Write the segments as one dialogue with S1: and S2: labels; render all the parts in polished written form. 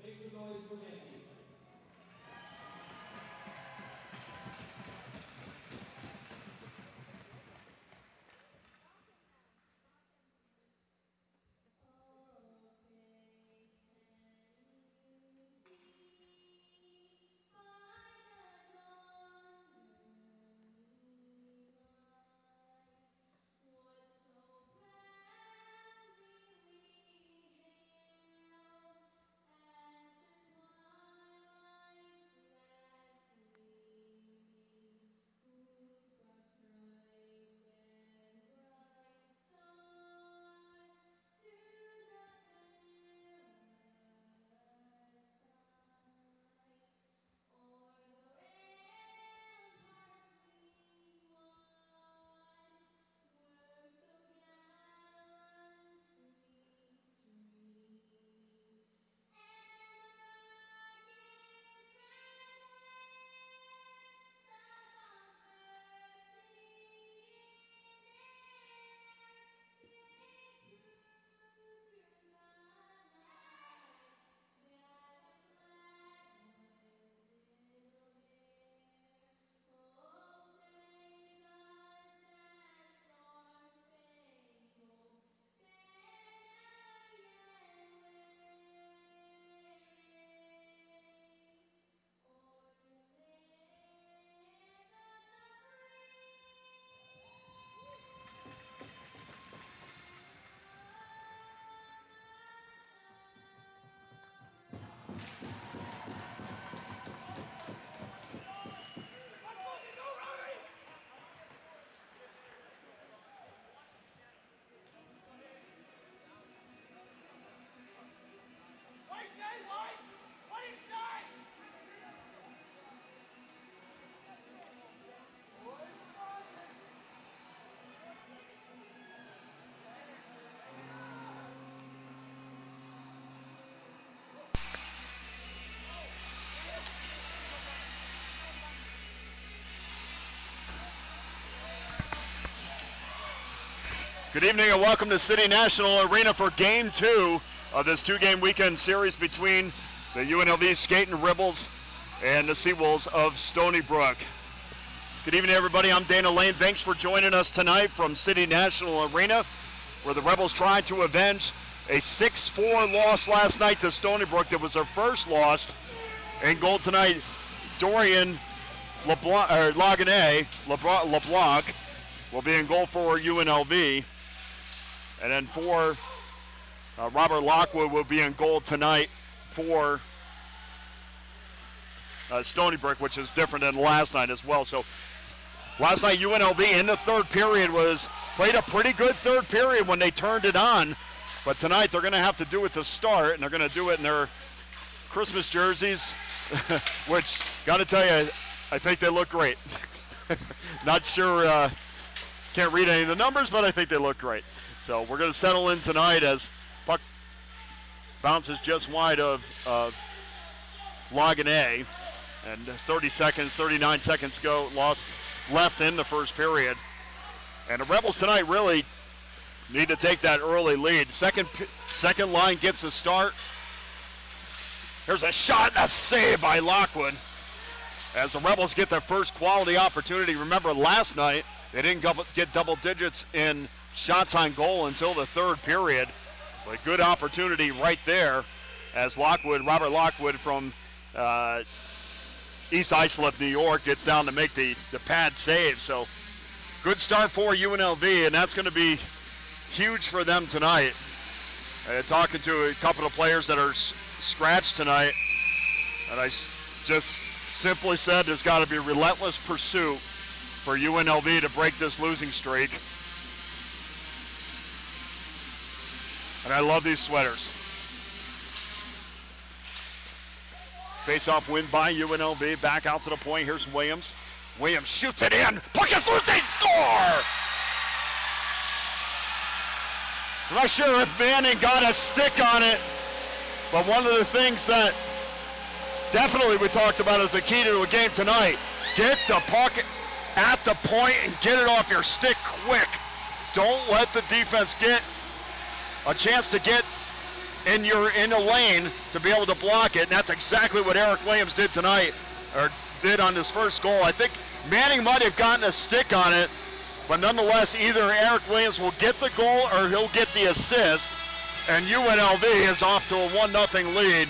S1: Make some noise for Yankee.
S2: Good evening and welcome to City National Arena for Game 2 of this two-game weekend series between the UNLV Skating Rebels and the Seawolves of Stony Brook. Good evening, everybody. I'm Dana Lane. Thanks for joining us tonight from City National Arena, where the Rebels tried to avenge a 6-4 loss last night to Stony Brook. That was their first loss. In goal tonight, Dorian LeBlanc will be in goal for UNLV. And then for Robert Lockwood will be in goal tonight for Stony Brook, which is different than last night as well. So last night UNLV in the third period played a pretty good third period when they turned it on. But tonight they're going to have to do it to start, and they're going to do it in their Christmas jerseys, which, got to tell you, I think they look great. Not sure, can't read any of the numbers, but I think they look great. So we're going to settle in tonight as puck bounces just wide of Login and 39 seconds lost left in the first period. And the Rebels tonight really need to take that early lead. Second line gets a start. Here's a shot and a save by Lockwood as the Rebels get their first quality opportunity. Remember last night they didn't get double digits in shots on goal until the third period. But a good opportunity right there as Robert Lockwood from East Islip, New York, gets down to make the pad save. So good start for UNLV, and that's going to be huge for them tonight. Talking to a couple of players that are scratched tonight, and I just simply said there's got to be relentless pursuit for UNLV to break this losing streak. And I love these sweaters. Face-off win by UNLV. Back out to the point. Here's Williams. Williams shoots it in. Puck is loose. They score! I'm not sure if Manning got a stick on it, but one of the things that definitely we talked about as a key to a game tonight, get the puck at the point and get it off your stick quick. Don't let the defense get a chance to get in a lane to be able to block it, and that's exactly what Eric Williams did tonight, or did on his first goal. I think Manning might have gotten a stick on it, but nonetheless, either Eric Williams will get the goal or he'll get the assist, and UNLV is off to a 1-0 lead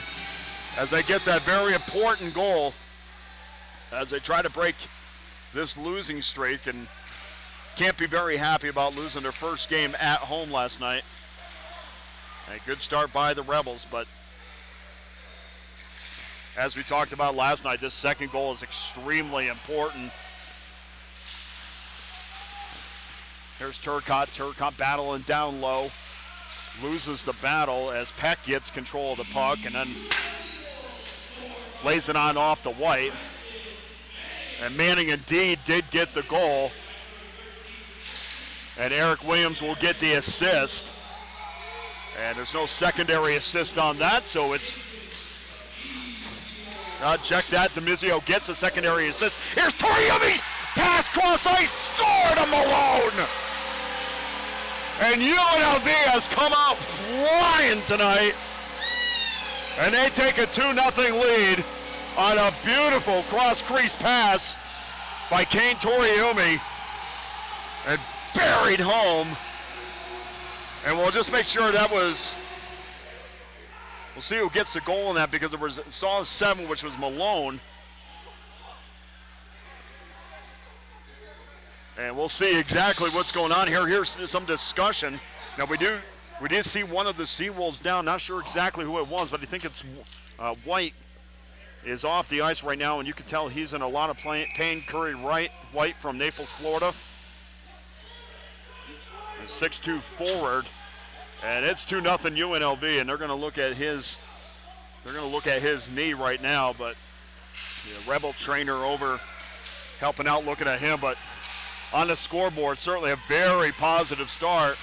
S2: as they get that very important goal as they try to break this losing streak, and can't be very happy about losing their first game at home last night. A good start by the Rebels, but as we talked about last night, this second goal is extremely important. Here's Turcotte battling down low. Loses the battle as Peck gets control of the puck and then lays it on off to White. And Manning indeed did get the goal. And Eric Williams will get the assist. And there's no secondary assist on that, so it's check that. DeMizio gets a secondary assist. Here's Toriumi's pass cross ice, scored a Malone. And UNLV has come out flying tonight. And they take a 2-0 lead on a beautiful cross-crease pass by Kane Toriumi. And buried home. And we'll just make sure that was, we'll see who gets the goal in that, because there was saw 7, which was Malone. And we'll see exactly what's going on here. Here's some discussion. Now we did see one of the Seawolves down. Not sure exactly who it was, but I think it's White is off the ice right now, and you can tell he's in a lot of pain. Curry White from Naples, Florida. 6'2" forward, and it's 2-0 UNLV, and they're going to look at his knee right now. But the Rebel trainer over helping out, looking at him. But on the scoreboard, certainly a very positive start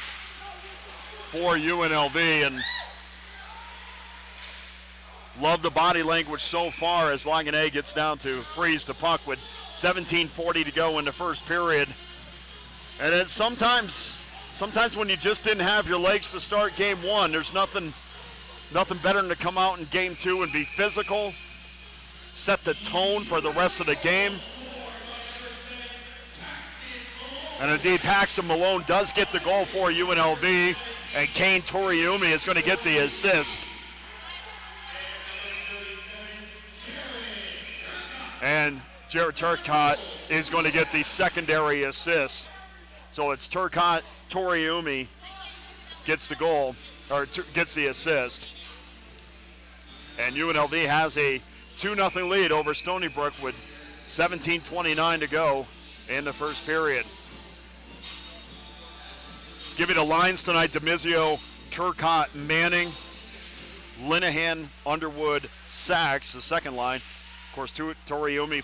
S2: for UNLV, and love the body language so far as Lagane gets down to freeze the puck with 17:40 to go in the first period. And then sometimes when you just didn't have your legs to start game one, there's nothing better than to come out in game two and be physical, set the tone for the rest of the game. And indeed, Paxton Malone does get the goal for UNLV, and Kane Toriumi is going to get the assist. And Jared Turcotte is going to get the secondary assist. So it's Turcotte, Toriumi gets the goal, or gets the assist. And UNLV has a 2-0 lead over Stony Brook with 17:29 to go in the first period. Give you the lines tonight: DeMizio, Turcotte, Manning, Linehan, Underwood, Sachs, the second line. Of course, Toriumi,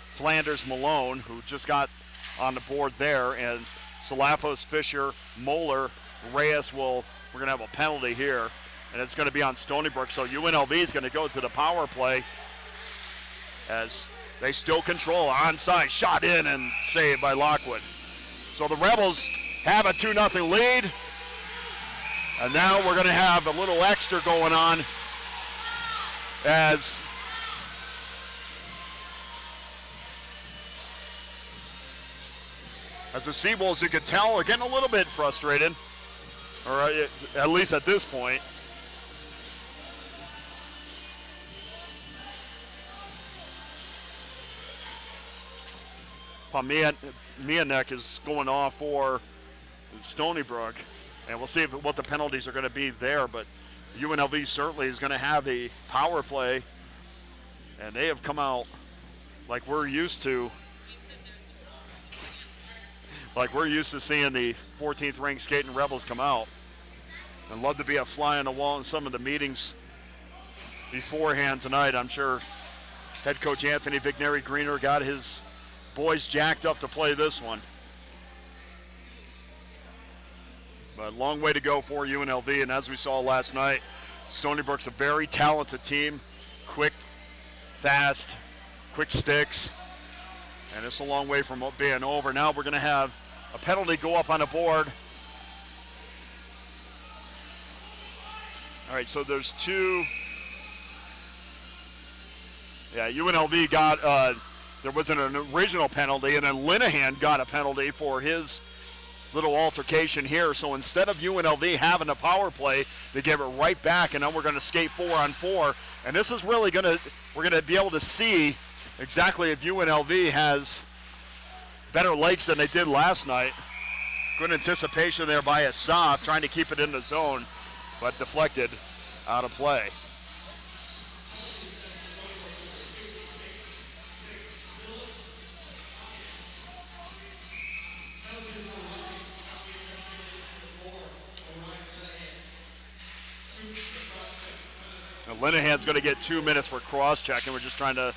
S2: Flanders, Malone, who just got on the board there, and Salafos, Fisher, Moeller, Reyes we're going to have a penalty here, and it's going to be on Stony Brook. So UNLV is going to go to the power play as they still control. Onside, shot in and saved by Lockwood. So the Rebels have a 2-0 lead, and now we're going to have a little extra going on as the Seawolves, you could tell, are getting a little bit frustrated, or at least at this point. Mianek is going off for Stony Brook, and we'll see what the penalties are going to be there, but UNLV certainly is going to have a power play, and they have come out like we're used to. Like we're used to seeing the 14th ranked Skating Rebels come out. I'd love to be a fly on the wall in some of the meetings beforehand tonight. I'm sure head coach Anthony Vigneri Greener got his boys jacked up to play this one. But long way to go for UNLV, and as we saw last night, Stony Brook's a very talented team. Quick, fast, quick sticks, and it's a long way from being over. Now we're going to have a penalty go up on the board. All right, so there's two. Yeah, UNLV got, there was an original penalty, and then Linehan got a penalty for his little altercation here. So instead of UNLV having a power play, they gave it right back, and then we're going to skate 4-on-4. And this is really going to, we're going to be able to see exactly if UNLV has better legs than they did last night. Good anticipation there by Asaf, trying to keep it in the zone, but deflected out of play. Linehan's going to get 2 minutes for cross-check, and we're just trying to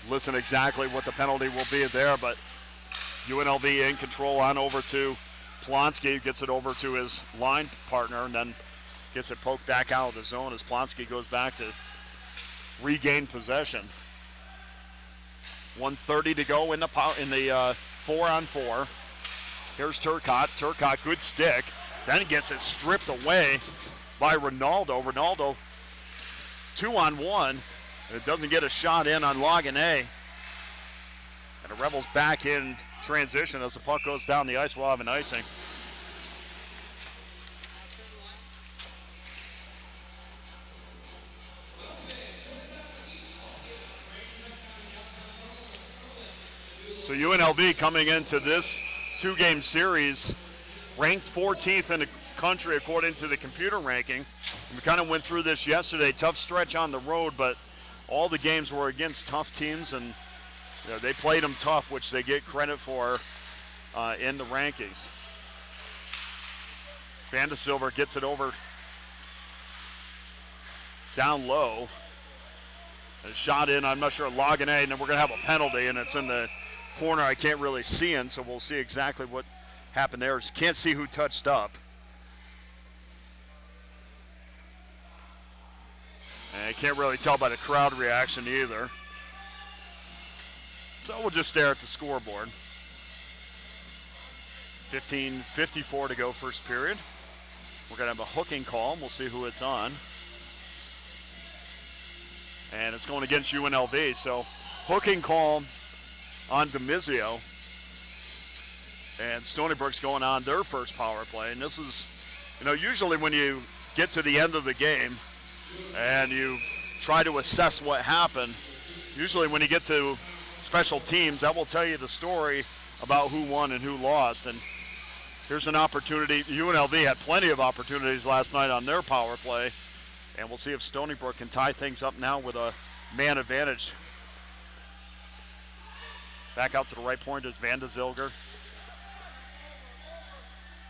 S2: listen exactly what the penalty will be there. But UNLV in control on over to Plonsky, gets it over to his line partner, and then gets it poked back out of the zone as Plonsky goes back to regain possession. 1:30 to go in the 4-on-4. Here's Turcotte. Turcotte, good stick. Then gets it stripped away by Ronaldo. Ronaldo 2-on-1, and it doesn't get a shot in on Laganet. And the Rebels back in transition as the puck goes down the ice. We'll have an icing. So UNLV coming into this two-game series ranked 14th in the country according to the computer ranking. We kind of went through this yesterday. Tough stretch on the road, but all the games were against tough teams, and they played them tough, which they get credit for in the rankings. Van de Silver gets it over down low. A shot in, I'm not sure, Laganet, and then we're going to have a penalty, and it's in the corner I can't really see in, so we'll see exactly what happened there. Can't see who touched up. And I can't really tell by the crowd reaction either. So we'll just stare at the scoreboard. 15:54 to go first period. We're going to have a hooking call, and we'll see who it's on. And it's going against UNLV, so hooking call on DeMizio. And Stony Brook's going on their first power play. And this is, usually when you get to the end of the game and you try to assess what happened, usually when you get to special teams, that will tell you the story about who won and who lost. And here's an opportunity. UNLV had plenty of opportunities last night on their power play. And we'll see if Stony Brook can tie things up now with a man advantage. Back out to the right point is Van de Zilger.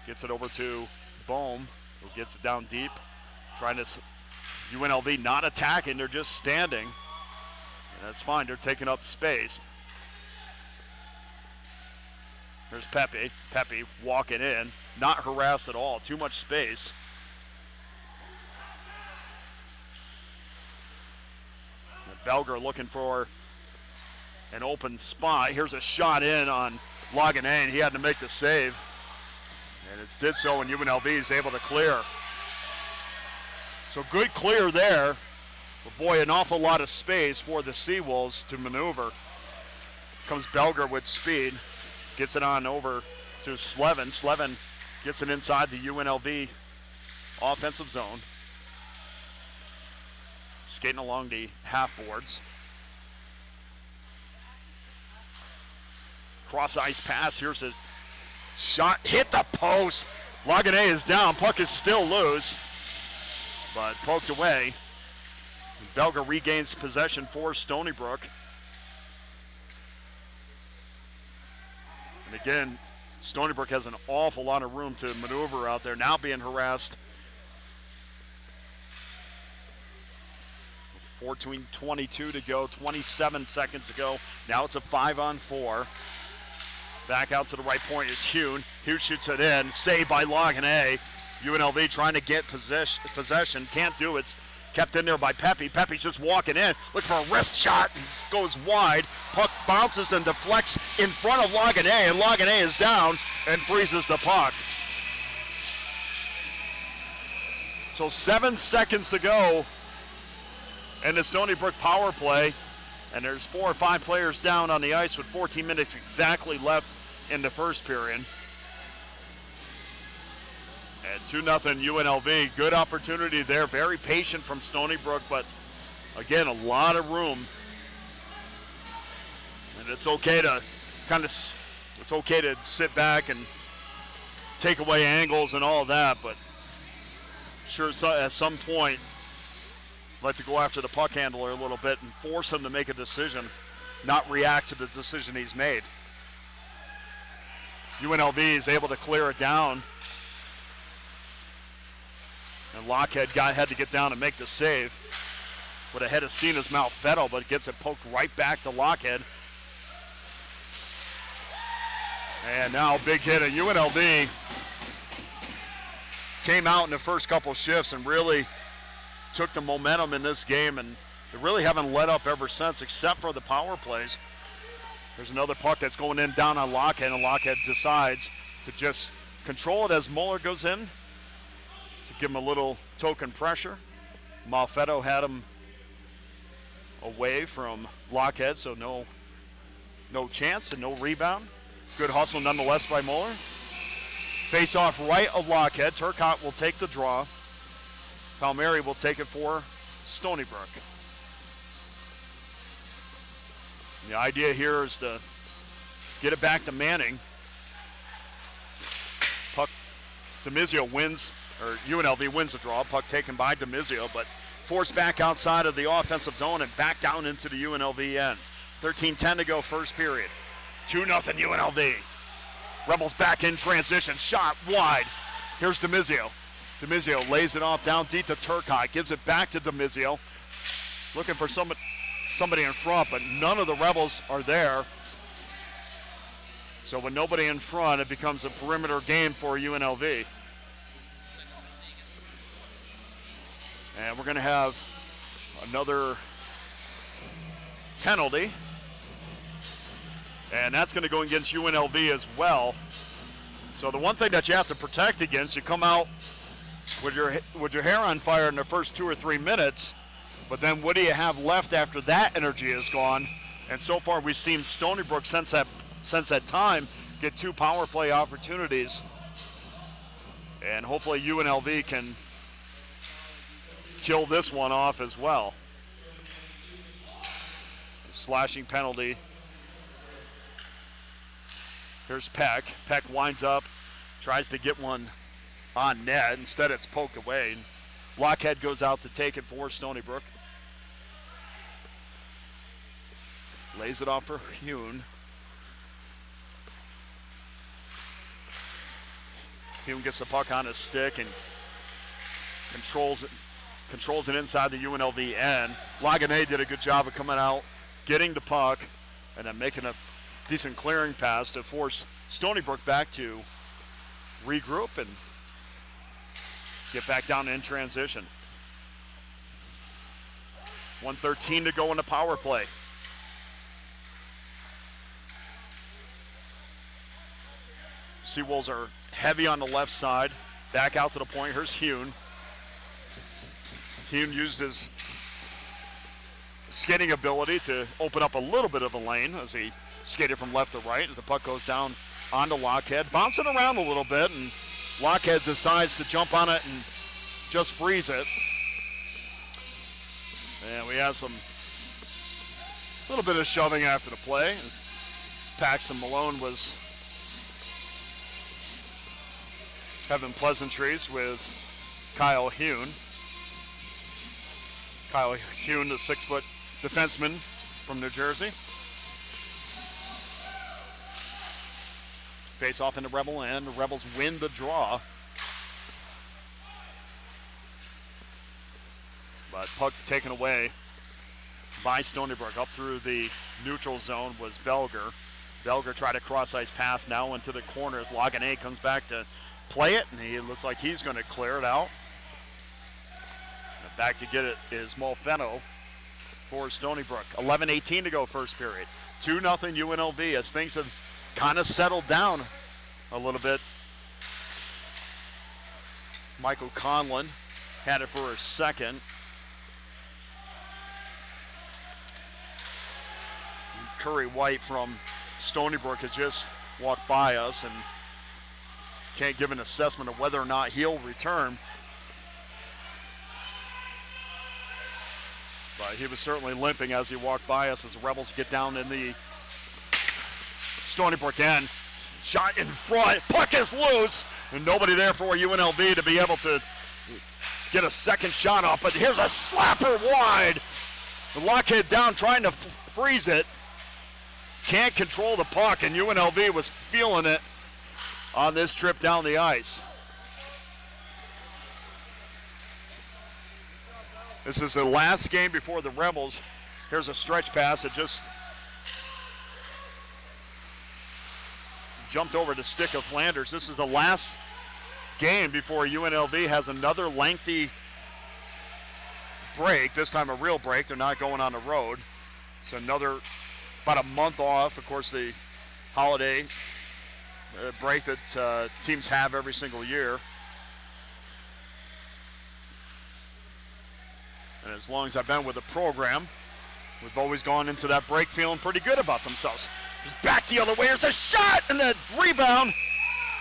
S2: Gets it over to Bohm, who gets it down deep. Trying to, UNLV not attacking, they're just standing. And that's fine, they're taking up space. There's Pepe. Pepe walking in, not harassed at all, too much space. Belger looking for an open spot. Here's a shot in on Laganet. He had to make the save. And it did so, and UNLV is able to clear. So good clear there. But boy, an awful lot of space for the Seawolves to maneuver. Comes Belger with speed. Gets it on over to Slevin. Slevin gets it inside the UNLV offensive zone. Skating along the half boards. Cross ice pass. Here's a shot. Hit the post. Laganet is down. Puck is still loose, but poked away. Belger regains possession for Stony Brook. And again, Stony Brook has an awful lot of room to maneuver out there. Now being harassed. 14:22 to go, 27 seconds to go. Now it's a 5-on-4. Back out to the right point is Hune. Hune shoots it in. Saved by Laganet. UNLV trying to get possession. Can't do it. It's kept in there by Pepe. Pepe's just walking in. Looking for a wrist shot. Goes wide. Puck bounces and deflects in front of Laganet. And Laganet is down and freezes the puck. So 7 seconds to go in the Stony Brook power play. And there's 4 or 5 players down on the ice with 14 minutes exactly left in the first period. And 2-0 UNLV. Good opportunity there. Very patient from Stony Brook, but again, a lot of room. And it's okay to it's okay to sit back and take away angles and all of that, but sure, at some point, like to go after the puck handler a little bit and force him to make a decision, not react to the decision he's made. UNLV is able to clear it down. And Lockhead had to get down and make the save. Would have had to seen his mouth Fetto, but gets it poked right back to Lockhead. And now big hit at UNLV. Came out in the first couple shifts and really took the momentum in this game, and they really haven't let up ever since, except for the power plays. There's another puck that's going in down on Lockhead, and Lockhead decides to just control it as Muller goes in to give him a little token pressure. Malfetto had him away from Lockhead, so no chance and no rebound. Good hustle nonetheless by Muller. Face off right of Lockhead. Turcotte will take the draw. Palmieri will take it for Stony Brook. The idea here is to get it back to Manning. Puck, DeMizio wins, or UNLV wins the draw. Puck taken by DeMizio, but forced back outside of the offensive zone and back down into the UNLV end. 13-10 to go first period. 2-0 UNLV. Rebels back in transition. Shot wide. Here's DeMizio. DeMizio lays it off down deep to Turcotte. Gives it back to DeMizio. Looking for somebody in front, but none of the Rebels are there. So with nobody in front, it becomes a perimeter game for UNLV. And we're going to have another penalty. And that's going to go against UNLV as well. So the one thing that you have to protect against, you come out with your hair on fire in the first 2 or 3 minutes, but then what do you have left after that energy is gone? And so far we've seen Stony Brook since that time get 2 power play opportunities. And hopefully UNLV can kill this one off as well. Slashing penalty. Here's Peck. Peck winds up, tries to get one on net. Instead, it's poked away. Lockhead goes out to take it for Stony Brook. Lays it off for Hune. Hune gets the puck on his stick and controls it inside the UNLV end. Lagané did a good job of coming out, getting the puck, and then making a decent clearing pass to force Stony Brook back to regroup and get back down in transition. 1:13 to go in the power play. Seawolves are heavy on the left side. Back out to the point. Here's Hune. Hune used his skating ability to open up a little bit of a lane as he skated from left to right as the puck goes down onto Lockhead. Bouncing around a little bit, and Lockhead decides to jump on it and just freeze it. And we have a little bit of shoving after the play. As Paxton Malone was having pleasantries with Kyle Hune. Kyle Hune, the 6-foot defenseman from New Jersey. Face off into Rebel end. The Rebels win the draw. But puck taken away by Stony Brook. Up through the neutral zone was Belger. Belger tried a cross-ice pass now into the corner as Lagané comes back to play it, and he looks like he's going to clear it out. And back to get it is Malfetto for Stony Brook. 11:18 to go first period. 2-0 UNLV as things have kind of settled down a little bit. Michael Conlon had it for a second. Curry White from Stony Brook has just walked by us and can't give an assessment of whether or not he'll return. But he was certainly limping as he walked by us as the Rebels get down in the Stony Brook end. Shot in front, puck is loose, and nobody there for UNLV to be able to get a second shot off. But here's a slapper wide. The Lockheed down trying to freeze it. Can't control the puck, and UNLV was feeling it on this trip down the ice. This is the last game before the Rebels. Here's a stretch pass that just jumped over the stick of Flanders. This is the last game before UNLV has another lengthy break, this time a real break. They're not going on the road. It's another about a month off. Of course, the holiday break that teams have every single year. And as long as I've been with the program, we've always gone into that break feeling pretty good about themselves. Just back the other way. There's a shot and the rebound.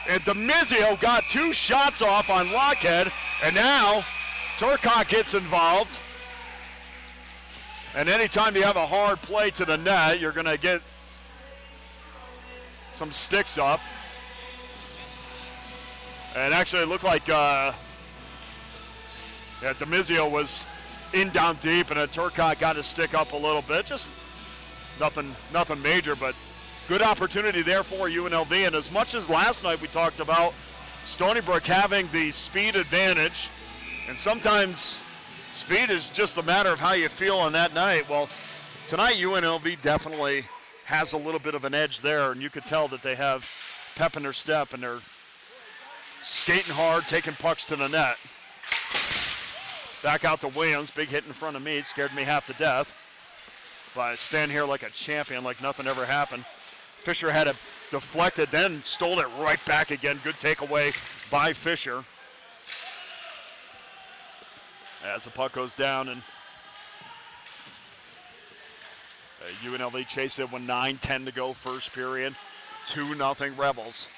S2: And DeMizio got 2 shots off on Lockheed. And now Turcotte gets involved. And anytime you have a hard play to the net, you're going to get some sticks up. And actually it looked like DeMizio was in down deep, and Turcotte got his stick up a little bit. Just nothing major, but good opportunity there for UNLV. And as much as last night we talked about Stony Brook having the speed advantage, and sometimes speed is just a matter of how you feel on that night. Well, tonight UNLV definitely has a little bit of an edge there, and you could tell that they have pep in their step, and they're skating hard, taking pucks to the net. Back out to Williams, big hit in front of me, it scared me half to death. But I stand here like a champion, like nothing ever happened. Fisher had it deflected, then stole it right back again. Good takeaway by Fisher. As the puck goes down, and UNLV chased it with 9:10 to go first period. 2-0 Rebels.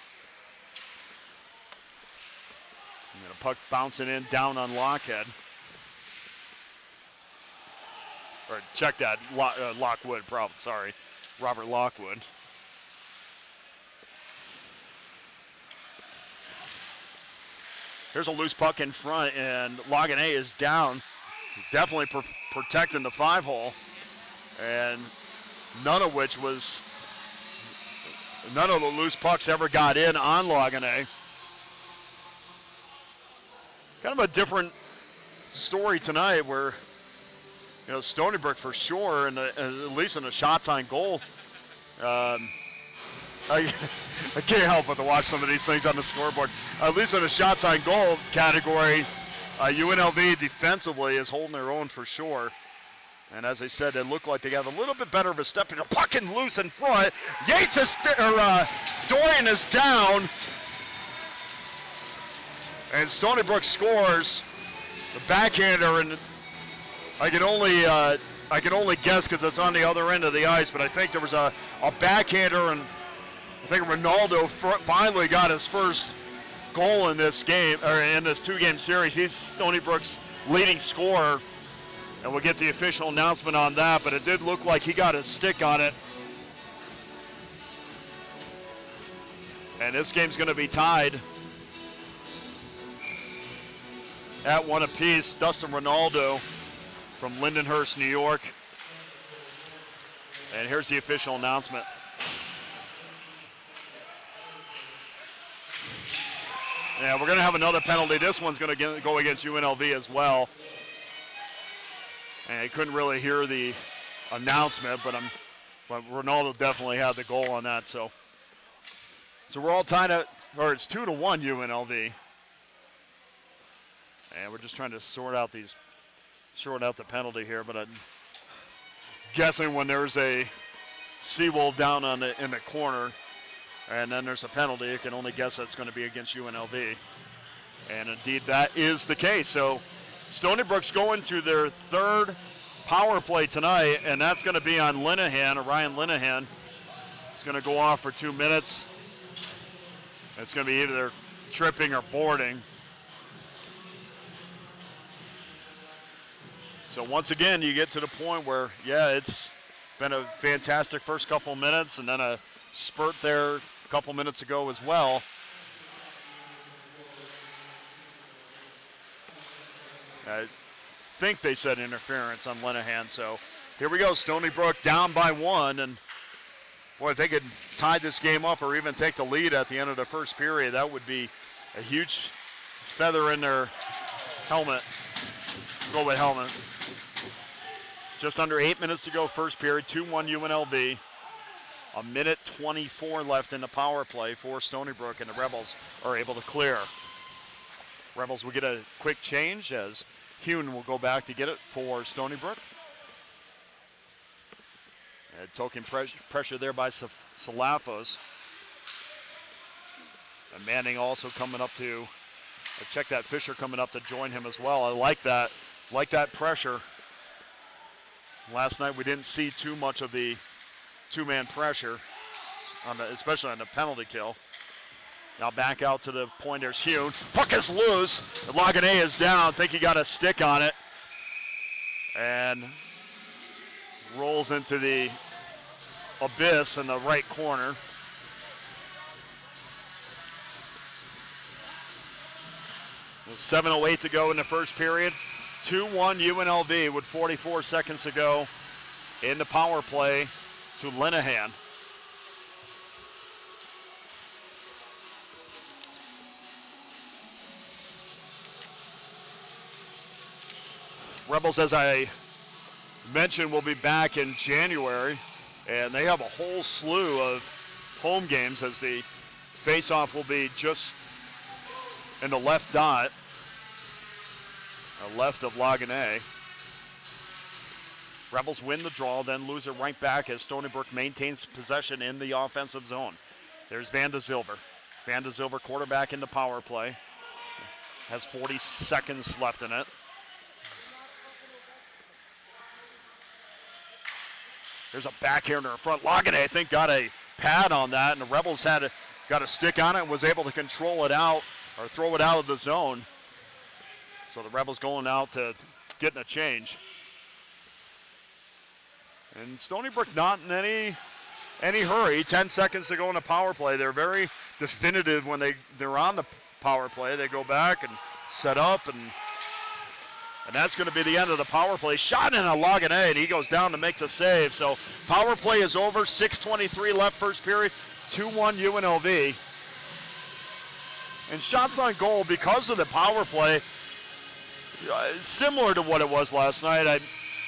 S2: And the puck bouncing in down on Lockheed. Or check that, Lockwood, probably, sorry. Robert Lockwood. Here's a loose puck in front, and Loganae is down. Definitely protecting the 5-hole. And none of the loose pucks ever got in on Loganae. Kind of a different story tonight where, you know, Stony Brook for sure, and at least in the shots on goal. I can't help but to watch some of these things on the scoreboard. At least in the shots on goal category, UNLV defensively is holding their own for sure. And as I said, it looked like they got a little bit better of a step. And puck and loose in front. Yates is Dorian is down. And Stony Brook scores. The backhander, and I can only guess because it's on the other end of the ice, but I think there was a backhander, and I think Ronaldo finally got his first goal in this game, or in this 2-game series. He's Stony Brook's leading scorer, and we'll get the official announcement on that, but it did look like he got his stick on it. And this game's going to be tied at 1 apiece. Dustin Ronaldo from Lindenhurst, New York. And here's the official announcement. Yeah, we're going to have another penalty. This one's going to go against UNLV as well. And I couldn't really hear the announcement, but Ronaldo definitely had the goal on that. So we're all tied at, or it's 2-1 UNLV. And we're just trying to sort out the penalty here, but I'm guessing when there's a Seawolf down in the corner, and then there's a penalty, you can only guess that's going to be against UNLV. And indeed, that is the case. So Stony Brook's going to their third power play tonight, and that's going to be on Linehan, Ryan Linehan. He's going to go off for 2 minutes. It's going to be either tripping or boarding. So once again, you get to the point where, yeah, it's been a fantastic first couple minutes, and then a spurt there a couple minutes ago as well. I think they said interference on Linehan, so here we go. Stony Brook down by 1, and boy, if they could tie this game up or even take the lead at the end of the first period, that would be a huge feather in their helmet. Go with helmet. Just under 8 minutes to go, first period, 2-1 UNLV. A minute 24 left in the power play for Stony Brook, and the Rebels are able to clear. Rebels will get a quick change as Hune will go back to get it for Stony Brook. Token pressure there by Salafos. And Manning also coming up to, check that Fisher coming up to join him as well. I like that pressure. Last night we didn't see too much of the two-man pressure, especially on the penalty kill. Now back out to the point, there's Hune. Puck is loose. Lagane is down. Think he got a stick on it. And rolls into the abyss in the right corner. There's 7:08 to go in the first period. 2-1 UNLV with 44 seconds to go in the power play to Linehan. Rebels, as I mentioned, will be back in January, and they have a whole slew of home games as the face-off will be just in the left dot, left of Lagane. Rebels win the draw, then lose it right back as Stony Brook maintains possession in the offensive zone. There's Van de Zilver. Van de Zilver, quarterback in the power play. Has 40 seconds left in it. There's a backhander in front. Lagane, I think, got a pad on that, and the Rebels got a stick on it and was able to control it out or throw it out of the zone. So the Rebels going out to getting a change. And Stony Brook not in any hurry. 10 seconds to go in the power play. They're very definitive when they're on the power play. They go back and set up, and that's going to be the end of the power play. Shot in a Lagane, and he goes down to make the save. So power play is over. 6:23 left first period. 2-1 UNLV. And shots on goal because of the power play, similar to what it was last night. I'm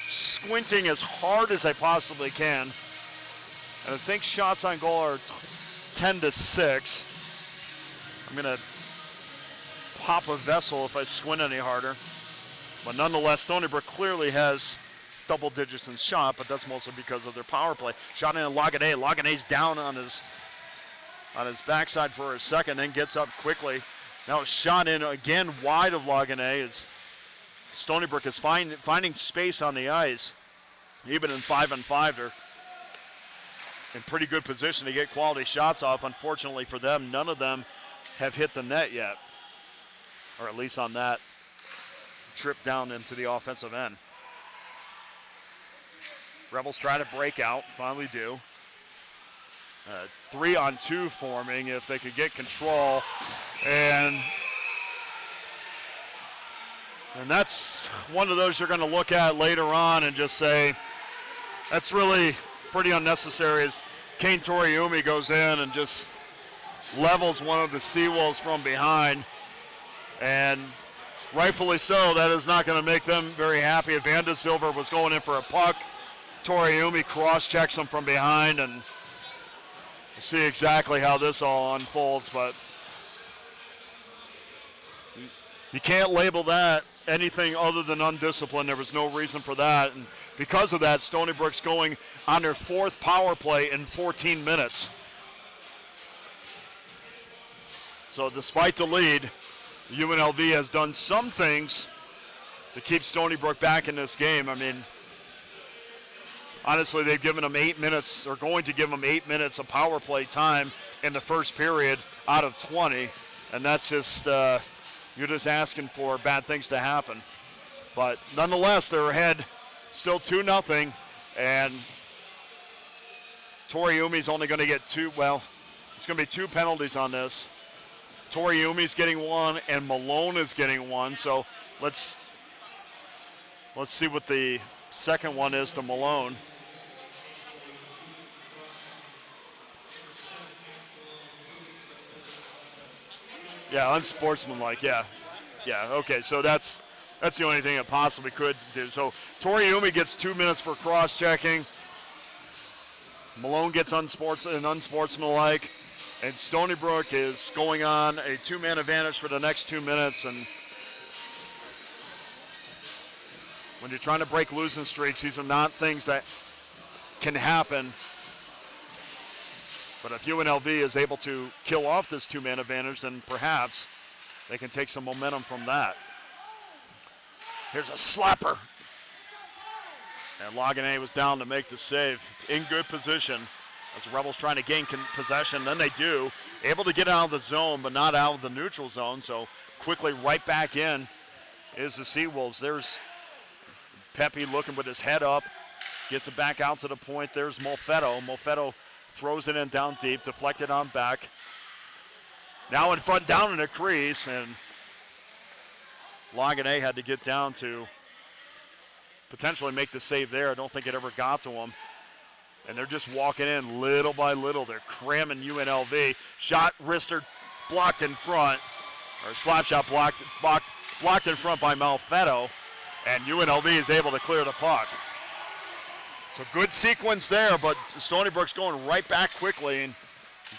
S2: squinting as hard as I possibly can. And I think shots on goal are 10-6. I'm going to pop a vessel if I squint any harder. But nonetheless, Stony Brook clearly has double digits in shot, but that's mostly because of their power play. Shot in Lagane. Lagane's down on his backside for a second, then gets up quickly. Now it's shot in again wide of Lagane as Stony Brook is finding space on the ice. Even in 5-on-5, they're in pretty good position to get quality shots off. Unfortunately for them, none of them have hit the net yet, or at least on that trip down into the offensive end. Rebels try to break out, finally do. 3-on-2 forming if they could get control, and that's one of those you're going to look at later on and just say that's really pretty unnecessary as Kane Toriumi goes in and just levels one of the Seawolves from behind, and rightfully so. That is not going to make them very happy. Van de Zilver was going in for a puck. Toriumi cross-checks him from behind, and we'll see exactly how this all unfolds, but you can't label that anything other than undisciplined. There was no reason for that, and because of that, Stony Brook's going on their fourth power play in 14 minutes. So despite the lead, UNLV has done some things to keep Stony Brook back in this game. I mean, honestly, they've given them 8 minutes, or going to give them 8 minutes of power play time in the first period out of 20, and that's just, you're just asking for bad things to happen. But nonetheless, they're ahead still 2-0, and Toriumi's only going to get it's going to be 2 penalties on this. Toriumi's getting 1, and Malone is getting 1, so let's see what the second one is to Malone. Yeah, unsportsmanlike, yeah. Yeah, okay, so that's the only thing it possibly could do. So Toriumi gets 2 minutes for cross-checking. Malone gets unsportsmanlike. And Stony Brook is going on a 2-man advantage for the next 2 minutes. And when you're trying to break losing streaks, these are not things that can happen. But if UNLV is able to kill off this 2-man advantage, then perhaps they can take some momentum from that. Here's a slapper. And Lagane was down to make the save. In good position as the Rebels trying to gain possession. Then they do. Able to get out of the zone, but not out of the neutral zone. So quickly right back in is the Seawolves. There's Pepe looking with his head up. Gets it back out to the point. There's Molfetto. Molfetto throws it in down deep, deflected on back. Now in front, down in the crease, and Lagane had to get down to potentially make the save there. I don't think it ever got to him. And they're just walking in little by little. They're cramming UNLV. Shot, wrister, blocked in front, or slap shot blocked in front by Malfetto, and UNLV is able to clear the puck. So good sequence there, but Stony Brook's going right back quickly, and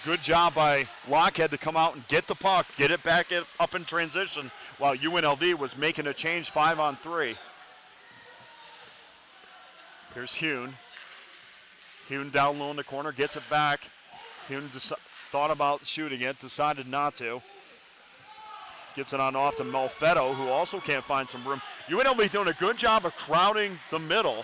S2: good job by Lockhead to come out and get the puck, get it back up in transition, while UNLV was making a change 5-on-3. Here's Hune. Hune down low in the corner, gets it back. Hune thought about shooting it, decided not to. Gets it on off to Malfetto, who also can't find some room. UNLV doing a good job of crowding the middle.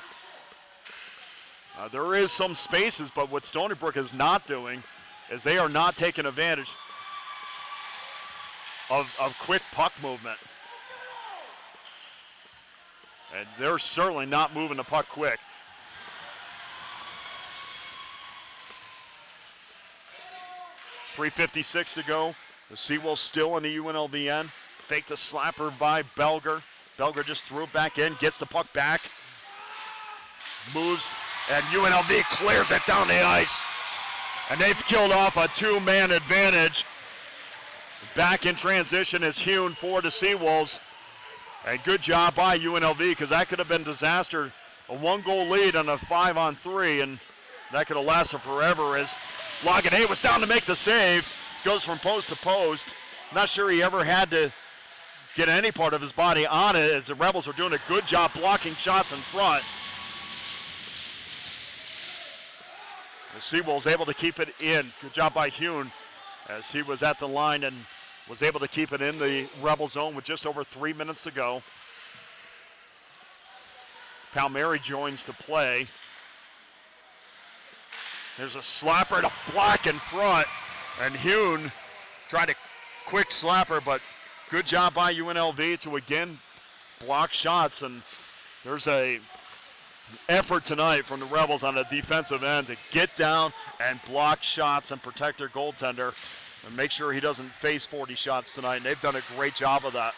S2: There is some spaces, but what Stony Brook is not doing is they are not taking advantage of quick puck movement. And they're certainly not moving the puck quick. .356 to go. The Seawolves still in the UNLV end. Faked a slapper by Belger. Belger just threw it back in, gets the puck back. Moves, and UNLV clears it down the ice. And they've killed off a 2-man advantage. Back in transition is Hune for the Seawolves. And good job by UNLV, because that could have been disaster. A 1-goal lead on a 5-on-3, and that could have lasted forever as Lagane was down to make the save. Goes from post to post. Not sure he ever had to get any part of his body on it, as the Rebels are doing a good job blocking shots in front. The Seawolves able to keep it in. Good job by Hune as he was at the line and was able to keep it in the Rebel zone with just over 3 minutes to go. Palmieri joins the play. There's a slapper to block in front, and Hune tried a quick slapper, but good job by UNLV to again block shots, and there's a effort tonight from the Rebels on the defensive end to get down and block shots and protect their goaltender and make sure he doesn't face 40 shots tonight, and they've done a great job of that.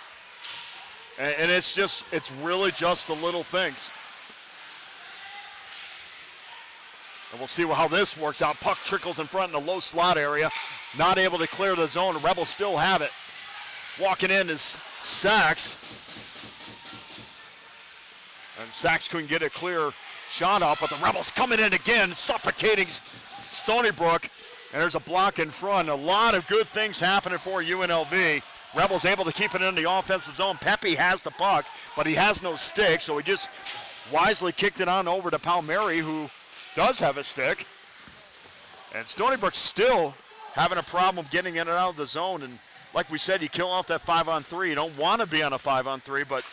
S2: And it's really just the little things. And we'll see how this works out. Puck trickles in front in the low slot area. Not able to clear the zone. The Rebels still have it. Walking in is Sachs. And Sachs couldn't get a clear shot up, but the Rebels coming in again, suffocating Stony Brook. And there's a block in front. A lot of good things happening for UNLV. Rebels able to keep it in the offensive zone. Pepe has the puck, but he has no stick, so he just wisely kicked it on over to Palmieri, who does have a stick. And Stony Brook still having a problem getting in and out of the zone. And like we said, you kill off that 5-on-3. You don't want to be on a 5-on-3, but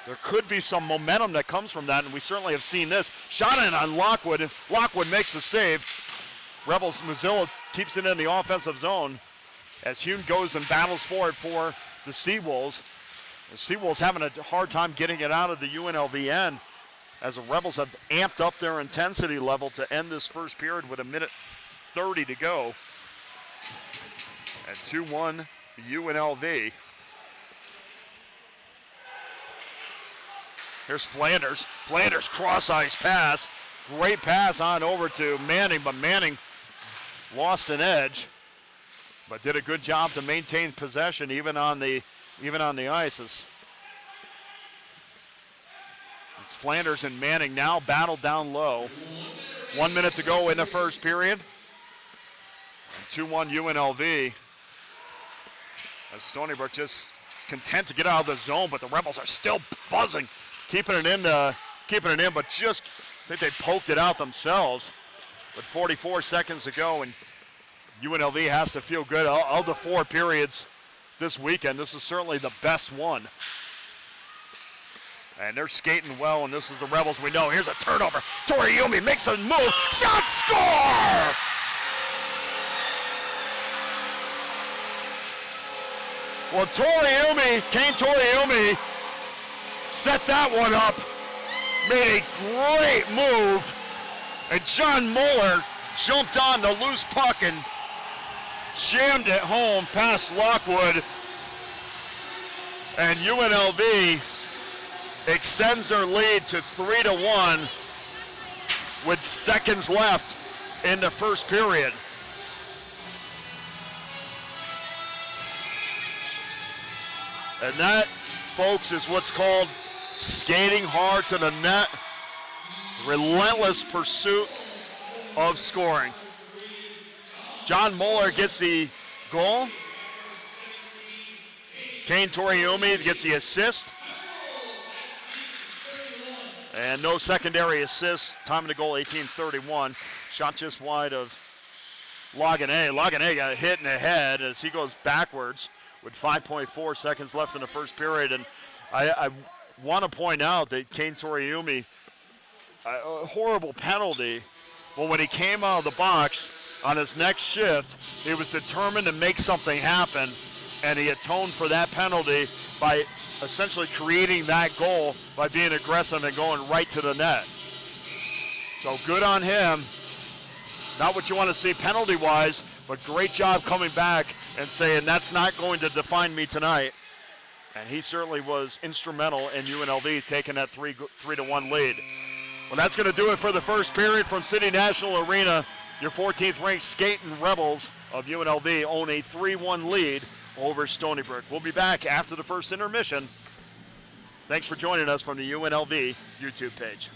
S2: there could be some momentum that comes from that, and we certainly have seen this. Shot in on Lockwood, and Lockwood makes the save. Rebels, Mozilla keeps it in the offensive zone as Hune goes and battles for it for the Seawolves. The Seawolves having a hard time getting it out of the UNLV end as the Rebels have amped up their intensity level to end this first period with 1:30 to go. And 2-1 UNLV. Here's Flanders. Flanders cross-ice pass. Great pass on over to Manning, but Manning lost an edge, but did a good job to maintain possession even on the ice. It's Flanders and Manning now battle down low. 1 minute to go in the first period. And 2-1 UNLV. As Stony Brook just content to get out of the zone, but the Rebels are still buzzing, keeping it in, but just I think they poked it out themselves. With 44 seconds to go, and UNLV has to feel good. Of the 4 periods this weekend, this is certainly the best one. And they're skating well, and this is the Rebels we know. Here's a turnover. Toriumi makes a move. Shot, score! Well, Kane Toriumi set that one up. Made a great move. And John Muller jumped on the loose puck and jammed it home past Lockwood. And UNLV extends their lead to 3-1 with seconds left in the first period. And that, folks, is what's called skating hard to the net. Relentless pursuit of scoring. John Muller gets the goal. Kane Toriumi gets the assist. And no secondary assists. Time of the goal, 18:31. Shot just wide of Lagané. Lagané got hit in the head as he goes backwards with 5.4 seconds left in the first period. And I want to point out that Kane Toriumi, a horrible penalty. Well, when he came out of the box on his next shift, he was determined to make something happen, and he atoned for that penalty by essentially creating that goal by being aggressive and going right to the net. So good on him. Not what you want to see penalty-wise, but great job coming back and saying that's not going to define me tonight. And he certainly was instrumental in UNLV taking that 3-1 lead. Well, that's going to do it for the first period from City National Arena. Your 14th ranked Skating Rebels of UNLV own a 3-1 lead over Stony Brook. We'll be back after the first intermission. Thanks for joining us from the UNLV YouTube page.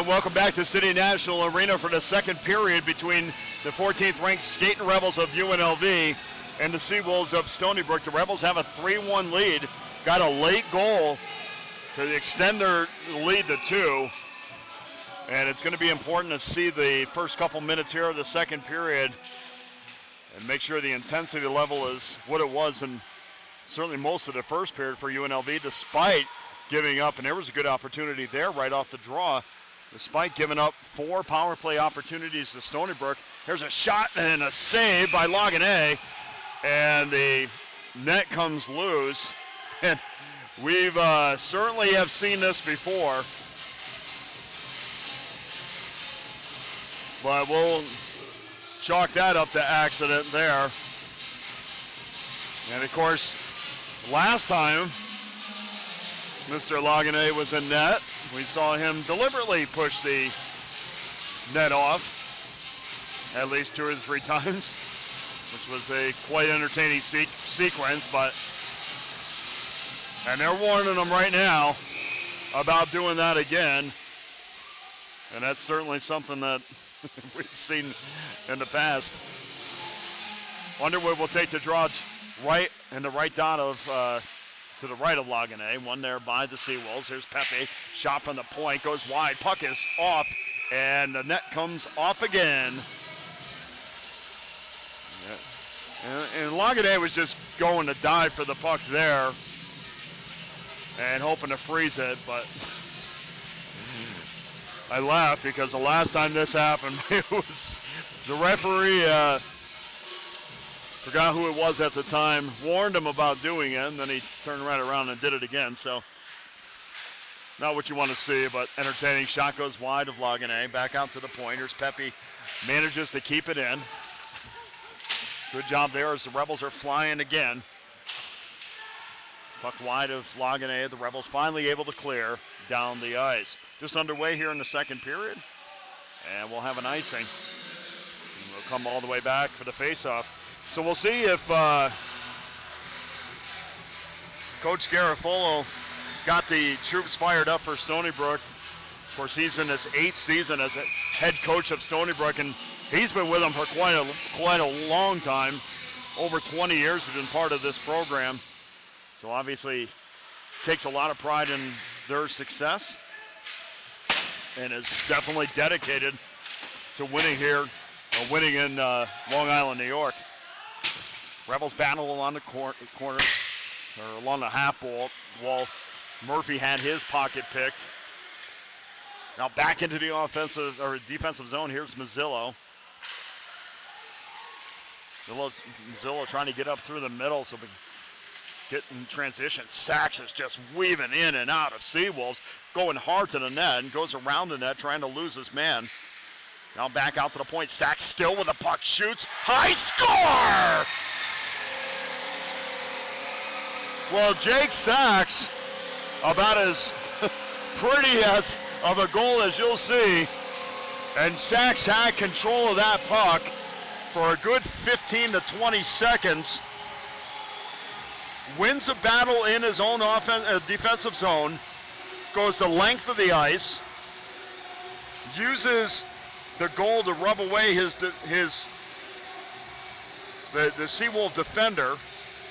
S2: And welcome back to City National Arena for the second period between the 14th ranked Skating Rebels of UNLV and the Seawolves of Stony Brook. The Rebels have a 3-1 lead, got a late goal to extend their lead to 2. And it's going to be important to see the first couple minutes here of the second period and make sure the intensity level is what it was in certainly most of the first period for UNLV, despite giving up, and there was a good opportunity there right off the draw, despite giving up 4 power play opportunities to Stony Brook. Here's a shot and a save by Loganae, and the net comes loose. And we've certainly have seen this before, but we'll chalk that up to accident there. And of course, last time Mr. Loganae was in net, we saw him deliberately push the net off at least 2 or 3 times, which was a quite entertaining sequence. But and they're warning him right now about doing that again, and that's certainly something that we've seen in the past. Underwood will take the draw right in the right dot of to the right of Loganae. One there by the Seawolves. Here's Pepe. Shot from the point. Goes wide. Puck is off. And the net comes off again. And Loganae was just going to dive for the puck there and hoping to freeze it. But I laugh because the last time this happened, it was the referee forgot who it was at the time, warned him about doing it, and then he turned right around and did it again. So not what you want to see, but entertaining. Shot goes wide of Loganae. Back out to the pointers. Pepe manages to keep it in. Good job there as the Rebels are flying again. Puck wide of Loganae. The Rebels finally able to clear down the ice. Just underway here in the second period. And we'll have an icing. And we'll come all the way back for the face-off. So we'll see if Coach Garofolo got the troops fired up for Stony Brook. Of course, he's in his 8th season as a head coach of Stony Brook, and he's been with them for quite a long time. Over 20 years he's been part of this program. So obviously takes a lot of pride in their success and is definitely dedicated to winning here, or winning in Long Island, New York. Rebels battle along the corner, or along the half wall. Murphy had his pocket picked. Now back into the offensive or defensive zone. Here's Mazzillo. Mazzillo trying to get up through the middle so we can get in transition. Sachs is just weaving in and out of Seawolves, going hard to the net and goes around the net trying to lose his man. Now back out to the point. Sachs still with the puck, shoots, high score! Well, Jake Sachs, about as pretty as of a goal as you'll see, and Sachs had control of that puck for a good 15 to 20 seconds, wins a battle in his own defensive zone, goes the length of the ice, uses the goal to rub away the Seawolf defender,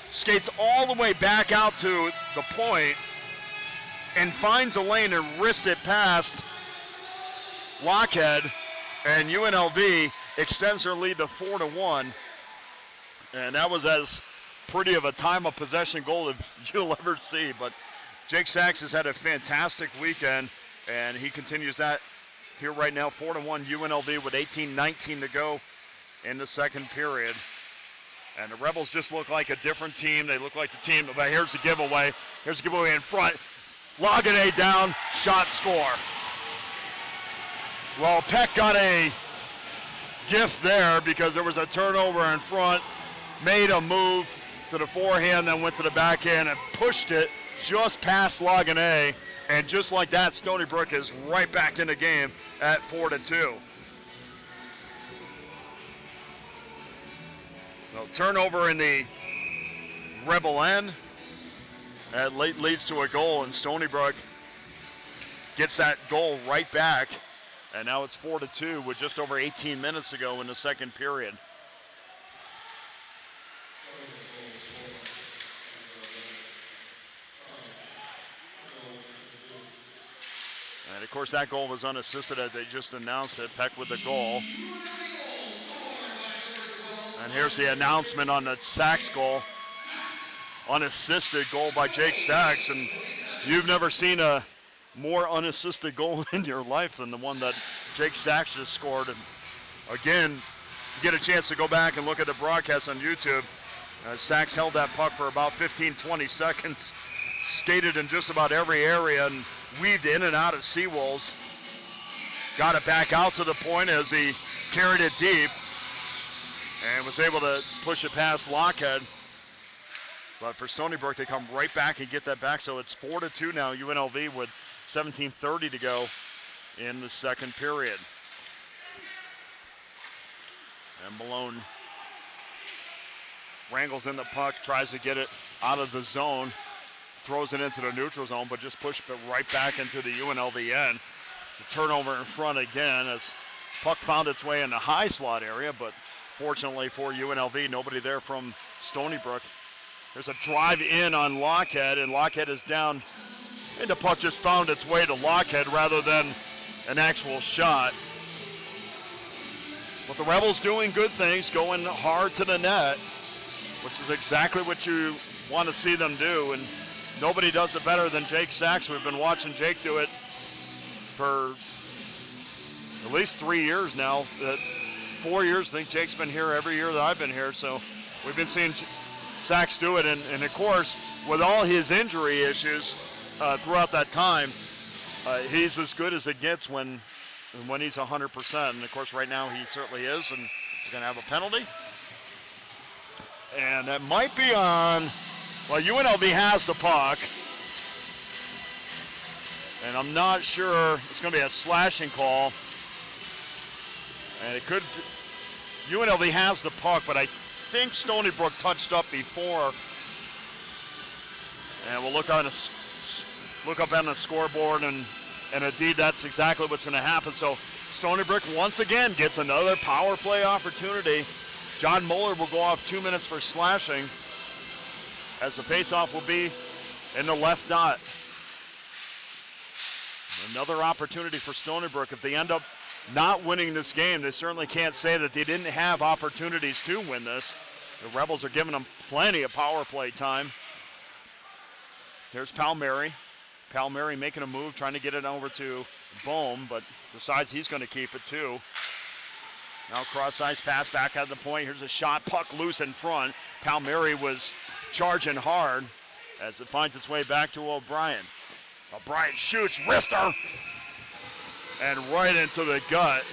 S2: skates all the way back out to the point, and finds a lane and wrist it past Lockhead, and UNLV extends their lead to 4-1. And that was as pretty of a time of possession goal as you'll ever see. But Jake Sachs has had a fantastic weekend, and he continues that here right now. 4-1 UNLV with 18-19 to go in the second period. And the Rebels just look like a different team. They look like the team. But here's the giveaway. Here's the giveaway in front. Loganae down, shot, score. Well, Peck got a gift there because there was a turnover in front, made a move to the forehand, then went to the backhand and pushed it just past Loganae. And just like that, Stony Brook is right back in the game at 4-2. So turnover in the Rebel end. That leads to a goal, and Stony Brook gets that goal right back And now it's 4-2 with just over 18 minutes to go in the second period. And of course that goal was unassisted as they just announced it. Peck with the goal. And here's the announcement on the Sachs goal. Unassisted goal by Jake Sachs. And you've never seen a more unassisted goal in your life than the one that Jake Sachs just scored. And again, get a chance to go back and look at the broadcast on YouTube. Sachs held that puck for about 15-20 seconds, skated in just about every area and weaved in and out of seawalls. Got it back out to the point as he carried it deep and was able to push it past Lockhead. But for Stony Brook, they come right back and get that back. So it's 4-2 now, UNLV with 17:30 to go in the second period. And Malone wrangles in the puck, tries to get it out of the zone, throws it into the neutral zone, but just pushed it right back into the UNLV end. The turnover in front again as puck found its way in the high slot area, but fortunately for UNLV, nobody there from Stony Brook. There's a drive in on Lockhead, and Lockhead is down, and the puck just found its way to Lockhead rather than an actual shot. But the Rebels doing good things, going hard to the net, which is exactly what you want to see them do, and nobody does it better than Jake Sachs. We've been watching Jake do it for at least 3 years now. 4 years, I think Jake's been here every year that I've been here, so we've been seeing Sachs do it, and of course, with all his injury issues throughout that time, he's as good as it gets when he's 100%, and of course right now he certainly is, and we're going to have a penalty. And that might be on, well, UNLV has the puck, and I'm not sure, it's going to be a slashing call, and it could, UNLV has the puck, but I think Stony Brook touched up before, and we'll look up on the scoreboard, and indeed that's exactly what's going to happen. So Stony Brook once again gets another power play opportunity. John Mueller will go off 2 minutes for slashing, as the faceoff will be in the left dot. Another opportunity for Stony Brook. If they end up not winning this game, they certainly can't say that they didn't have opportunities to win this. The Rebels are giving them plenty of power play time. Here's Palmieri. Palmieri making a move, trying to get it over to Bohm, but decides he's going to keep it too. Now cross-ice pass back at the point. Here's a shot, puck loose in front. Palmieri was charging hard as it finds its way back to O'Brien. O'Brien shoots, wrister, and right into the gut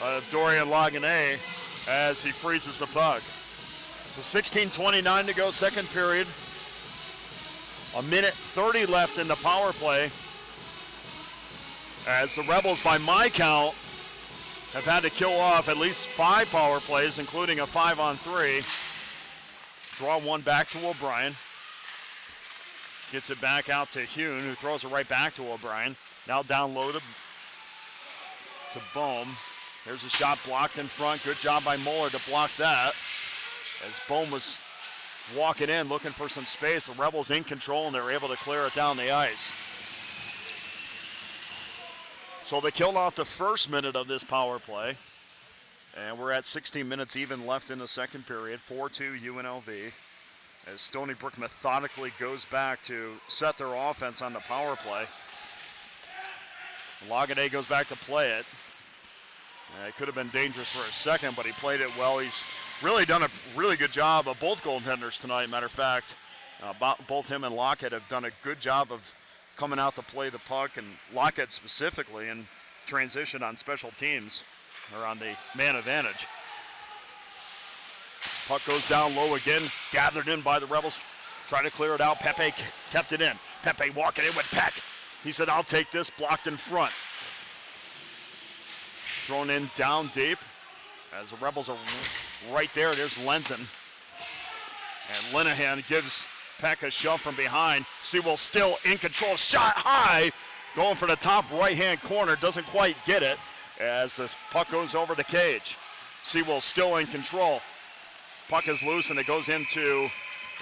S2: of Dorian Laguenet as he freezes the puck. So 16:29 to go, second period. A minute 30 left in the power play, as the Rebels, by my count, have had to kill off at least 5 power plays, including a 5-on-3. Draw one back to O'Brien. Gets it back out to Hune, who throws it right back to O'Brien. Now down low to Bohm. There's a shot blocked in front. Good job by Mueller to block that, as Bohm was walking in, looking for some space. The Rebels in control, and they're able to clear it down the ice. So they killed off the first minute of this power play, and we're at 16 minutes even left in the second period. 4-2 UNLV, as Stony Brook methodically goes back to set their offense on the power play. Laguenet goes back to play it. It could have been dangerous for a second, but he played it well. He's really done a really good job of both goaltenders tonight. Matter of fact, both him and Lockhead have done a good job of coming out to play the puck, and Lockhead specifically in transition on special teams, or on the man advantage. Puck goes down low again, gathered in by the Rebels, trying to clear it out. Pepe kept it in. Pepe walking in with Peck. He said, "I'll take this," blocked in front. Thrown in down deep, as the Rebels are right there. There's Lenzen. And Linehan gives Peck a shove from behind. Sewell still in control. Shot high, going for the top right-hand corner, doesn't quite get it as the puck goes over the cage. Seawolves still in control. Puck is loose and it goes into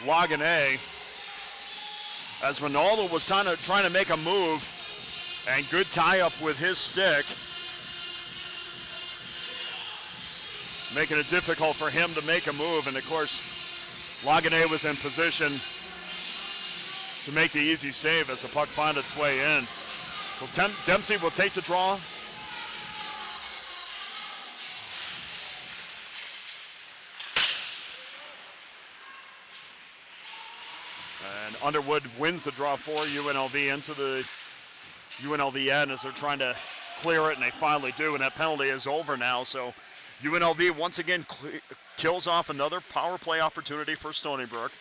S2: Lagane as Ronaldo was trying to make a move, and good tie-up with his stick, making it difficult for him to make a move. And of course, Lagane was in position to make the easy save as the puck found its way in. So Dempsey will take the draw. And Underwood wins the draw for UNLV into the UNLV end as they're trying to clear it, and they finally do, and that penalty is over now. So UNLV once again kills off another power play opportunity for Stony Brook.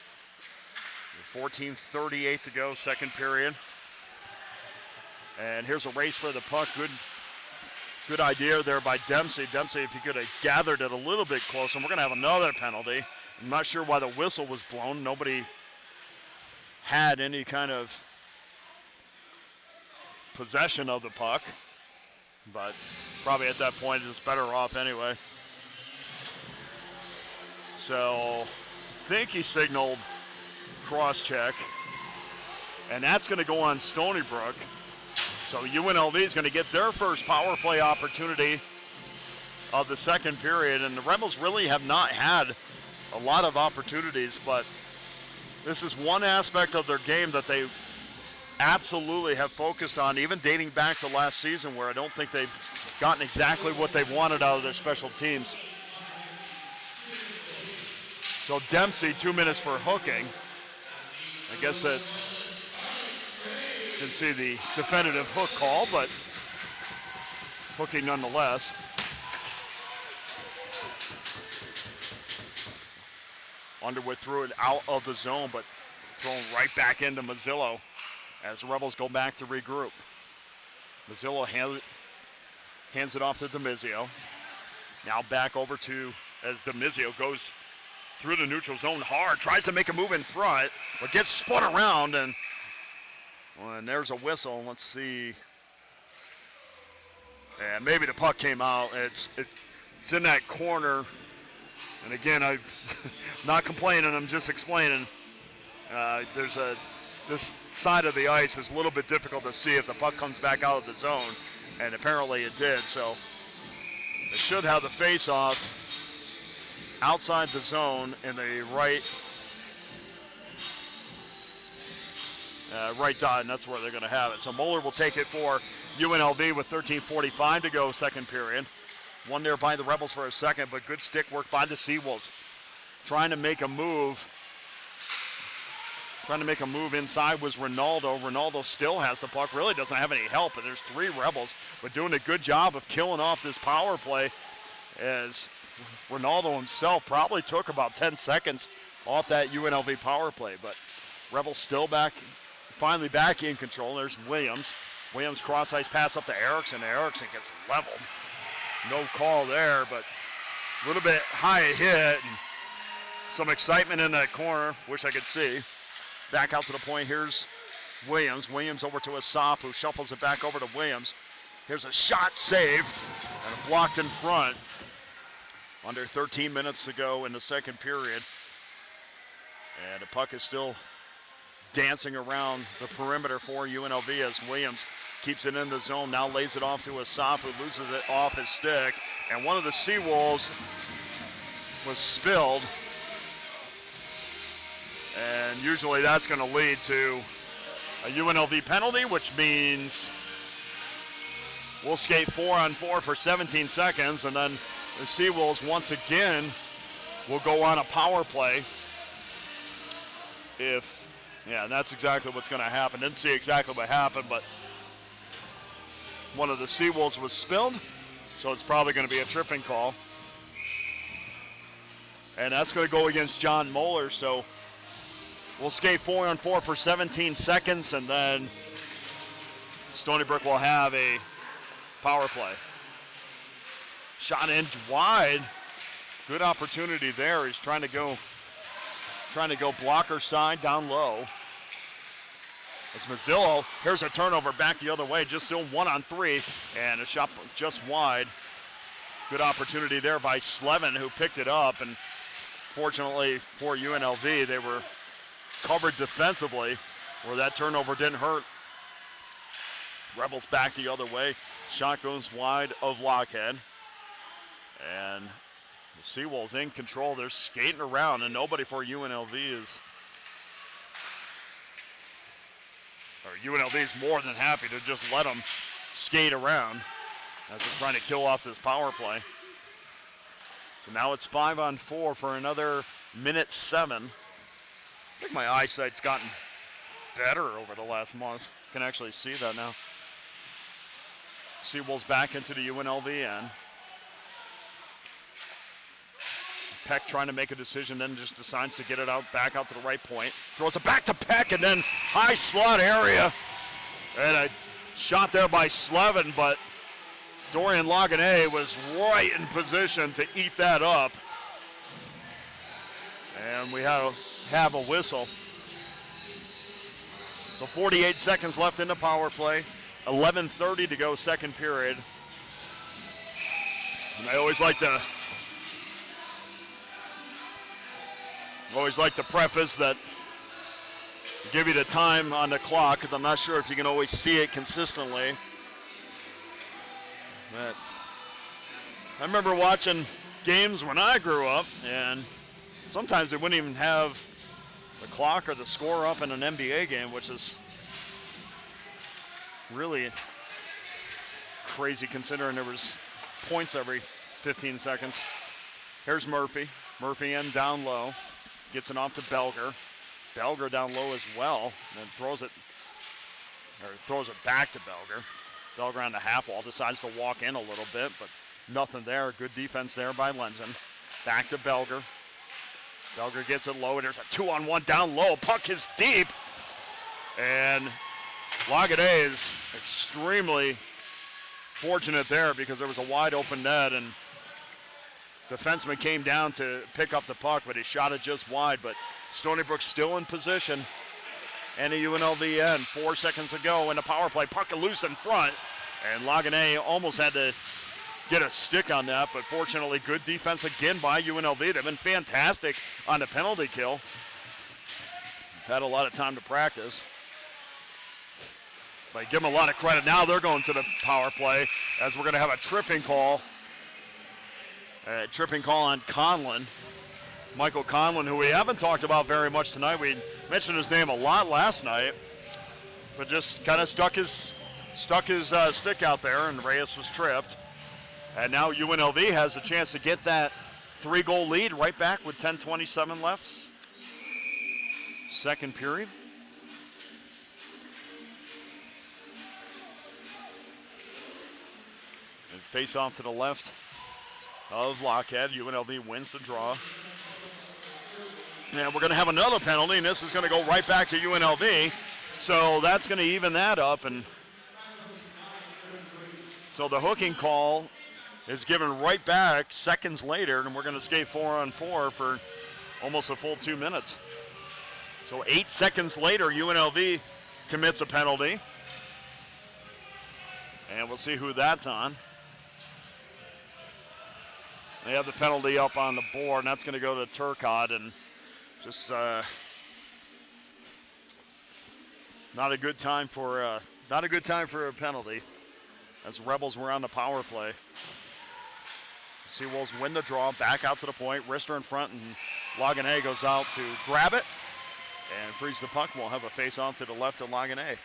S2: 14:38 to go, second period. And here's a race for the puck. Good idea there by Dempsey. Dempsey, if he could have gathered it a little bit closer, and we're going to have another penalty. I'm not sure why the whistle was blown. Nobody had any kind of possession of the puck, but probably at that point it's better off anyway. So I think he signaled cross-check, and that's going to go on Stony Brook. So UNLV is going to get their first power play opportunity of the second period, and the Rebels really have not had a lot of opportunities, but this is one aspect of their game that they absolutely have focused on, even dating back to last season, where I don't think they've gotten exactly what they wanted out of their special teams. So Dempsey, 2 minutes for hooking. I guess that you can see the definitive hook call, but hooking nonetheless. Underwood threw it out of the zone, but thrown right back into Mazzillo as the Rebels go back to regroup. Mazzillo hands it off to Demizio. Now back over to, as Demizio goes through the neutral zone hard, tries to make a move in front, but gets spun around, and there's a whistle. Let's see. And maybe the puck came out. It's in that corner. And again, I'm not complaining, I'm just explaining. This side of the ice is a little bit difficult to see if the puck comes back out of the zone, and apparently it did. So they should have the face-off outside the zone in the right dot, and that's where they're going to have it. So Moeller will take it for UNLV with 13:45 to go, second period. One there by the Rebels for a second, but good stick work by the Seawolves. Trying to make a move inside was Ronaldo. Ronaldo still has the puck, really doesn't have any help, and there's three Rebels, but doing a good job of killing off this power play, as Ronaldo himself probably took about 10 seconds off that UNLV power play, but Rebels still finally back in control. There's Williams. Williams cross-ice pass up to Erickson. Erickson gets leveled. No call there, but a little bit high hit and some excitement in that corner. Wish I could see. Back out to the point. Here's Williams. Williams over to Asaf, who shuffles it back over to Williams. Here's a shot save and a blocked in front. Under 13 minutes to go in the second period. And the puck is still dancing around the perimeter for UNLV as Williams keeps it in the zone, now lays it off to Asaf, who loses it off his stick. And one of the Seawolves was spilled. And usually that's going to lead to a UNLV penalty, which means we'll skate 4-on-4 for 17 seconds, and then the Seawolves once again will go on a power play. And that's exactly what's going to happen. Didn't see exactly what happened, but one of the Seawolves was spilled, so it's probably going to be a tripping call. And that's going to go against John Moeller, so we'll skate 4-on-4 for 17 seconds, and then Stony Brook will have a power play. Shot in wide. Good opportunity there. He's trying to go blocker side down low. As Mazzillo, here's a turnover back the other way, just still 1-on-3, and a shot just wide. Good opportunity there by Slevin, who picked it up, and fortunately for UNLV, they were covered defensively where that turnover didn't hurt. Rebels back the other way. Shot goes wide of Lockhead. And the Seawolves in control. They're skating around, and nobody for UNLV is, or UNLV is more than happy to just let them skate around as they're trying to kill off this power play. So now it's 5-on-4 for another minute 7. I think my eyesight's gotten better over the last month. Can actually see that now. Seawolves back into the UNLV end. Peck trying to make a decision, then just decides to get it out, back out to the right point. Throws it back to Peck, and then high slot area. And a shot there by Slevin, but Dorian Lagané was right in position to eat that up. And we have a whistle. So 48 seconds left in the power play. 11:30 to go, second period. And I always like to preface that, give you the time on the clock, because I'm not sure if you can always see it consistently. But I remember watching games when I grew up, and sometimes they wouldn't even have the clock or the score up in an NBA game, which is really crazy considering there was points every 15 seconds. Here's Murphy. Murphy in down low. Gets it off to Belger. Belger down low as well. And then throws it back to Belger. Belger on the half wall. Decides to walk in a little bit, but nothing there. Good defense there by Lenzen. Back to Belger. Belger gets it low, and there's a 2-on-1 down low. Puck is deep. And Lagané is extremely fortunate there because there was a wide open net, and defenseman came down to pick up the puck, but he shot it just wide. But Stony Brook still in position. And a UNLV end. 4 seconds to go in the power play. Puck loose in front. And Lagané almost had to get a stick on that, but fortunately good defense again by UNLV. They've been fantastic on the penalty kill. Had a lot of time to practice. But give them a lot of credit. Now they're going to the power play as we're going to have a tripping call. A tripping call on Conlon. Michael Conlon, who we haven't talked about very much tonight. We mentioned his name a lot last night, but just kind of stuck his stick out there, and Reyes was tripped. And now UNLV has a chance to get that 3-goal lead right back with 10:27 left. Second period. And face off to the left of Lockhead. UNLV wins the draw. And we're going to have another penalty, and this is going to go right back to UNLV. So that's going to even that up. And so the hooking call is given right back seconds later, and we're going to skate 4-on-4 for almost a full 2 minutes. So 8 seconds later, UNLV commits a penalty. And we'll see who that's on. They have the penalty up on the board, and that's going to go to Turcotte, and just not a good time for a penalty, as Rebels were on the power play. Seawolves win the draw, back out to the point. Rister in front, and Lagané goes out to grab it and frees the puck. We'll have a face-off to the left of Lagané.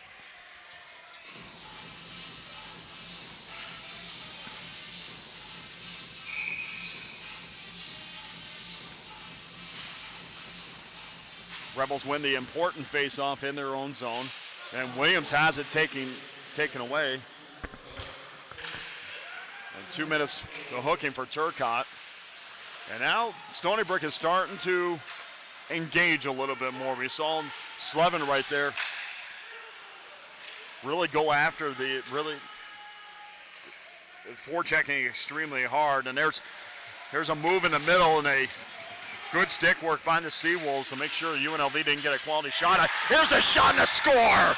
S2: Rebels win the important face-off in their own zone, and Williams has it taken away. And 2 minutes to hooking for Turcotte. And now Stony Brook is starting to engage a little bit more. We saw Slevin right there really go after forechecking extremely hard. And there's a move in the middle and a good stick work by the Seawolves to make sure UNLV didn't get a quality shot. Here's a shot and a score!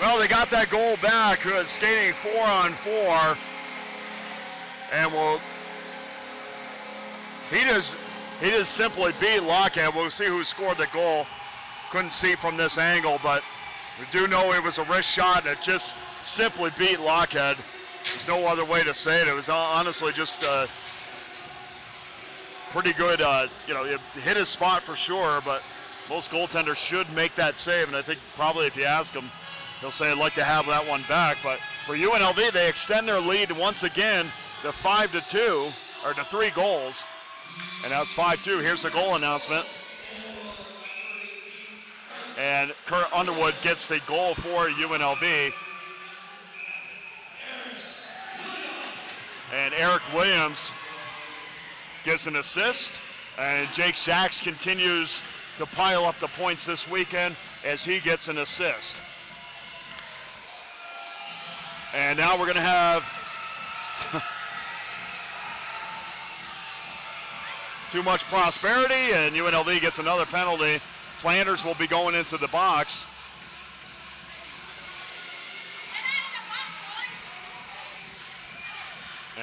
S2: Well, they got that goal back, skating 4-on-4. And he just simply beat Lockhead. We'll see who scored the goal. Couldn't see from this angle, but we do know it was a wrist shot that just simply beat Lockhead. There's no other way to say it. It was honestly just pretty good. It hit his spot for sure, but most goaltenders should make that save. And I think probably if you ask him, he'll say, I'd like to have that one back. But for UNLV, they extend their lead once again to 5-2, or to 3 goals. And now it's 5-2. Here's the goal announcement. And Kurt Underwood gets the goal for UNLV. And Eric Williams gets an assist. And Jake Sachs continues to pile up the points this weekend as he gets an assist. And now we're going to have too much prosperity, and UNLV gets another penalty. Flanders will be going into the box.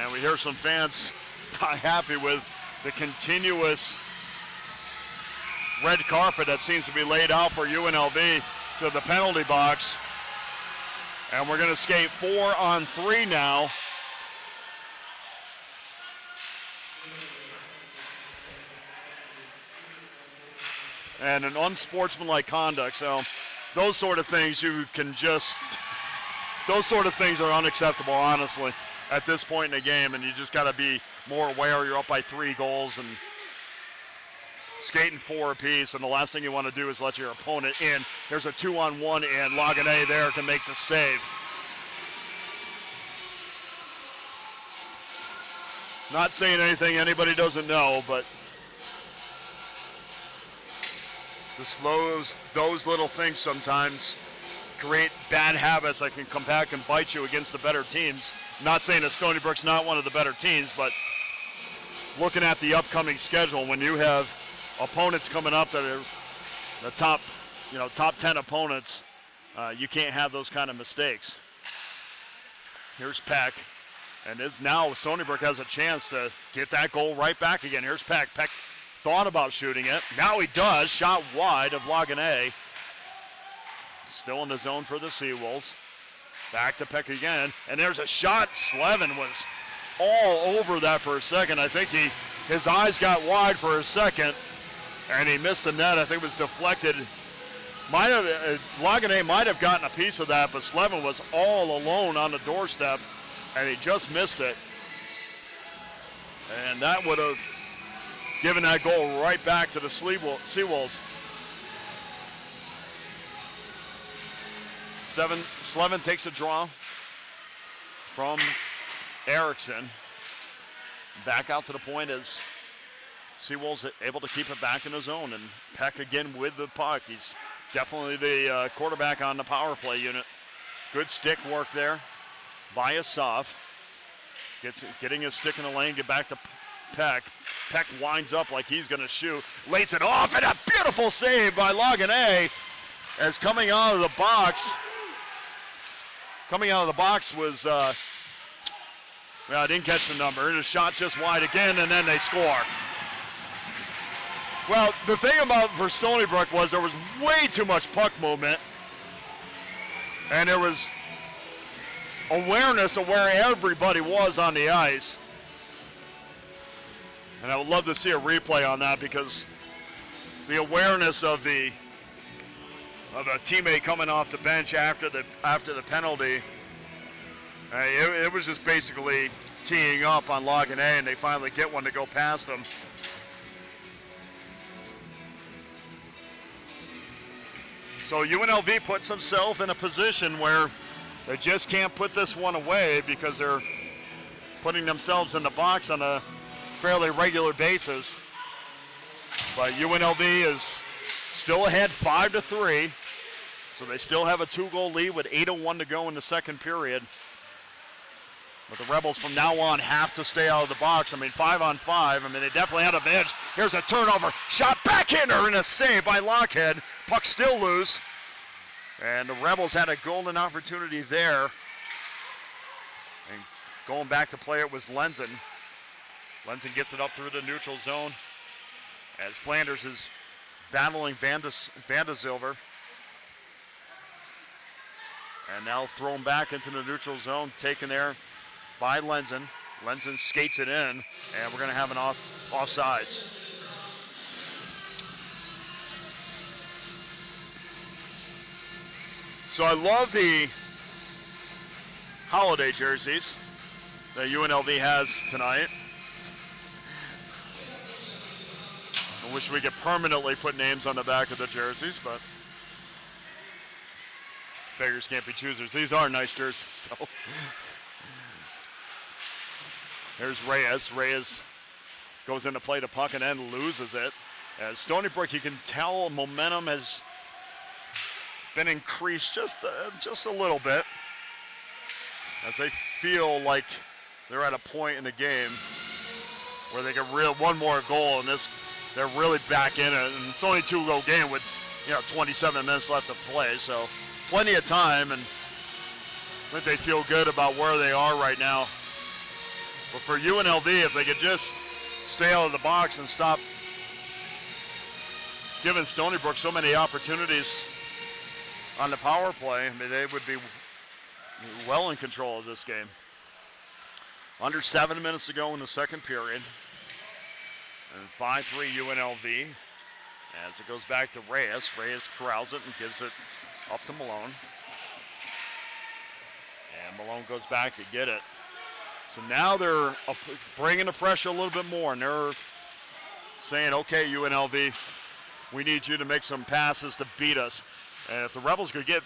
S2: And we hear some fans not happy with the continuous red carpet that seems to be laid out for UNLV to the penalty box. And we're going to skate 4-on-3 now. And an unsportsmanlike conduct. So those sort of things those sort of things are unacceptable, honestly, at this point in the game. And you just got to be more aware you're up by 3 goals and skating 4 apiece. And the last thing you want to do is let your opponent in. There's a 2-on-1 and Lagane there to make the save. Not saying anything anybody doesn't know, but just those little things sometimes create bad habits that can come back and bite you against the better teams. Not saying that Stony Brook's not one of the better teams, but looking at the upcoming schedule, when you have opponents coming up that are the top 10 opponents, you can't have those kind of mistakes. Here's Peck, and now Stony Brook has a chance to get that goal right back again. Here's Peck. Peck thought about shooting it. Now he does. Shot wide of Lagane. Still in the zone for the Seawolves. Back to Peck again. And there's a shot. Slevin was all over that for a second. I think his eyes got wide for a second, and he missed the net. I think it was deflected. Lagane might have gotten a piece of that, but Slevin was all alone on the doorstep, and he just missed it. And that would have given that goal right back to the Seawolves. Slevin takes a draw from Erickson. Back out to the point as Seawolves able to keep it back in the zone, and Peck again with the puck. He's definitely the quarterback on the power play unit. Good stick work there by Asaf. Getting his stick in the lane, get back to Peck. Peck winds up like he's going to shoot. Lays it off, and a beautiful save by Lagane as coming out of the box. Coming out of the box was, I didn't catch the number. The shot just wide again, and then they score. Well, the thing about for Stony Brook was there was way too much puck movement, and there was awareness of where everybody was on the ice. And I would love to see a replay on that, because the awareness of a teammate coming off the bench after the penalty, it was just basically teeing up on Lagane, and they finally get one to go past them. So UNLV puts themselves in a position where they just can't put this one away, because they're putting themselves in the box on a fairly regular basis. But UNLV is still ahead 5-3. So they still have a 2-goal lead with 8:01 to go in the second period. But the Rebels from now on have to stay out of the box. 5-on-5. They definitely had an edge. Here's a turnover. Shot backhander and a save by Lockhead. Puck still loose. And the Rebels had a golden opportunity there. And going back to play it was Lenzen. Lenzen gets it up through the neutral zone as Flanders is battling Vandazilver. And now thrown back into the neutral zone, taken there by Lenzen. Lenzen skates it in, and we're going to have an offsides. So I love the holiday jerseys that UNLV has tonight. I wish we could permanently put names on the back of the jerseys, but beggars can't be choosers. These are nice jerseys, though. Here's Reyes. Reyes goes in to play the puck and then loses it. As Stony Brook, you can tell momentum has been increased just a little bit, as they feel like they're at a point in the game where they can one more goal, and they're really back in it. And it's only a 2-goal game with 27 minutes left to play, so plenty of time, and I think they feel good about where they are right now. But for UNLV, if they could just stay out of the box and stop giving Stony Brook so many opportunities on the power play, I mean, they would be well in control of this game. Under 7 minutes to go in the second period. And 5-3 UNLV as it goes back to Reyes. Reyes corrals it and gives it up to Malone. And Malone goes back to get it. So now they're bringing the pressure a little bit more, and they're saying, okay, UNLV, we need you to make some passes to beat us. And if the Rebels could get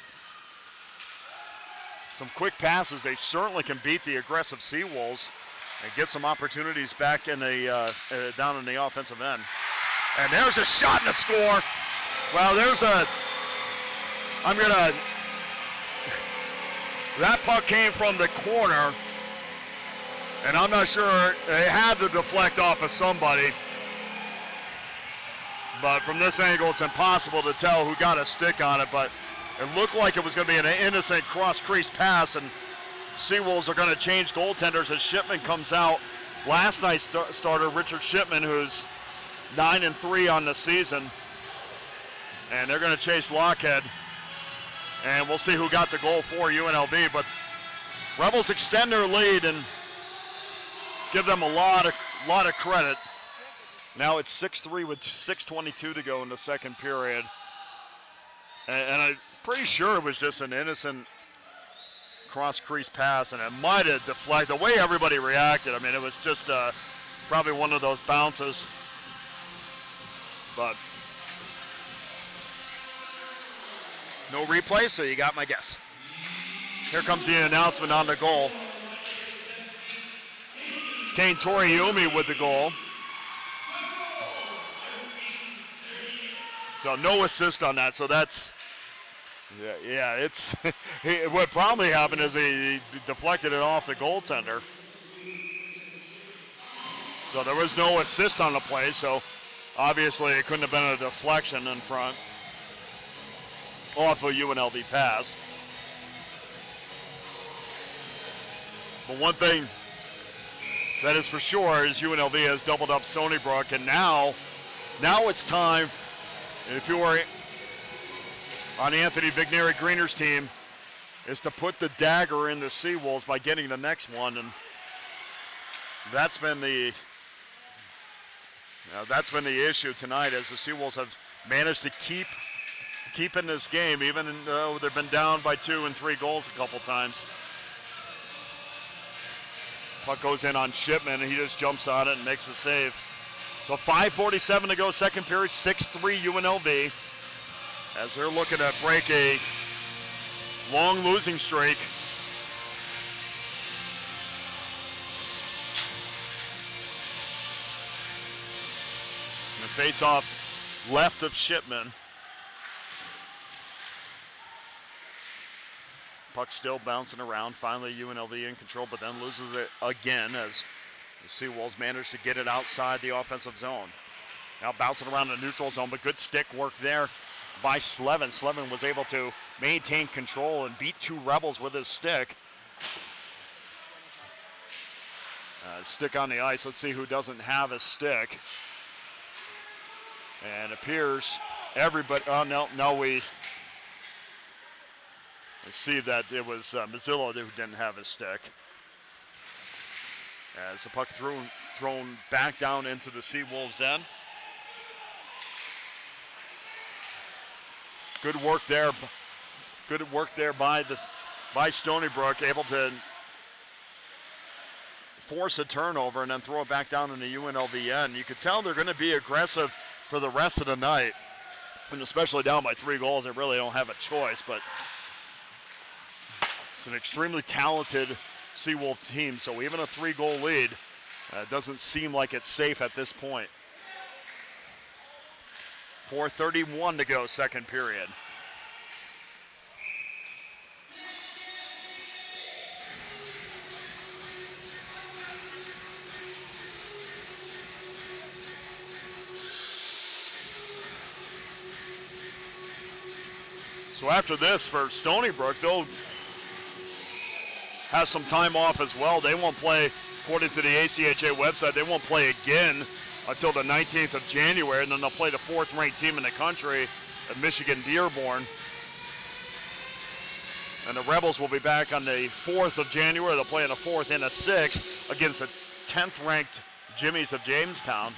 S2: some quick passes, they certainly can beat the aggressive Seawolves and get some opportunities back in the down in the offensive end. And there's a shot and a score. Well, that puck came from the corner, and I'm not sure, it had to deflect off of somebody. But from this angle, it's impossible to tell who got a stick on it, but it looked like it was going to be an innocent cross-crease pass, and Seawolves are going to change goaltenders as Shipman comes out. Last night's starter, Richard Shipman, who's 9-3 on the season, and they're going to chase Lockhead, and we'll see who got the goal for UNLV. But Rebels extend their lead and give them a lot of credit. Now it's 6-3 with 6:22 to go in the second period, and I'm pretty sure it was just an innocent cross-crease pass, and it might have deflected. The way everybody reacted, I mean, it was just probably one of those bounces. But no replay, so you got my guess. Here comes the announcement on the goal. Kane Toriumi with the goal. So no assist on that, so that's, yeah, it's, what probably happened is he deflected it off the goaltender. So there was no assist on the play, so obviously it couldn't have been a deflection in front off a UNLV pass. But one thing that is for sure is UNLV has doubled up Stony Brook, and now it's time, if you are on Anthony Vigneri Greener's team, is to put the dagger in the Seawolves by getting the next one, and that's been the issue tonight, as the Seawolves have managed to keep in this game, even though they've been down by 2 and 3 goals a couple times. Puck goes in on Shipman, and he just jumps on it and makes a save. So 5:47 to go, second period, 6-3 UNLV, as they're looking to break a long losing streak. And a face-off left of Shipman. Puck still bouncing around. Finally, UNLV in control, but then loses it again as the Seawolves manage to get it outside the offensive zone. Now bouncing around the neutral zone, but good stick work there by Slevin. Slevin was able to maintain control and beat two Rebels with his stick. Stick on the ice. Let's see who doesn't have a stick. And appears everybody. Oh, no, we see that it was Mazzillo who didn't have his stick. As the puck thrown back down into the Seawolves end. Good work there. Good work there by Stony Brook, able to force a turnover and then throw it back down in the UNLV end. You could tell they're going to be aggressive for the rest of the night, and especially down by 3 goals, they really don't have a choice. But it's an extremely talented Seawolf team, so even a 3-goal lead doesn't seem like it's safe at this point. 4:31 to go, second period. So after this, for Stony Brook, they'll have some time off as well. They won't play, according to the ACHA website, they won't play again until the 19th of January, and then they'll play the 4th-ranked team in the country, Michigan Dearborn. And the Rebels will be back on the 4th of January. They'll play on the 4th and the 6th against the 10th-ranked Jimmies of Jamestown.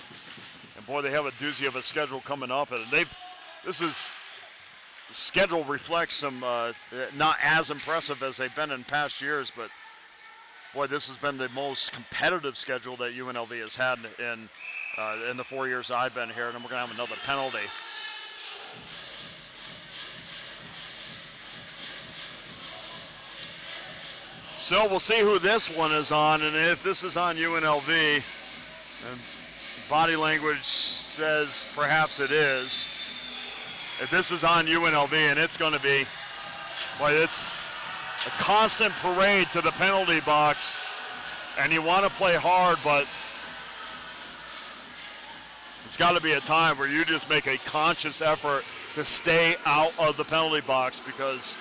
S2: And boy, they have a doozy of a schedule coming up. And the schedule reflects some not as impressive as they've been in past years, but boy, this has been the most competitive schedule that UNLV has had in the 4 years I've been here, and then we're going to have another penalty. So we'll see who this one is on, and if this is on UNLV, and body language says perhaps it is. If this is on UNLV, and it's going to be, boy, it's a constant parade to the penalty box, and you want to play hard, but it's got to be a time where you just make a conscious effort to stay out of the penalty box, because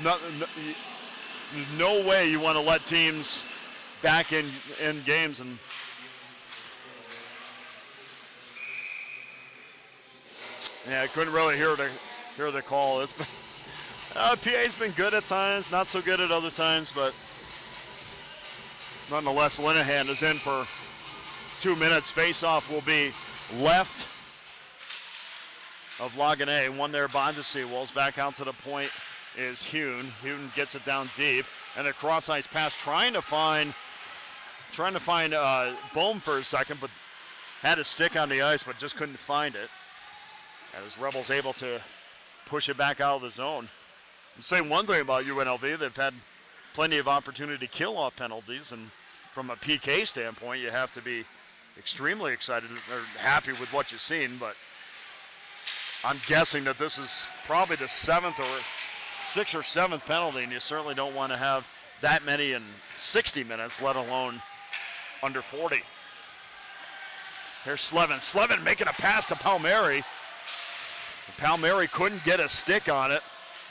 S2: there's no way you want to let teams back in games. And yeah, I couldn't really hear the call. It's been PA's been good at times, not so good at other times, but nonetheless, Linehan is in for 2 minutes. Face-off will be left of Laganet. One there by the Seawolves. Back out to the point is Hune. Hune gets it down deep, and a cross-ice pass, trying to find Bohm for a second, but had a stick on the ice, but just couldn't find it. As Rebels able to push it back out of the zone. I'm saying one thing about UNLV, they've had plenty of opportunity to kill off penalties, and from a PK standpoint, you have to be extremely excited or happy with what you've seen, but I'm guessing that this is probably the 6th or 7th penalty, and you certainly don't want to have that many in 60 minutes, let alone under 40. Here's Slevin. Slevin making a pass to Palmieri. Palmieri couldn't get a stick on it.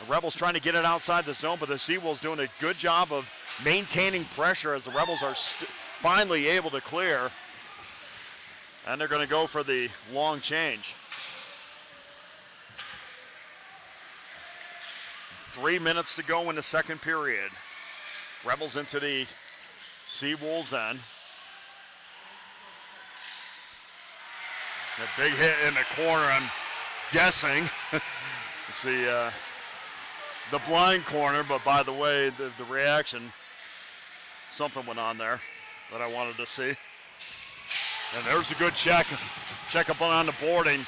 S2: The Rebels trying to get it outside the zone, but the Seawolves doing a good job of maintaining pressure as the Rebels are finally able to clear. And they're going to go for the long change. 3 minutes to go in the second period. Rebels into the Seawolves end. A big hit in the corner, I'm guessing. It's the blind corner, but by the way, the reaction, something went on there that I wanted to see. And there's a good check up on the boarding.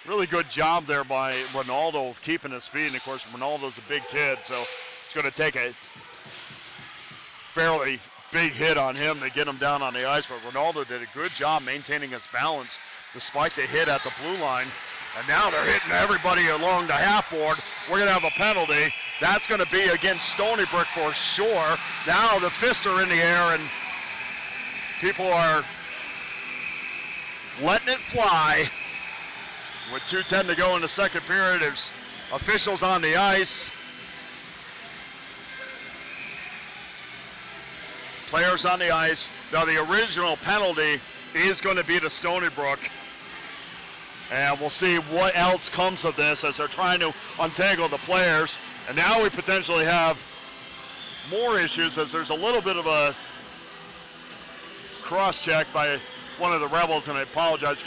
S2: Really good job there by Ronaldo keeping his feet, and of course Ronaldo's a big kid, so it's going to take a fairly big hit on him to get him down on the ice, but Ronaldo did a good job maintaining his balance despite the hit at the blue line. And now they're hitting everybody along the half board. We're going to have a penalty. That's going to be against Stony Brook for sure. Now the fists are in the air, and people are letting it fly. With 2:10 to go in the second period, there's officials on the ice. Players on the ice. Now the original penalty is going to be to Stony Brook. And we'll see what else comes of this as they're trying to untangle the players. And now we potentially have more issues as there's a little bit of a cross-check by one of the Rebels, and I apologize,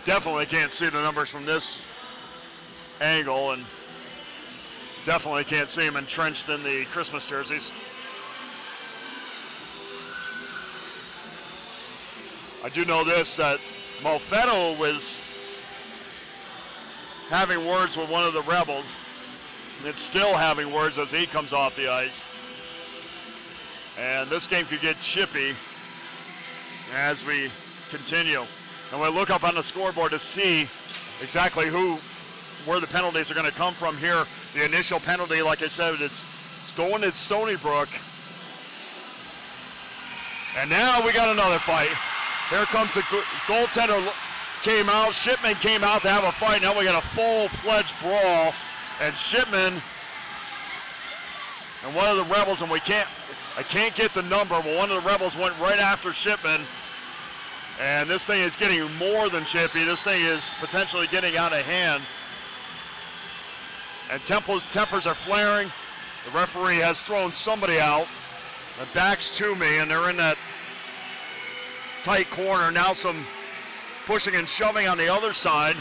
S2: definitely can't see the numbers from this angle, and definitely can't see them entrenched in the Christmas jerseys. I do know this, that Mofetto was having words with one of the Rebels. It's still having words as he comes off the ice. And this game could get chippy as we continue. And we look up on the scoreboard to see exactly where the penalties are going to come from here. The initial penalty, like I said, it's going to Stony Brook. And now we got another fight. Here comes the goaltender came out. Shipman came out to have a fight. Now we got a full-fledged brawl. And Shipman and one of the Rebels, and I can't get the number, but one of the Rebels went right after Shipman. And this thing is getting more than chippy. This thing is potentially getting out of hand. And tempers are flaring. The referee has thrown somebody out. The back's to me, and they're in that tight corner. Now some pushing and shoving on the other side.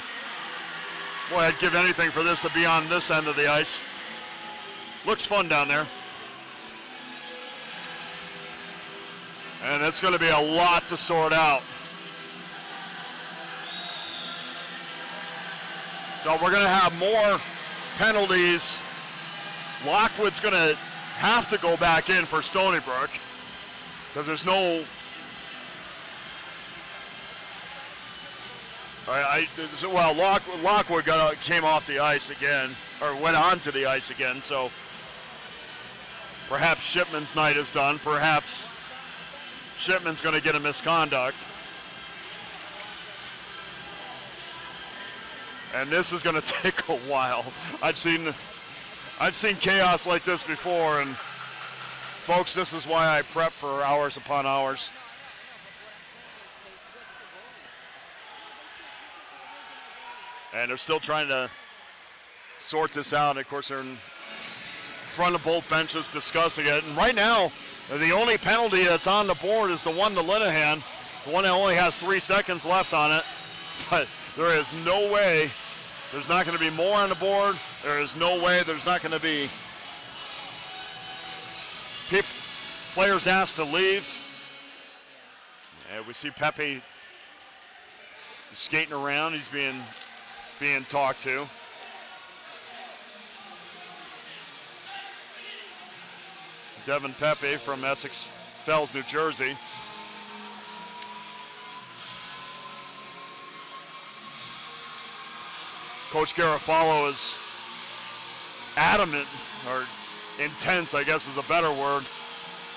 S2: Boy, I'd give anything for this to be on this end of the ice. Looks fun down there. And it's going to be a lot to sort out. So we're going to have more penalties. Lockwood's going to have to go back in for Stony Brook because there's no... Lockwood came off the ice again, or went onto the ice again, so perhaps Shipman's night is done. Perhaps Shipman's going to get a misconduct. And this is going to take a while. I've seen chaos like this before, and folks, this is why I prep for hours upon hours. And they're still trying to sort this out. Of course, they're in front of both benches discussing it. And right now, the only penalty that's on the board is the one to Linehan, the one that only has 3 seconds left on it. But there is no way there's not going to be more on the board. There is no way there's not going to be players asked to leave. And we see Pepe skating around. He's being talked to. Devin Pepe from Essex Fells, New Jersey. Coach Garofalo is adamant, or intense, I guess is a better word,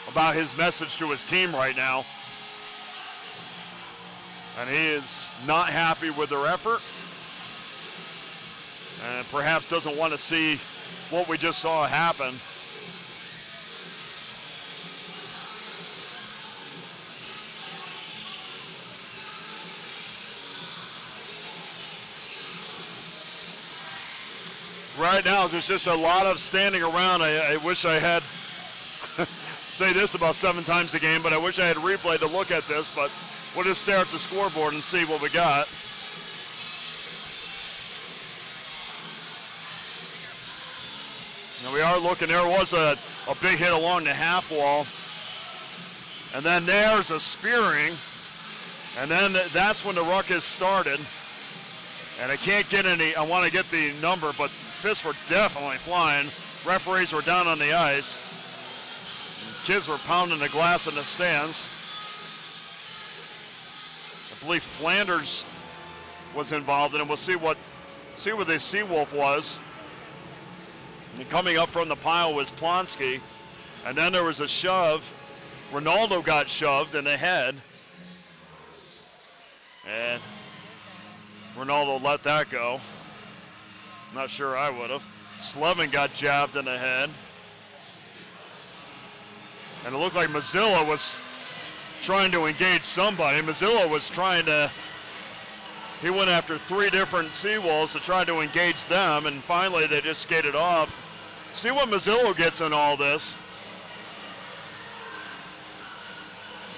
S2: about his message to his team right now. And he is not happy with their effort. And perhaps doesn't want to see what we just saw happen. Right now, there's just a lot of standing around. I wish I had, say this about 7 times a game, but I wish I had a replay to look at this, but we'll just stare at the scoreboard and see what we got. Now we are looking, there was a big hit along the half wall. And then there's a spearing. And then that's when the ruckus started. And I can't get I want to get the number, but fists were definitely flying. Referees were down on the ice. And kids were pounding the glass in the stands. I believe Flanders was involved in it. We'll see what the Seawolf was. And coming up from the pile was Plonsky. And then there was a shove. Ronaldo got shoved in the head. And Ronaldo let that go. Not sure I would have. Slevin got jabbed in the head. And it looked like Mazzillo was trying to engage somebody. Mazzillo was trying to, he went after 3 different seawolves to try to engage them, and finally they just skated off. See what Mazzillo gets in all this.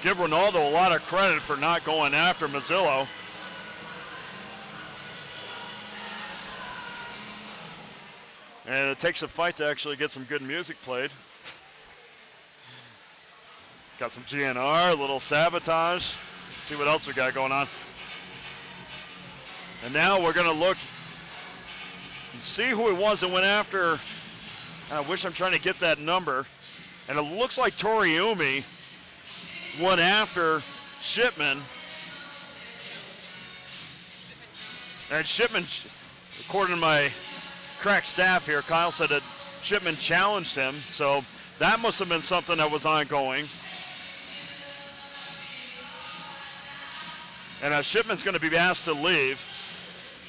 S2: Give Ronaldo a lot of credit for not going after Mazzillo. And it takes a fight to actually get some good music played. Got some GNR, a little Sabotage. See what else we got going on. And now we're going to look and see who it was that went after. I wish I'm trying to get that number. And it looks like Toriumi went after Shipman. And Shipman, according to my crack staff here, Kyle said that Shipman challenged him. So that must have been something that was ongoing. And Shipman's going to be asked to leave.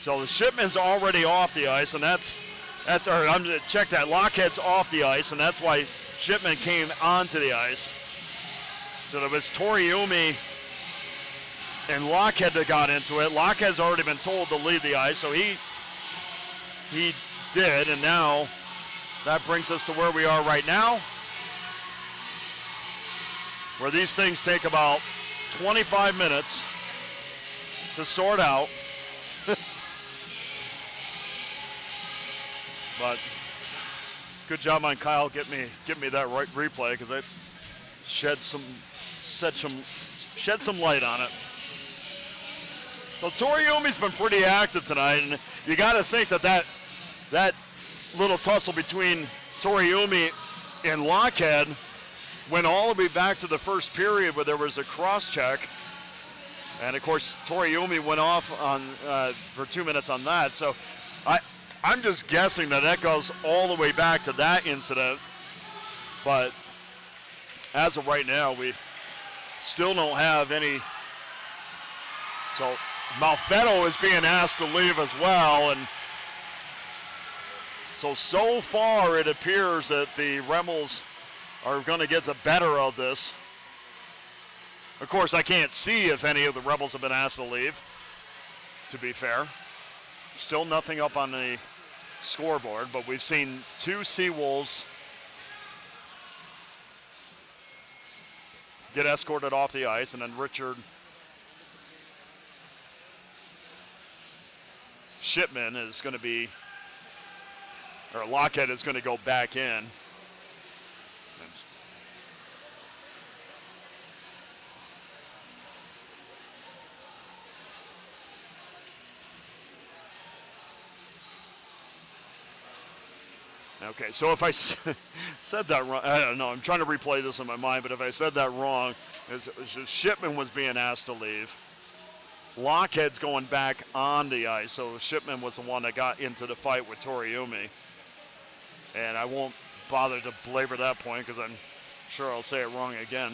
S2: So the Shipman's already off the ice, and check that. Lockhead's off the ice, and that's why Shipman came onto the ice. So it was Toriumi and Lockhead that got into it. Lockhead's already been told to leave the ice, so he did, and now that brings us to where we are right now, where these things take about 25 minutes to sort out. But good job on Kyle getting me that right replay, because I shed some light on it. So Toriumi's been pretty active tonight, and you got to think that little tussle between Toriumi and Lockhead went all the way back to the first period where there was a cross check. And of course, Toriumi went off on for 2 minutes on that. So I'm just guessing that goes all the way back to that incident. But as of right now, we still don't have any. So Malfetto is being asked to leave as well. And so far it appears that the Rebels are going to get the better of this. Of course, I can't see if any of the Rebels have been asked to leave, to be fair. Still nothing up on the scoreboard, but we've seen 2 Seawolves get escorted off the ice, and then Richard Shipman is going to be, or Lockhead is going to go back in. Okay, so if I said that wrong, I don't know, I'm trying to replay this in my mind, but if I said that wrong, it's just Shipman was being asked to leave. Lockhead's going back on the ice, so Shipman was the one that got into the fight with Toriumi. And I won't bother to belabor that point because I'm sure I'll say it wrong again.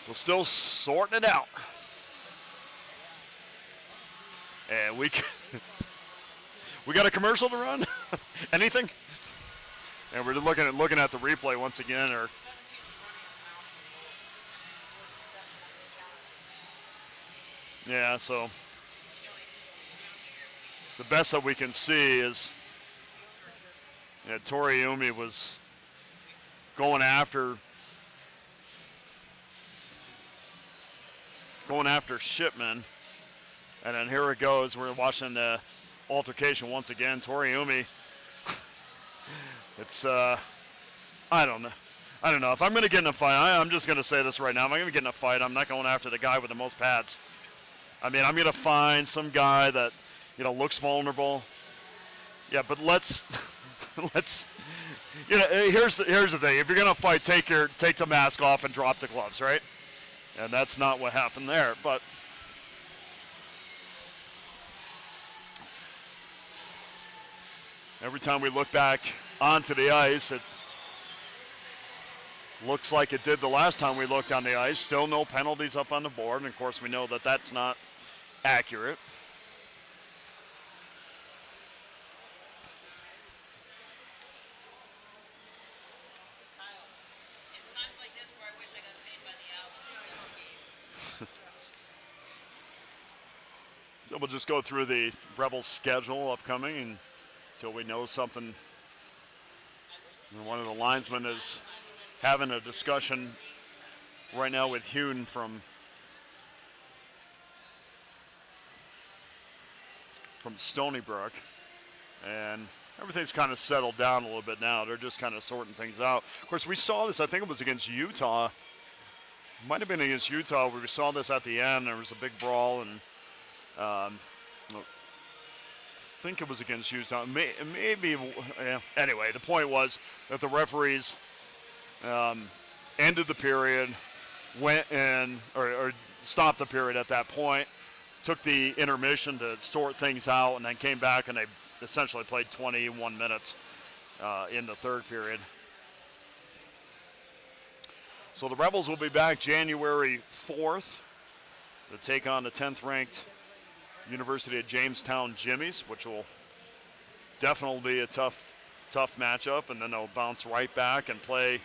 S2: We're still sorting it out. And we got a commercial to run? Anything? And we're looking at the replay once again. Yeah, so the best that we can see is Toriumi was going after Shipman. And then here it goes. We're watching the altercation once again. Toriumi, it's I don't know. If I'm going to get in a fight, I'm just going to say this right now. If I'm going to get in a fight, I'm not going after the guy with the most pads. I mean, I'm going to find some guy that, looks vulnerable. Yeah, but let's here's the thing. If you're going to fight, take the mask off and drop the gloves, right? And that's not what happened there, but every time we look back onto the ice, Looks like it did the last time we looked on the ice. Still no penalties up on the board, and of course we know that that's not accurate. So we'll just go through the Rebels schedule upcoming until we know something. And one of the linesmen is having a discussion right now with Hune from Stony Brook. And everything's kind of settled down a little bit now. They're just kind of sorting things out. Of course, we saw this, I think it was against Utah. Might have been against Utah where we saw this at the end. There was a big brawl, and I think it was against Utah. Maybe, yeah. Anyway, the point was that the referees ended the period, went in, or stopped the period at that point, took the intermission to sort things out, and then came back and they essentially played 21 minutes in the third period. So the Rebels will be back January 4th to take on the 10th ranked University of Jamestown Jimmies, which will definitely be a tough matchup, and then they'll bounce right back and play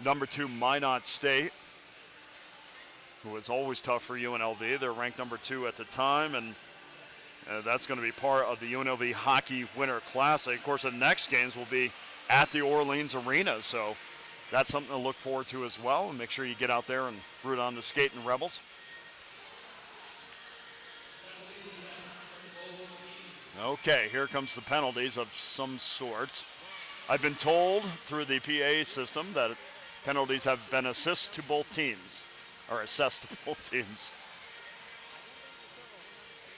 S2: number 2 Minot State, who is always tough for UNLV. They're ranked number 2 at the time, and that's going to be part of the UNLV Hockey Winter Classic. Of course, the next games will be at the Orleans Arena, so that's something to look forward to as well, and make sure you get out there and root on the skating Rebels. Okay, here comes the penalties of some sort. I've been told through the PA system that penalties have been assessed to both teams.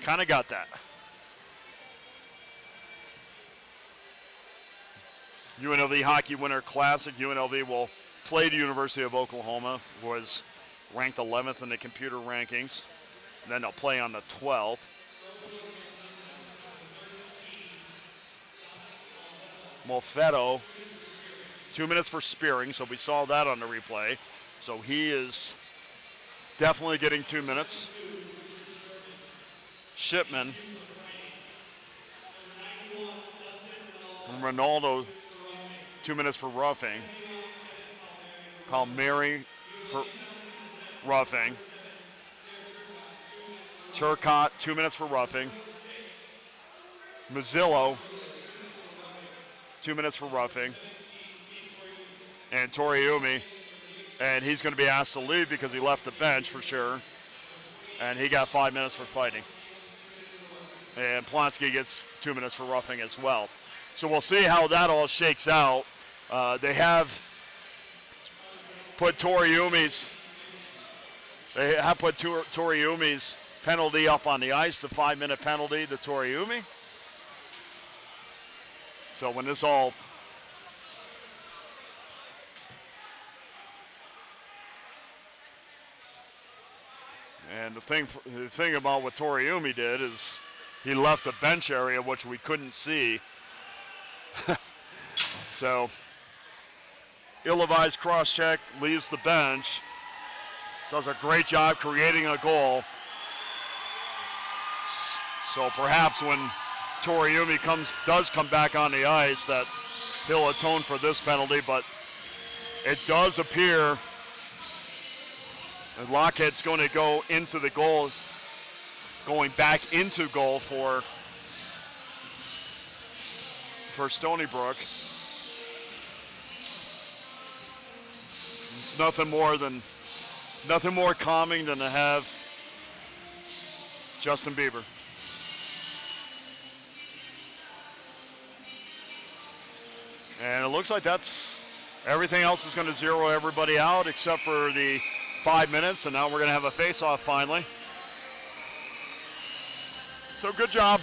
S2: Kind of got that. UNLV Hockey Winter Classic. UNLV will play the University of Oklahoma, who was ranked 11th in the computer rankings. And then they'll play on the 12th. Molfetto, 2 minutes for spearing, so we saw that on the replay. So he is definitely getting 2 minutes. Shipman. And Ronaldo, 2 minutes for roughing. Palmieri for roughing. Turcotte, 2 minutes for roughing. Mazzillo, 2 minutes for roughing. And Toriumi, and he's going to be asked to leave because he left the bench for sure. And he got 5 minutes for fighting. And Plonsky gets 2 minutes for roughing as well. So we'll see how that all shakes out. They have put Toriumi's penalty up on the ice, the 5-minute penalty to Toriumi. So when this all and the thing about what Toriumi did is he left the bench area, which we couldn't see. So ill-advised cross-check, leaves the bench, does a great job creating a goal. So perhaps when Toriumi does come back on the ice, that he'll atone for this penalty, but it does appear that Lockhead's going to go into the goal, going back into goal for Stony Brook. It's nothing more calming than to have Justin Bieber. And it looks like that's everything else is going to zero everybody out except for the 5 minutes, and now we're going to have a face-off finally. So good job.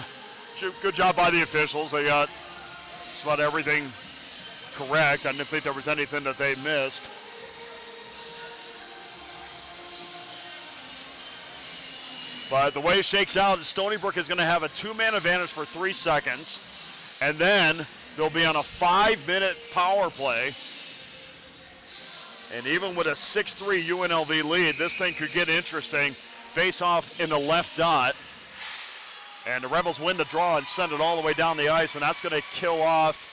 S2: Good job by the officials. They got just about everything correct. I didn't think there was anything that they missed. But the way it shakes out is Stony Brook is going to have a 2-man advantage for 3 seconds, and then they'll be on a 5-minute power play. And even with a 6-3 UNLV lead, this thing could get interesting. Face off in the left dot. And the Rebels win the draw and send it all the way down the ice, and that's going to kill off.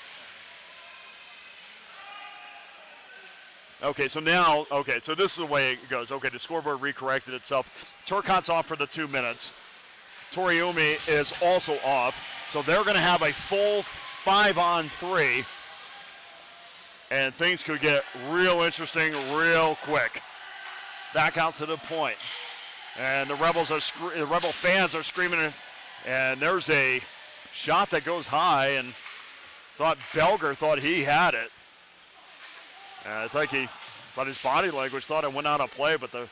S2: Okay, so now, so this is the way it goes. Okay, the scoreboard recorrected itself. Turcotte's off for the 2 minutes. Toriumi is also off, so they're going to have a full 5-on-3, and things could get real interesting real quick. Back out to the point, and the Rebel fans are screaming. And there's a shot that goes high, and Belger thought he had it. And I think his body language thought it went out of play, but the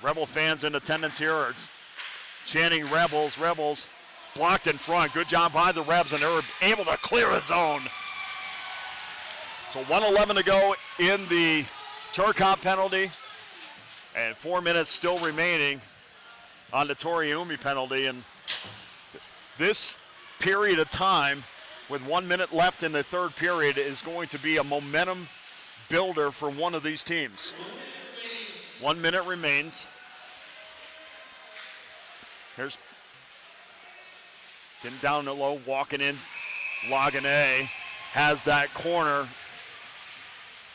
S2: Rebel fans in attendance here are chanting Rebels, Rebels. Blocked in front. Good job by the Rebs, and they were able to clear a zone. So 1:11 to go in the Turcotte penalty, and 4 minutes still remaining on the Toriumi penalty. And this period of time, with 1 minute left in the third period, is going to be a momentum builder for one of these teams. 1 minute remains. Here's getting down low, walking in. Lagane has that corner,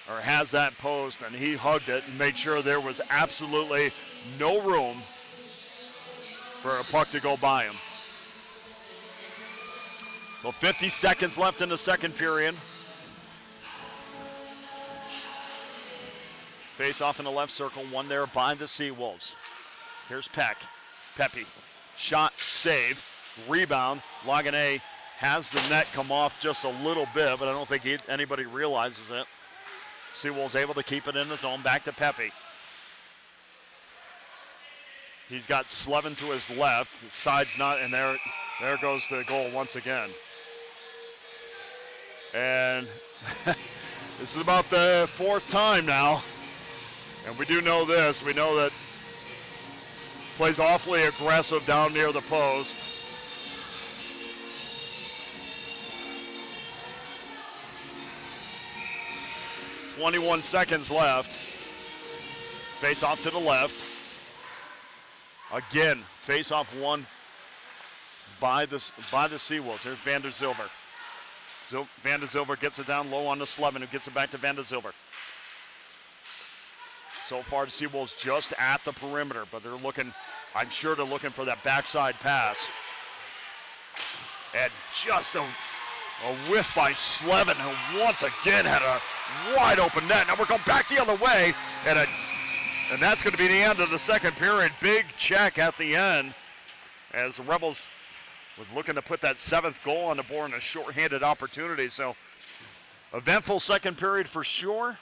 S2: or has that post, and he hugged it and made sure there was absolutely no room for a puck to go by him. So 50 seconds left in the second period. Face off in the left circle, one there by the Seawolves. Here's Pepe. Shot, save, rebound. Lagane has the net come off just a little bit, but I don't think anybody realizes it. Seawolves able to keep it in the zone. Back to Pepe. He's got Slevin to his left. His side's not, and there goes the goal once again. And this is about the fourth time now. And we do know this. We know that plays awfully aggressive down near the post. .21 seconds left. Face off to the left. Again, face off won by the Seawolves. Here's Van der Zilver. Van der Zilver gets it down low on the Slevin, who gets it back to Van der Zilver. So far, the Seawolves just at the perimeter, but they're looking, I'm sure they're looking for that backside pass. And just a whiff by Slevin, who once again had a wide open net. Now we're going back the other way, and that's going to be the end of the second period. Big check at the end as the Rebels was looking to put that seventh goal on the board in a shorthanded opportunity. So eventful second period for sure.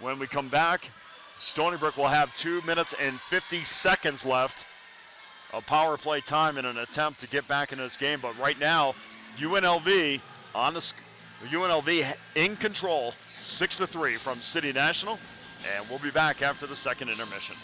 S2: When we come back, Stony Brook will have 2 minutes and 50 seconds left of power play time in an attempt to get back in this game. But right now, UNLV in control, 6-3 from City National. And we'll be back after the second intermission.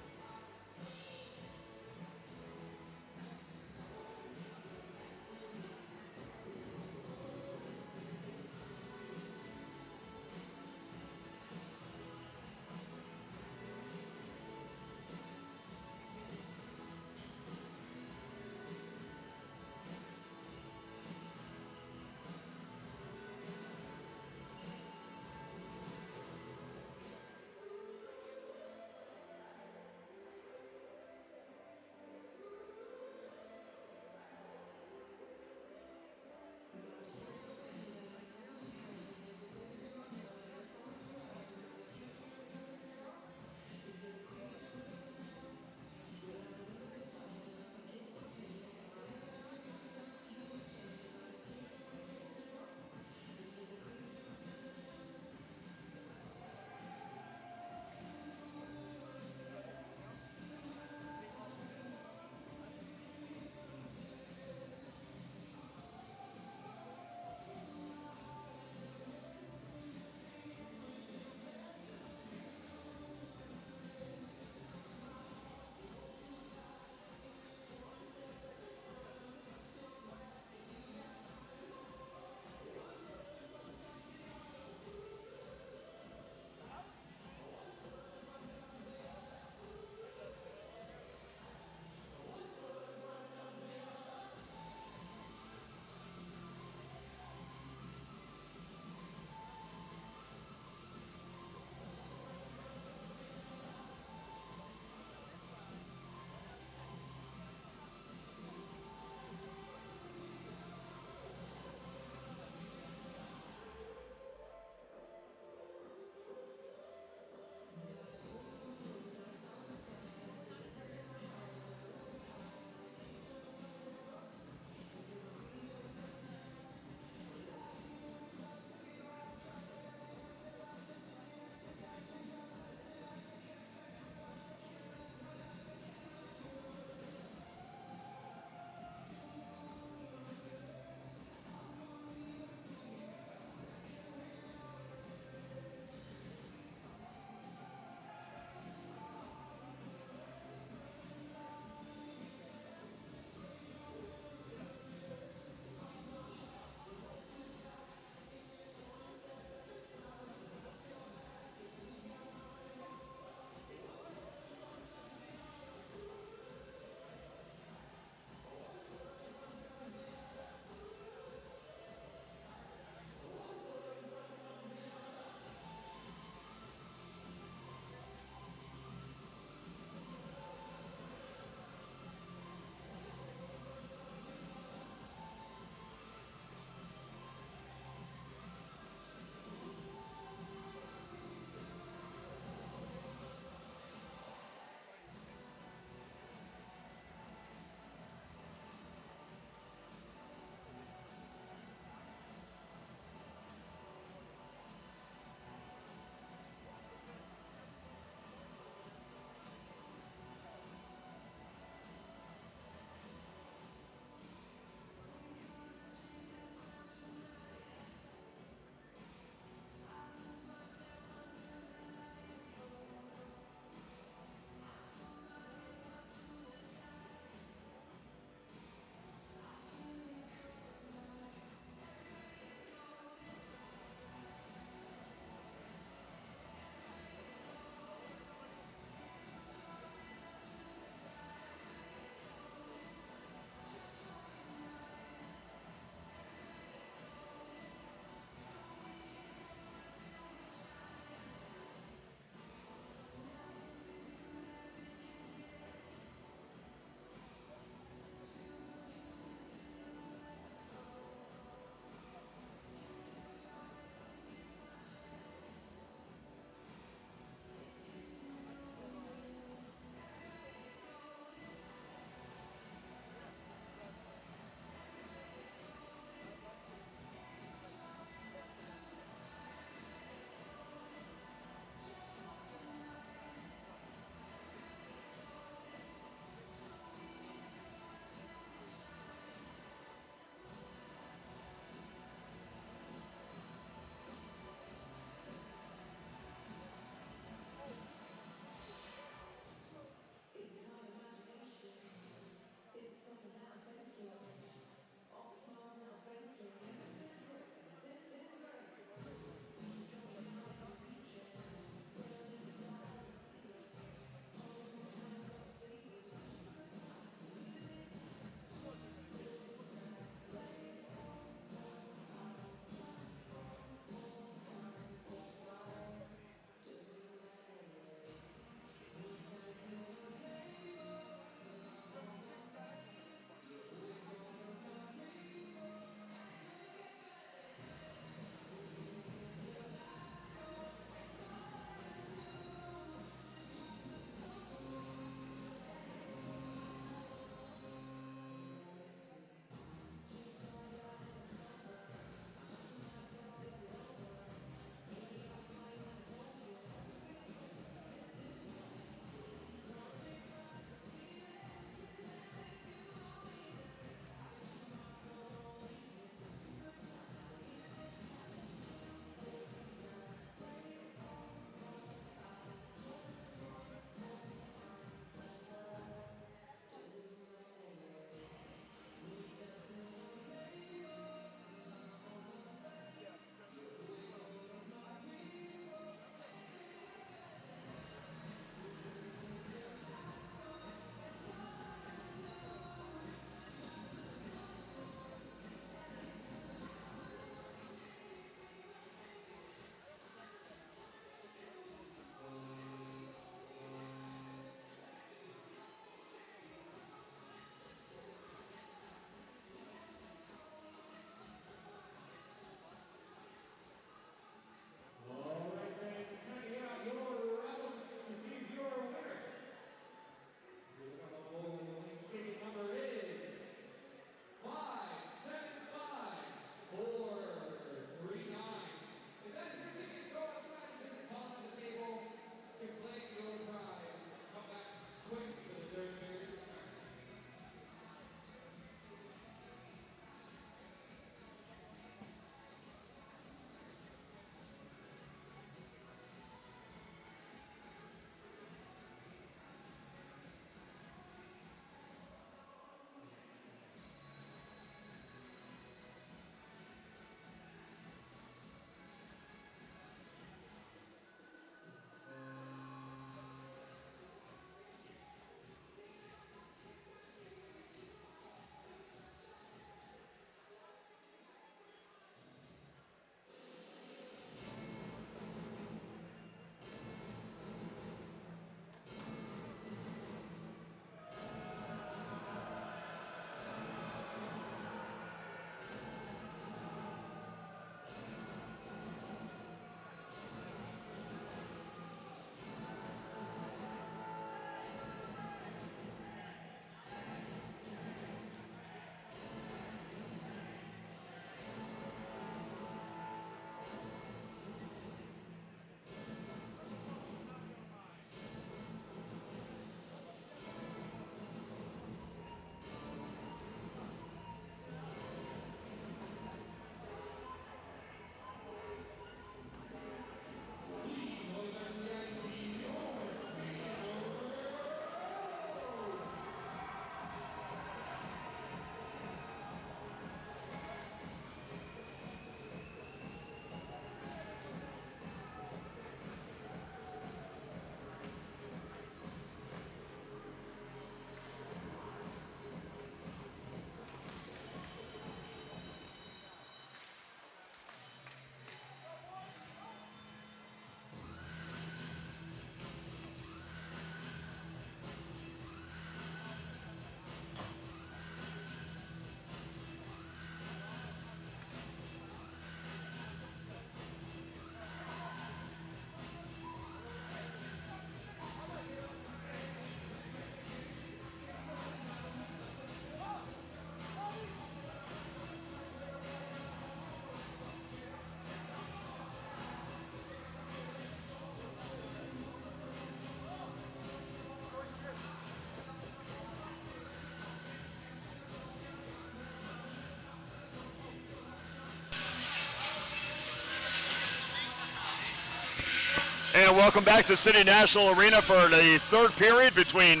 S2: And welcome back to City National Arena for the third period between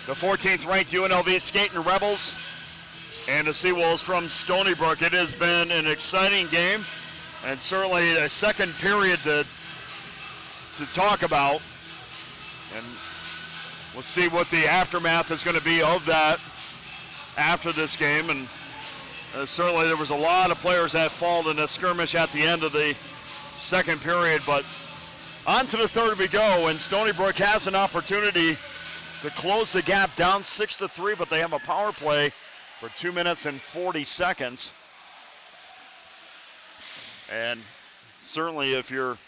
S2: the 14th ranked UNLV Skating Rebels and the Seawolves from Stony Brook. It has been an exciting game and certainly a second period to talk about. And we'll see what the aftermath is going to be of that after this game. And certainly there was a lot of players that fought in a skirmish at the end of the second period, but on to the third we go, and Stony Brook has an opportunity to close the gap down 6-3, but they have a power play for 2 minutes and 40 seconds. And certainly if you're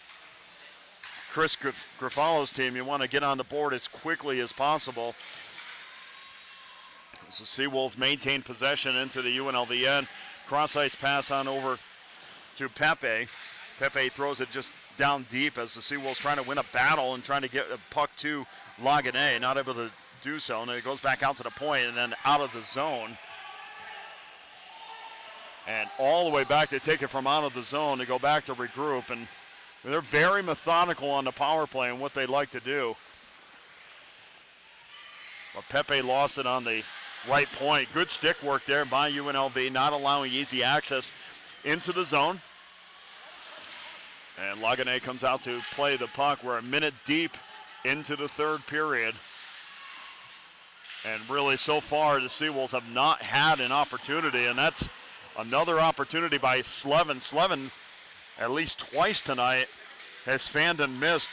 S2: Chris Grafalo's team, you want to get on the board as quickly as possible. So Seawolves maintain possession into the UNLV end. Cross-ice pass on over to Pepe. Pepe throws it just down deep as the Seawolves trying to win a battle and trying to get a puck to Lagane. Not able to do so, and it goes back out to the point and then out of the zone. And all the way back, they take it from out of the zone to go back to regroup. And they're very methodical on the power play and what they like to do. But Pepe lost it on the right point. Good stick work there by UNLV, not allowing easy access into the zone. And Lagane comes out to play the puck. We're a minute deep into the third period. And really, so far, the Seawolves have not had an opportunity, and that's another opportunity by Slevin. Slevin, at least twice tonight, has fanned and missed,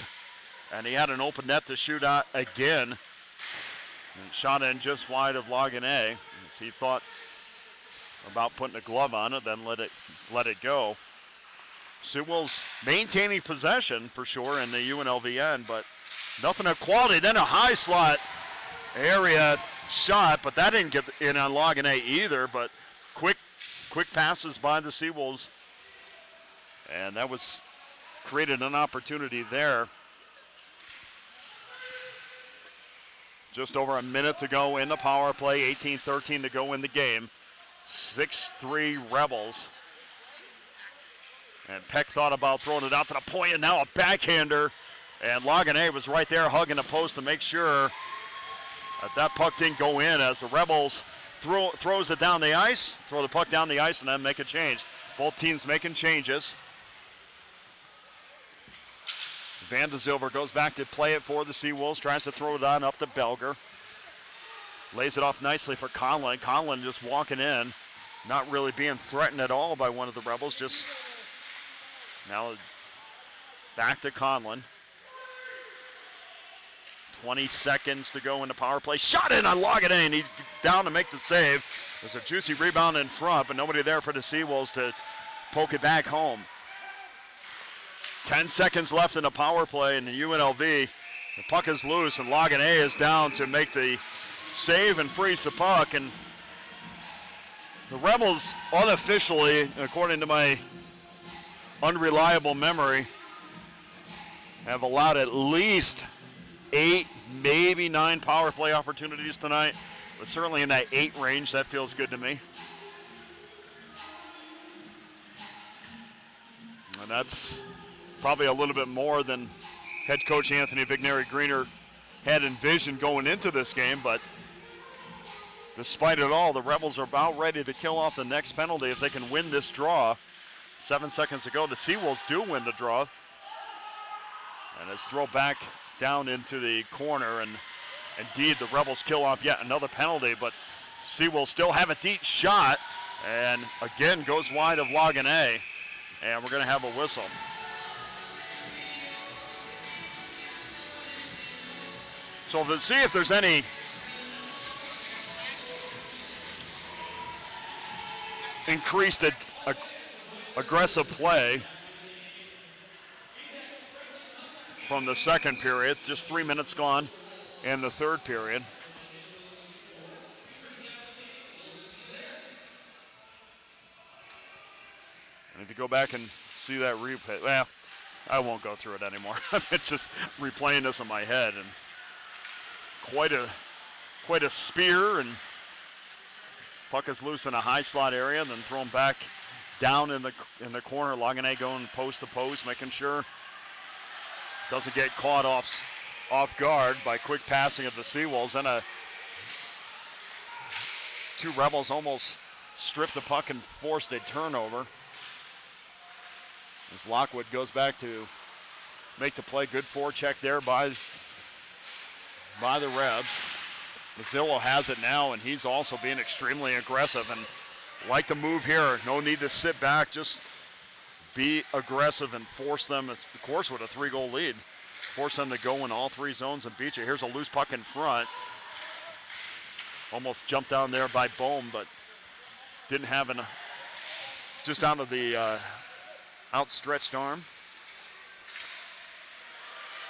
S2: and he had an open net to shoot out again. And shot in just wide of Lagane, as he thought about putting a glove on it, then let it go. Seawolves maintaining possession for sure in the UNLV end, but nothing of quality. Then a high slot area shot, but that didn't get in on Lagane either. But quick passes by the Seawolves, and that was created an opportunity there. Just over a minute to go in the power play, 18-13 to go in the game. 6-3 Rebels. And Peck thought about throwing it out to the point, and now a backhander. And Lagane was right there hugging the post to make sure that puck didn't go in as the Rebels throws it down the ice, throw the puck down the ice, and then make a change. Both teams making changes. Van de Zilver goes back to play it for the Seawolves, tries to throw it on up to Belger. Lays it off nicely for Conlon. Conlon just walking in, not really being threatened at all by one of the Rebels, just now back to Conlon. 20 seconds to go in the power play. Shot in on Lagane, and he's down to make the save. There's a juicy rebound in front, but nobody there for the Seawolves to poke it back home. 10 seconds left in the power play, and the UNLV, the puck is loose, and Lagane is down to make the save and freeze the puck. And the Rebels unofficially, according to my unreliable memory, have allowed at least 8, maybe 9 power play opportunities tonight, but certainly in that 8 range. That feels good to me. And that's probably a little bit more than head coach Anthony Vigneri-Greener had envisioned going into this game, but despite it all, the Rebels are about ready to kill off the next penalty if they can win this draw. 7 seconds to go. The Seawolves do win the draw. And it's thrown back down into the corner, and indeed the Rebels kill off yet another penalty, but Seawolves still have a deep shot, and again goes wide of Lagane, and we're going to have a whistle. So to see if there's any increased aggressive play from the second period. Just 3 minutes gone in the third period. And if you go back and see that replay, well, I won't go through it anymore. I'm just replaying this in my head, and quite a spear, and puck is loose in a high slot area, and then thrown back down in the corner. Lagane going post to post, making sure doesn't get caught off guard by quick passing of the Seawolves. And two Rebels almost stripped the puck and forced a turnover. As Lockwood goes back to make the play. Good forecheck there by the Rebs. Mazzillo has it now, and he's also being extremely aggressive. And like the move here, no need to sit back, just be aggressive and force them, of course, with a 3-goal lead. Force them to go in all 3 zones and beat you. Here's a loose puck in front. Almost jumped down there by Bohm, but didn't have just out of the outstretched arm.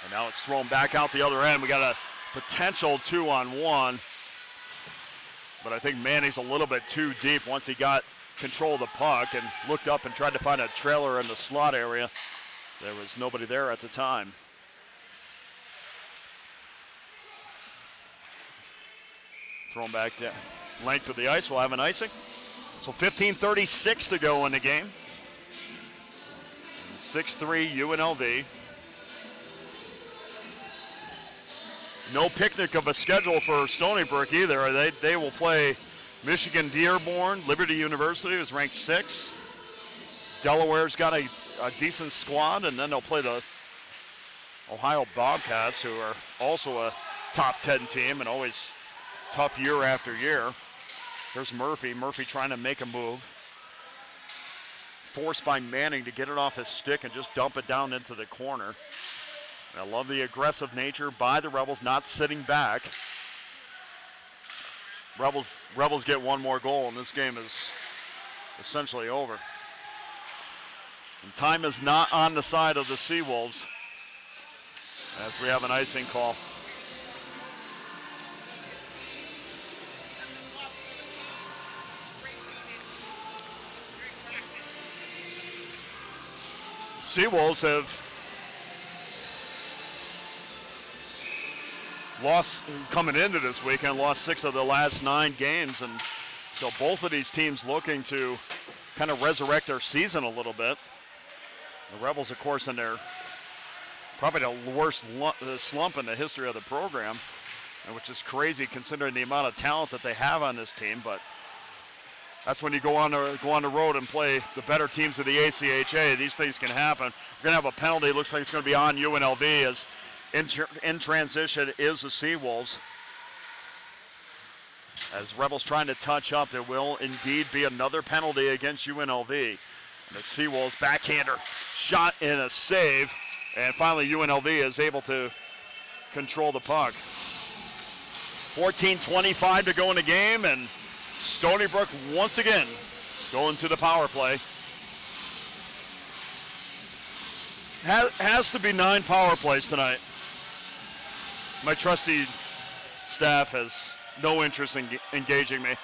S2: And now it's thrown back out the other end. We got a potential 2-on-1, but I think Manning's a little bit too deep once he got control of the puck and looked up and tried to find a trailer in the slot area. There was nobody there at the time. Thrown back to length of the ice. We'll have an icing. So 15:36 to go in the game. 6-3 UNLV. No picnic of a schedule for Stony Brook either. They will play Michigan Dearborn, Liberty University is ranked 6th. Delaware's got a decent squad, and then they'll play the Ohio Bobcats, who are also a top 10 team and always tough year after year. There's Murphy. Murphy trying to make a move. Forced by Manning to get it off his stick and just dump it down into the corner. I love the aggressive nature by the Rebels, not sitting back. Rebels get one more goal, and this game is essentially over. And time is not on the side of the Seawolves as we have an icing call. Seawolves have lost coming into this weekend, lost 6 of the last 9 games, and so both of these teams looking to kind of resurrect their season a little bit. The Rebels, of course, in their probably the worst slump in the history of the program, which is crazy considering the amount of talent that they have on this team. But that's when you go on the road and play the better teams of the ACHA. These things can happen. We're going to have a penalty. Looks like it's going to be on UNLV as in transition is the Seawolves. As Rebels trying to touch up, there will indeed be another penalty against UNLV. And the Seawolves backhander shot in a save. And finally UNLV is able to control the puck. 14:25 to go in the game, and Stony Brook once again going to the power play. Has to be 9 power plays tonight. My trusty staff has no interest in engaging me.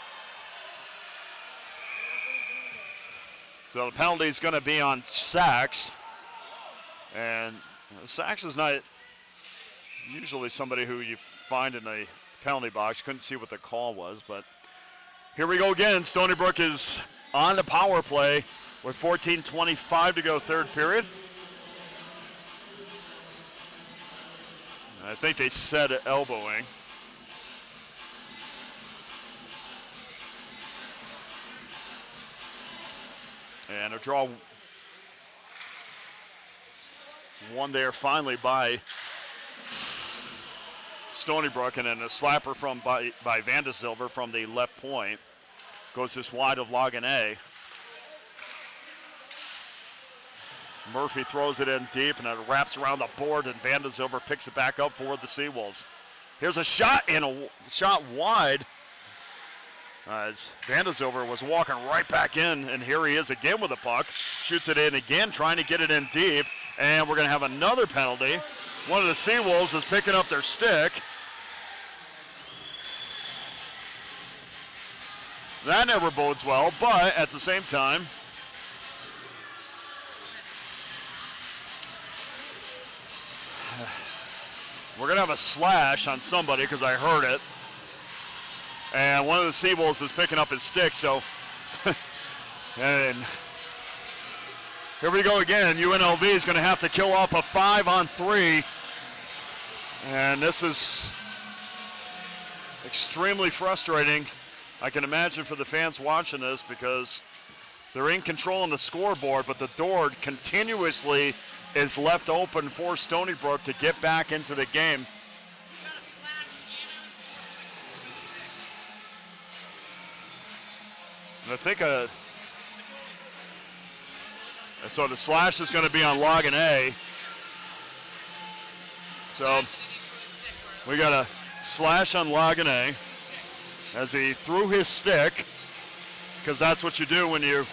S2: So the penalty is going to be on Sachs. And Sachs is not usually somebody who you find in a penalty box. Couldn't see what the call was, but here we go again. Stony Brook is on the power play with 14:25 to go, third period. I think they said elbowing. And a draw won there finally by Stony Brook, and then a slapper by Van de Silver from the left point. Goes this wide of Lagané. Murphy throws it in deep, and it wraps around the board, and Van de Silver picks it back up for the Seawolves. Here's a shot, and a shot wide as Van de Silver was walking right back in, and here he is again with the puck. Shoots it in again, trying to get it in deep, and we're going to have another penalty. One of the Seawolves is picking up their stick. That never bodes well, but at the same time, we're going to have a slash on somebody because I heard it. And one of the Seawolves is picking up his stick, so and Here we go again. UNLV is going to have to kill off a 5-on-3. And this is extremely frustrating, I can imagine, for the fans watching this, because they're in control on the scoreboard, but the door continuously is left open for Stony Brook to get back into the game. And I think so the slash is going to be on Logan A. So we got a slash on Logan A as he threw his stick, because that's what you do when you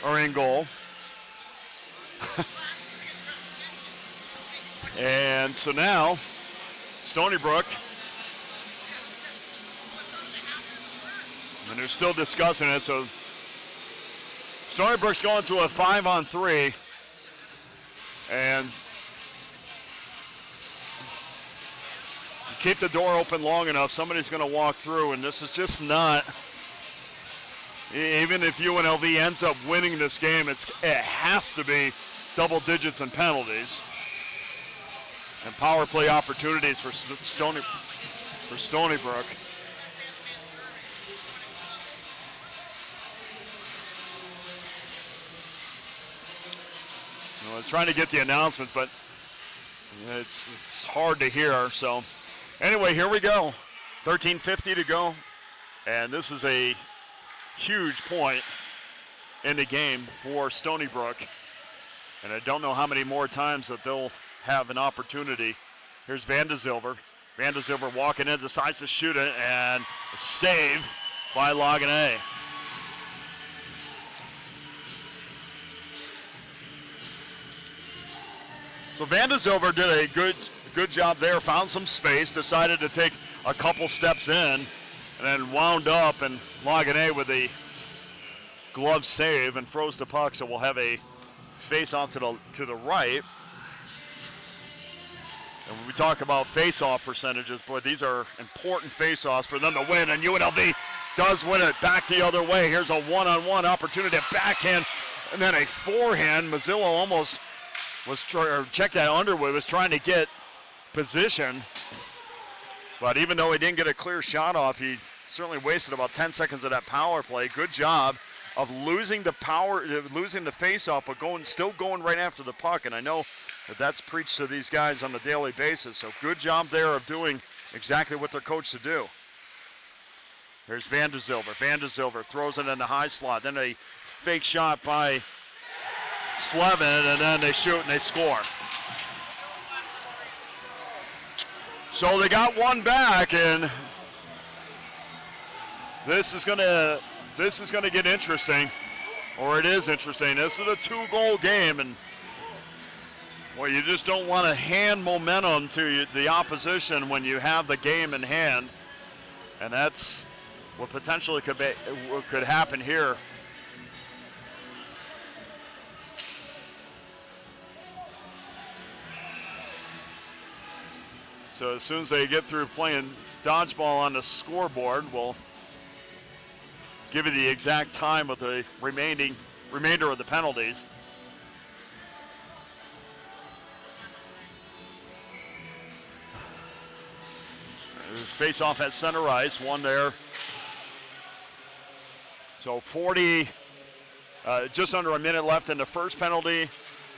S2: are in goal. And so now Stony Brook, and they're still discussing it, so Stony Brook's going to a 5-on-3, and you keep the door open long enough, somebody's going to walk through, and this is just not, even if UNLV ends up winning this game, it has to be double digits in penalties and power play opportunities for Stony Brook. Well, I'm trying to get the announcement, but it's hard to hear. So anyway, here we go. 13:50 to go. And this is a huge point in the game for Stony Brook. And I don't know how many more times that they'll have an opportunity. Here's Van de Zilver. Van de Zilver walking in, decides to shoot it, and a save by Logan A. So Van de Zilver did a good job there, found some space, decided to take a couple steps in, and then wound up, and Logan A with a glove save and froze the puck, so we'll have a face-off to the right. And when we talk about face-off percentages, boy, these are important face-offs for them to win, and UNLV does win it back the other way. Here's a one-on-one opportunity, a backhand, and then a forehand. Mazzillo almost checked that Underwood, was trying to get position, but even though he didn't get a clear shot off, he certainly wasted about 10 seconds of that power play. Good job of losing the face-off, but still going right after the puck, and I know that's preached to these guys on a daily basis, so good job there of doing exactly what they're coached to do. There's Van de Zilver. Van de Zilver throws it in the high slot, then a fake shot by Slevin, and then they shoot and they score. So they got one back, and this is gonna get interesting, or it is interesting. This is a 2-goal game, and well, you just don't want to hand momentum to the opposition when you have the game in hand, and that's what potentially could happen here. So as soon as they get through playing dodgeball on the scoreboard, we'll give you the exact time of the remainder of the penalties. Face off at center ice, one there. So just under a minute left in the first penalty,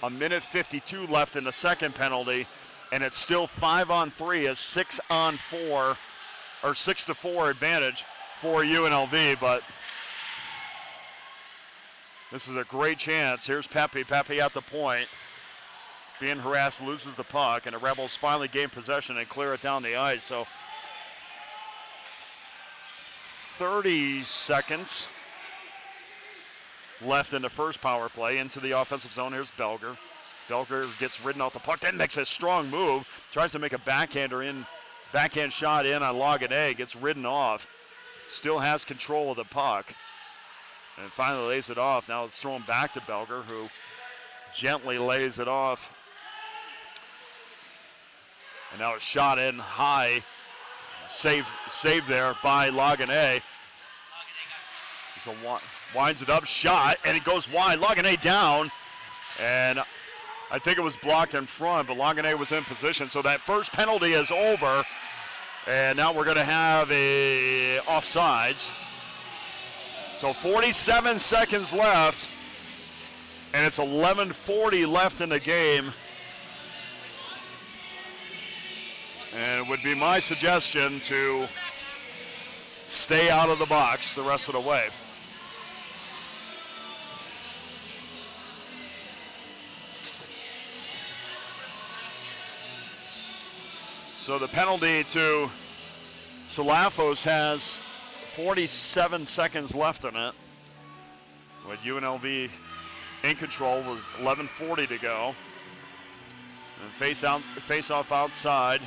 S2: a minute 52 left in the second penalty, and it's still 5-on-3, a 6-on-4, or 6-4 advantage for UNLV, but this is a great chance. Here's Pepe at the point. Being harassed, loses the puck, and the Rebels finally gain possession and clear it down the ice. So 30 seconds left in the first power play. Into the offensive zone, here's Belger. Belger gets ridden off the puck, then makes a strong move, tries to make a backhand shot in on Logan A, gets ridden off, still has control of the puck, and finally lays it off. Now it's thrown back to Belger, who gently lays it off. And now it's shot in high, saved there by Logan A. So winds it up, shot, and it goes wide. Logan A down, And I think it was blocked in front, but Longines was in position. So that first penalty is over. And now we're going to have a offsides. So 47 seconds left. And it's 11:40 left in the game. And it would be my suggestion to stay out of the box the rest of the way. So the penalty to Salafos has 47 seconds left in it, with UNLV in control with 11:40 to go. And face off outside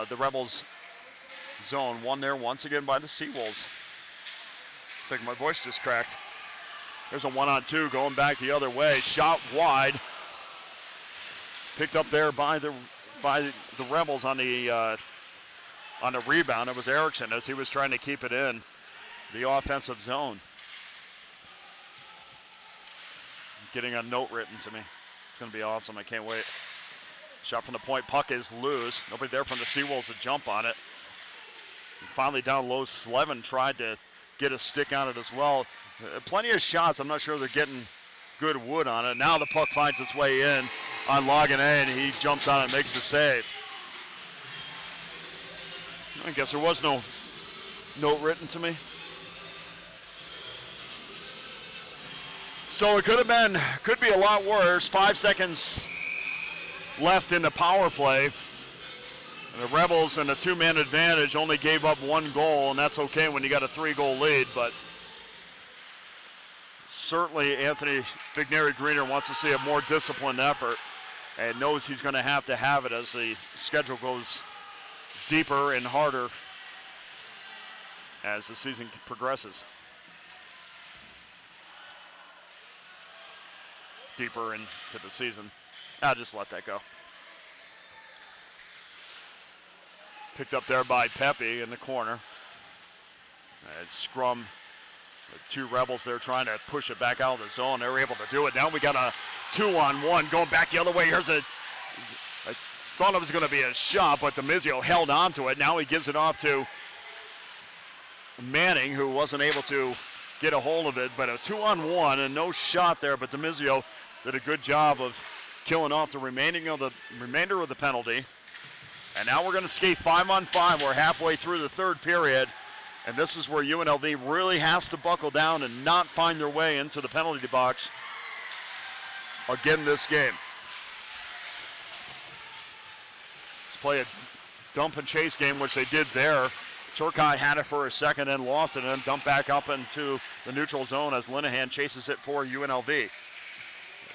S2: the Rebels zone. One there once again by the Seawolves. I think my voice just cracked. There's a 1-on-2 going back the other way. Shot wide. Picked up there by the Rebels on the rebound. It was Erickson as he was trying to keep it in the offensive zone. Getting a note written to me. It's going to be awesome. I can't wait. Shot from the point. Puck is loose. Nobody there from the Seawolves to jump on it. And finally down low, Slevin tried to get a stick on it as well. Plenty of shots. I'm not sure they're getting good wood on it. Now the puck finds its way in on Longines, and he jumps on it and makes the save. I guess there was no note written to me. So it could be a lot worse. 5 seconds left in the power play. And the Rebels in a two-man advantage only gave up one goal, and that's okay when you got a 3-goal lead, but certainly Anthony Bigneri-Greener wants to see a more disciplined effort and knows he's going to have it as the schedule goes deeper and harder as the season progresses. Deeper into the season. I'll just let that go. Picked up there by Pepe in the corner. It's scrum. The two Rebels there trying to push it back out of the zone. They were able to do it. Now we got a 2-on-1 going back the other way. I thought it was going to be a shot, but Demizio held on to it. Now he gives it off to Manning, who wasn't able to get a hold of it. But a 2-on-1 and no shot there, but Demizio did a good job of killing off the remainder of the penalty. And now we're going to skate 5-on-5. We're halfway through the third period. And this is where UNLV really has to buckle down and not find their way into the penalty box again this game. Let's play a dump and chase game, which they did there. Turcotte had it for a second and lost it, and then dumped back up into the neutral zone as Linehan chases it for UNLV. The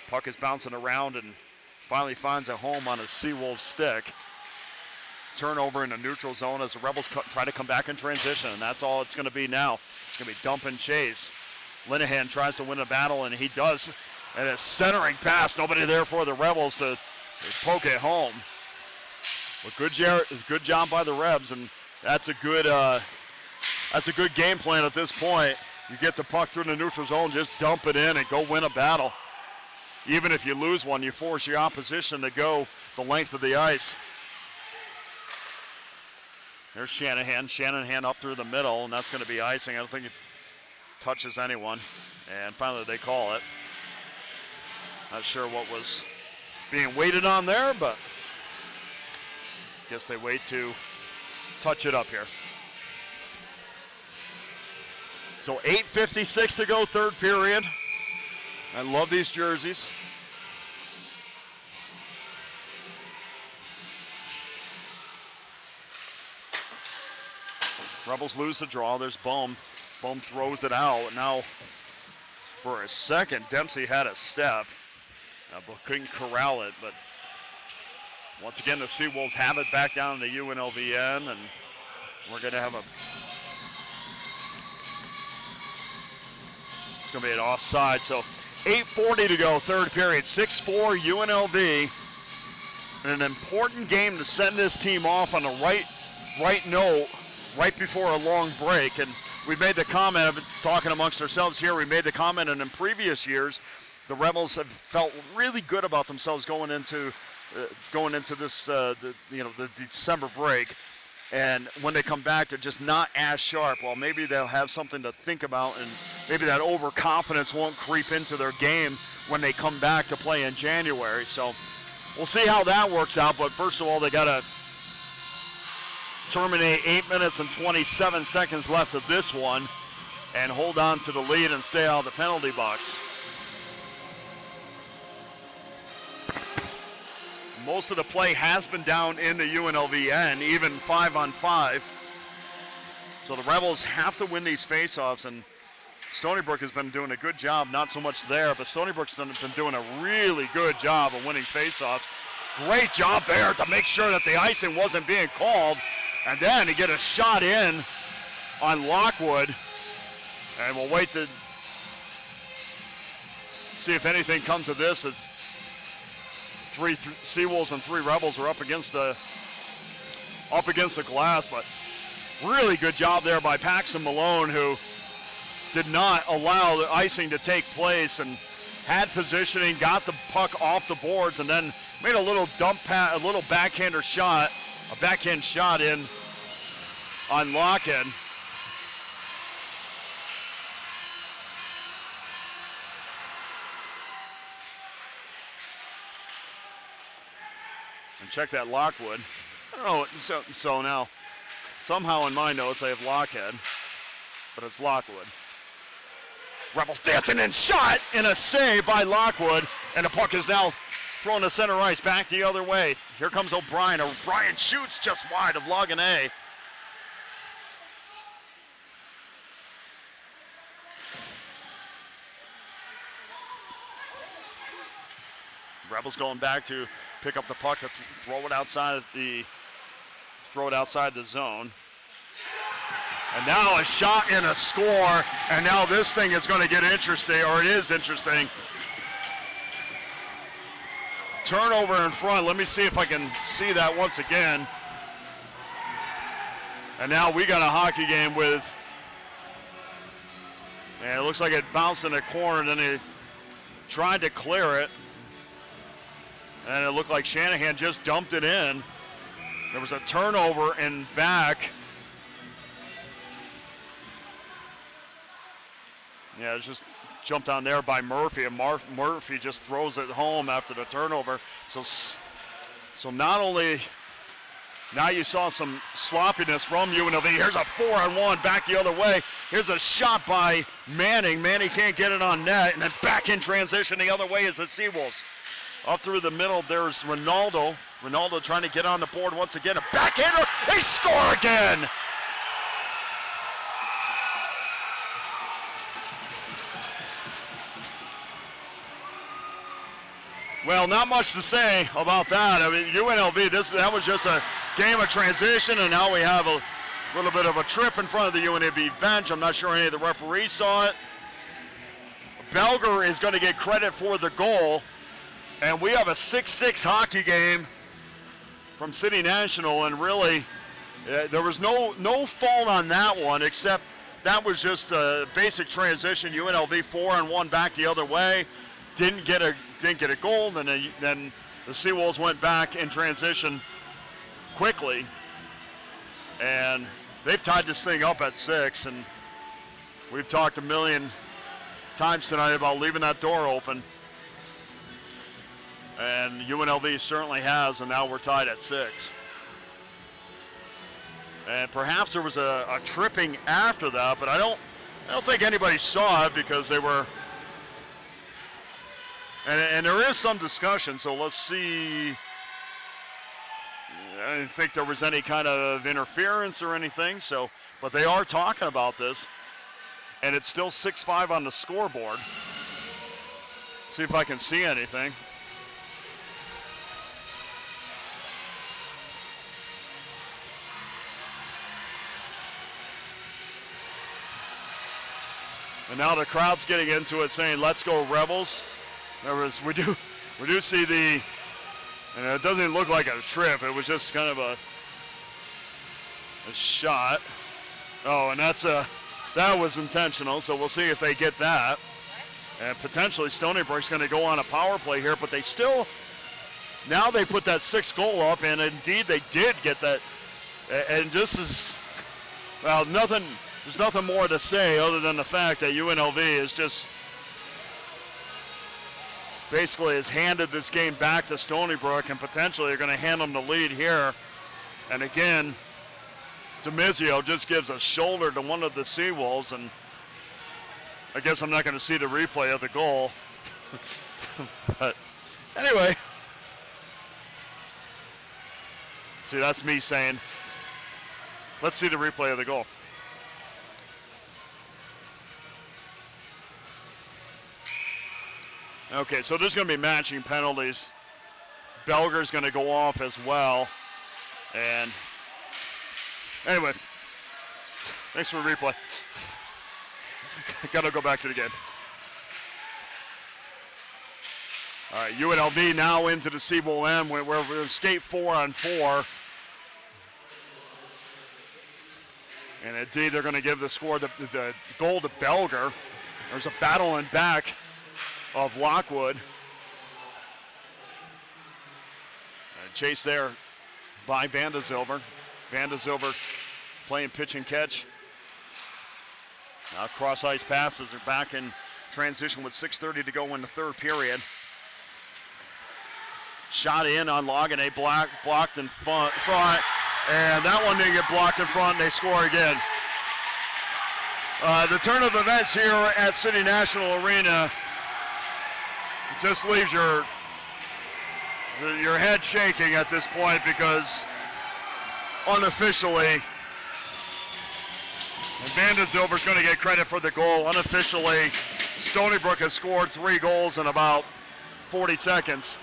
S2: puck is bouncing around and finally finds a home on a Seawolves stick. Turnover in the neutral zone as the Rebels try to come back in transition, and that's all it's going to be now. It's going to be dump and chase. Linehan tries to win a battle, and he does. And a centering pass, nobody there for the Rebels to poke it home. But good job by the Rebs, and that's a good game plan at this point. You get the puck through the neutral zone, just dump it in and go win a battle. Even if you lose one, you force your opposition to go the length of the ice. There's Shanahan up through the middle, and that's going to be icing. I don't think it touches anyone. And finally they call it. Not sure what was being waited on there, but guess they wait to touch it up here. So 8:56 to go, third period. I love these jerseys. Rebels lose the draw. There's Bohm. Bohm throws it out. Now, for a second, Dempsey had a step, but couldn't corral it. But once again, the Seawolves have it back down in the UNLV end, and we're going to have it's going to be an offside. So 8:40 to go, third period. 6-4 UNLV. And an important game to send this team off on the right note, right before a long break. And we made the comment of it, talking amongst ourselves here, we made the comment in previous years the Rebels have felt really good about themselves going into this the December break. And when they come back, they're just not as sharp. Well, maybe they'll have something to think about, and maybe that overconfidence won't creep into their game when they come back to play in January. So we'll see how that works out. But first of all, they got to terminate 8 minutes and 27 seconds left of this one and hold on to the lead and stay out of the penalty box. Most of the play has been down in the UNLV end, even 5-on-5. So the Rebels have to win these faceoffs, and Stony Brook has been doing a good job, not so much there, but Stony Brook's been doing a really good job of winning faceoffs. Great job there to make sure that the icing wasn't being called, and then to get a shot in on Lockwood, and we'll wait to see if anything comes of this. Three Seawolves and 3 Rebels are up against the glass, but really good job there by Paxton Malone, who did not allow the icing to take place and had positioning, got the puck off the boards, and then made a little a little backhand shot in on Lockhead. And check that Lockwood. I don't know, so now, somehow in my notes I have Lockhead, but it's Lockwood. Rebels dancing and shot, and a save by Lockwood, and the puck is now thrown to center ice, back the other way. Here comes O'Brien. O'Brien shoots just wide of Logan A. Rebels going back to pick up the puck to throw it outside the zone. And now a shot and a score, and now this thing is going to get interesting, or it is interesting. Turnover in front. Let me see if I can see that once again. And now we got a hockey game with, and it looks like it bounced in the corner, then he tried to clear it. And it looked like Shanahan just dumped it in. There was a turnover and back. Yeah, it just jumped on there by Murphy, and Murphy just throws it home after the turnover. So not only, now you saw some sloppiness from UNLV. Here's a 4-on-1 back the other way. Here's a shot by Manning. Manning can't get it on net, and then back in transition the other way is the Seawolves. Up through the middle, there's Ronaldo. Ronaldo trying to get on the board once again. A backhander, they score again! Well, not much to say about that. I mean, UNLV, that was just a game of transition, and now we have a little bit of a trip in front of the UNLV bench. I'm not sure any of the referees saw it. Belger is going to get credit for the goal. And we have a 6-6 hockey game from City National, and really, there was no fault on that one, except that was just a basic transition. UNLV 4-on-1 back the other way, didn't get a goal, and then the Seawolves went back in transition quickly, and they've tied this thing up at 6. And we've talked a million times tonight about leaving that door open. And UNLV certainly has, and now we're tied at 6. And perhaps there was a tripping after that, but I don't think anybody saw it because they were. And there is some discussion, so let's see. I didn't think there was any kind of interference or anything, so, but they are talking about this, and it's still 6-5 on the scoreboard. See if I can see anything. And now the crowd's getting into it, saying, "Let's go Rebels." We do see the, and it doesn't even look like a trip. It was just kind of a shot. Oh, and that was intentional. So we'll see if they get that. And potentially Stony Brook's going to go on a power play here, but they still, now they put that 6th goal up, and indeed they did get that. And just as, well, there's nothing more to say other than the fact that UNLV is just basically has handed this game back to Stony Brook, and potentially are going to hand them the lead here. And again, DeMizio just gives a shoulder to one of the Seawolves, and I guess I'm not going to see the replay of the goal. But anyway, see, that's me saying, let's see the replay of the goal. Okay, so there's going to be matching penalties. Belger's going to go off as well. And anyway, thanks for the replay. Got to go back to the game. All right, UNLV now into the Seabowl end where we're skate 4-on-4. And indeed, they're going to give the goal to Belger. There's a battle in back of Lockwood. Chase there by Van de Zilver. Van de Zilver playing pitch and catch. Now cross ice passes are back in transition with 6:30 to go in the 3rd period. Shot in on Logane, blocked in front, and that one didn't get blocked in front, and they score again. The turn of events here at City National Arena just leaves your head shaking at this point, because unofficially, and Van de Zilver's going to get credit for the goal. Unofficially, Stony Brook has scored 3 goals in about 40 seconds.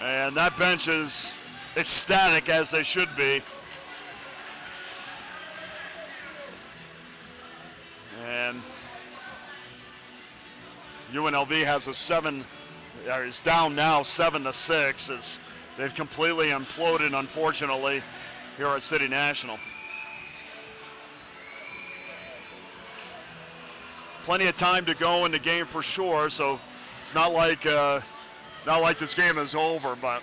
S2: And that bench is ecstatic, as they should be. And UNLV has is down now 7-6, as they've completely imploded, unfortunately, here at City National. Plenty of time to go in the game for sure, so it's not like this game is over, but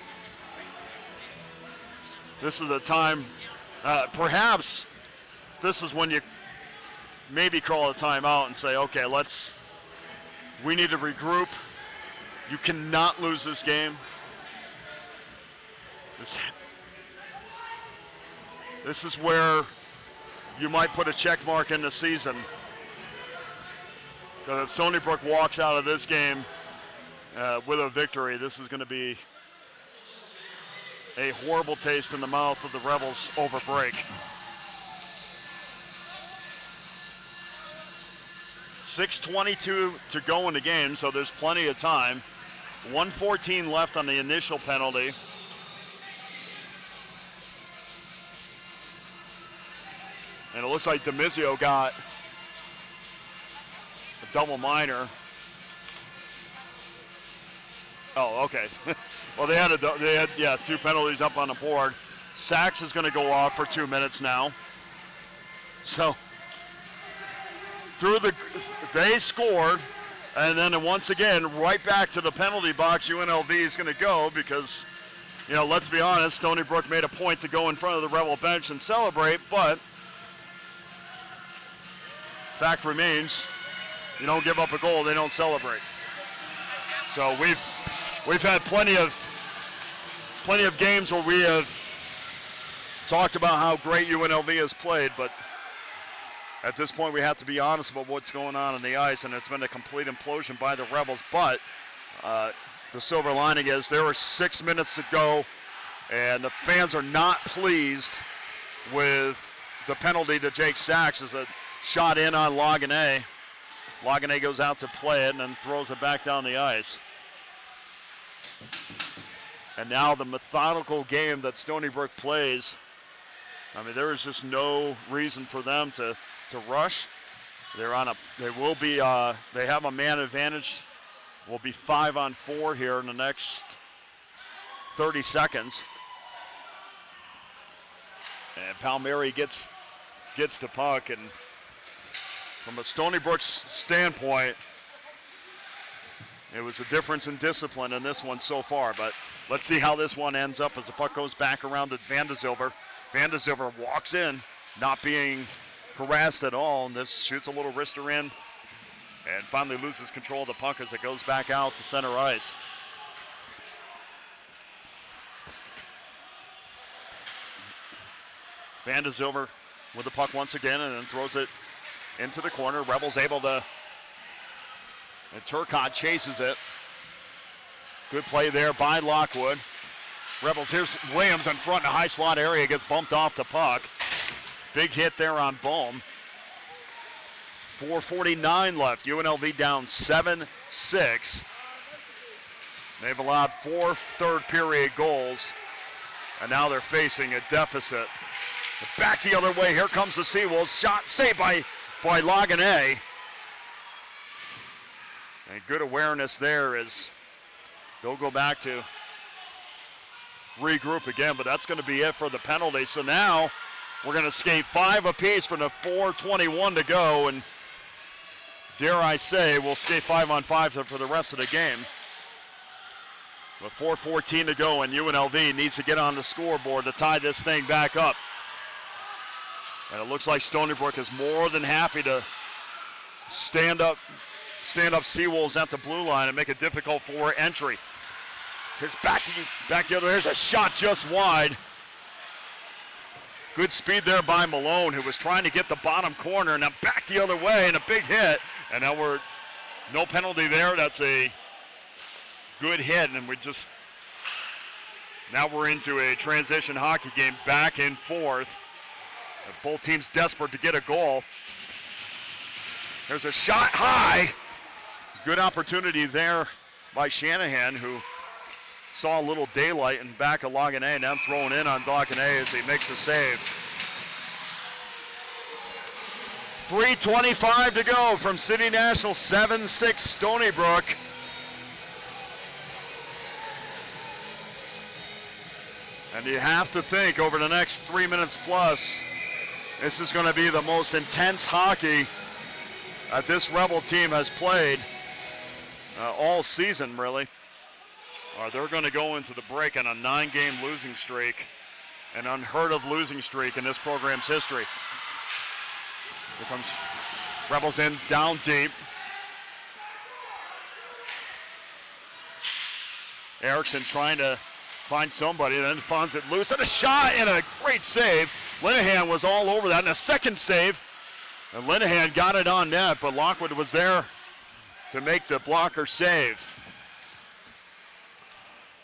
S2: this is the time. Perhaps this is when you maybe call a timeout and say, okay, we need to regroup. You cannot lose this game. This is where you might put a check mark in the season. Because if Stony Brook walks out of this game with a victory, this is going to be a horrible taste in the mouth of the Rebels over break. 6:22 to go in the game, so there's plenty of time. 1:14 left on the initial penalty. And it looks like DeMizio got a double minor. Oh, okay. Well, they had 2 penalties up on the board. Sachs is going to go off for 2 minutes now. So they scored, and then once again right back to the penalty box. UNLV is going to go because, let's be honest, Stony Brook made a point to go in front of the Rebel bench and celebrate, but fact remains, you don't give up a goal, they don't celebrate. So we've had plenty of games where we have talked about how great UNLV has played, but at this point we have to be honest about what's going on the ice, and it's been a complete implosion by the Rebels. But the silver lining is there are 6 minutes to go, and the fans are not pleased with the penalty to Jake Sachs. As a shot in on Logane. Logane goes out to play it and then throws it back down the ice. And now the methodical game that Stony Brook plays, I mean, there is just no reason for them to rush. They have a man advantage. Will be 5-on-4 here in the next 30 seconds. And Palmieri gets the puck, and from a Stony Brook standpoint, it was a difference in discipline in this one so far, but let's see how this one ends up as the puck goes back around to Van de Zilver. Van de Zilver walks in, not being harassed at all, and this shoots a little wrister in and finally loses control of the puck as it goes back out to center ice. Van de Zilver with the puck once again and then throws it into the corner. Rebels able to, and Turcotte chases it. Good play there by Lockwood. Rebels, here's Williams in front in the high slot area, gets bumped off the puck. Big hit there on Bohm. 4:49 left. UNLV down 7-6. They've allowed 4 third-period goals, and now they're facing a deficit. Back the other way. Here comes the Seawolves. Shot saved by Laganay. And good awareness there as they'll go back to regroup again, but that's going to be it for the penalty. So now we're going to skate 5 apiece from the 4:21 to go, and dare I say, we'll skate 5-on-5 for the rest of the game. With 4:14 to go, and UNLV needs to get on the scoreboard to tie this thing back up. And it looks like Stony Brook is more than happy to stand up Seawolves at the blue line and make it difficult for entry. Here's back the other. Here's a shot just wide. Good speed there by Malone, who was trying to get the bottom corner. Now back the other way and a big hit. And now no penalty there. That's a good hit. And now we're into a transition hockey game back and forth. Both teams desperate to get a goal. There's a shot high. Good opportunity there by Shanahan, who saw a little daylight in back of Laganay, and then thrown in on Laganay as he makes a save. 3:25 to go from City National, 7-6 Stony Brook. And you have to think over the next 3 minutes plus, this is going to be the most intense hockey that this Rebel team has played all season, really. They're going to go into the break on a 9-game losing streak, an unheard of losing streak in this program's history. Here comes Rebels in, down deep. Erickson trying to find somebody, then finds it loose, and a shot and a great save. Linehan was all over that, and a second save. And Linehan got it on net, but Lockwood was there to make the blocker save.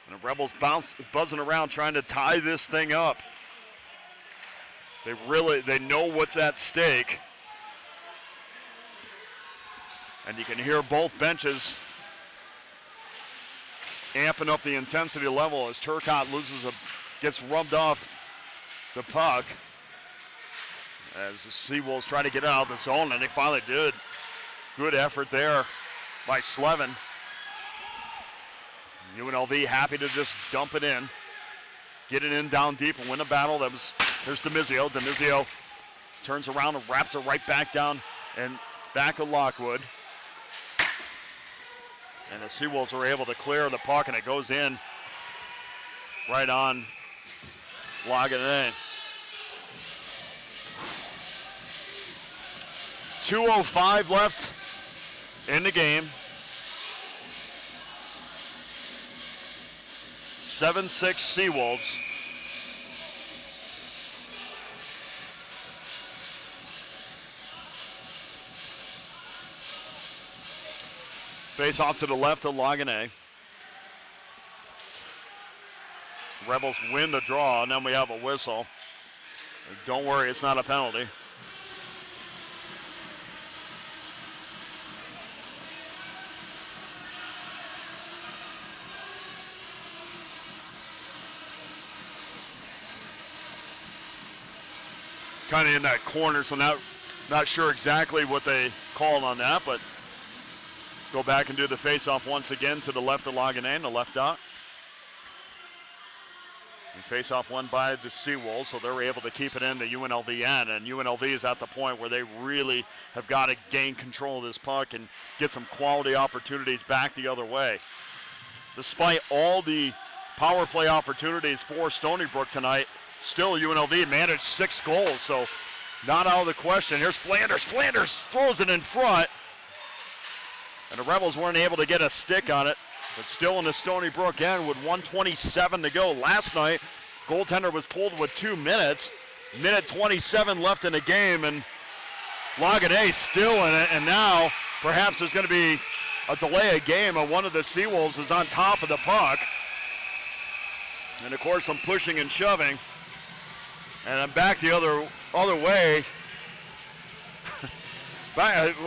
S2: And the Rebels buzzing around trying to tie this thing up. They know what's at stake. And you can hear both benches amping up the intensity level as Turcotte gets rubbed off the puck. As the Seawolves try to get it out of the zone, and they finally did. Good effort there by Slevin. UNLV happy to just dump it in, get it in down deep and win a battle. There's DeMizio. DeMizio turns around and wraps it right back down and back of Lockwood. And the Seawolves are able to clear the puck, and it goes in right on Laganay. 2:05 left in the game. 7-6 Seawolves. Face off to the left of Laganay. Rebels win the draw, and then we have a whistle. Don't worry, it's not a penalty. Kind of in that corner, so not sure exactly what they called on that, but go back and do the face-off once again to the left of Laganay, the left dot. And face-off won by the Seawolves, so they're able to keep it in the UNLV end. And UNLV is at the point where they really have got to gain control of this puck and get some quality opportunities back the other way. Despite all the power play opportunities for Stony Brook tonight, still UNLV managed 6 goals, so not out of the question. Here's Flanders. Flanders throws it in front, and the Rebels weren't able to get a stick on it. But still in the Stony Brook end with 1:27 to go. Last night, goaltender was pulled with 2 minutes. Minute 27 left in the game, and Laguna still in it. And now perhaps there's going to be a delay of game, and one of the Seawolves is on top of the puck. And of course, some pushing and shoving. And I'm back the other way.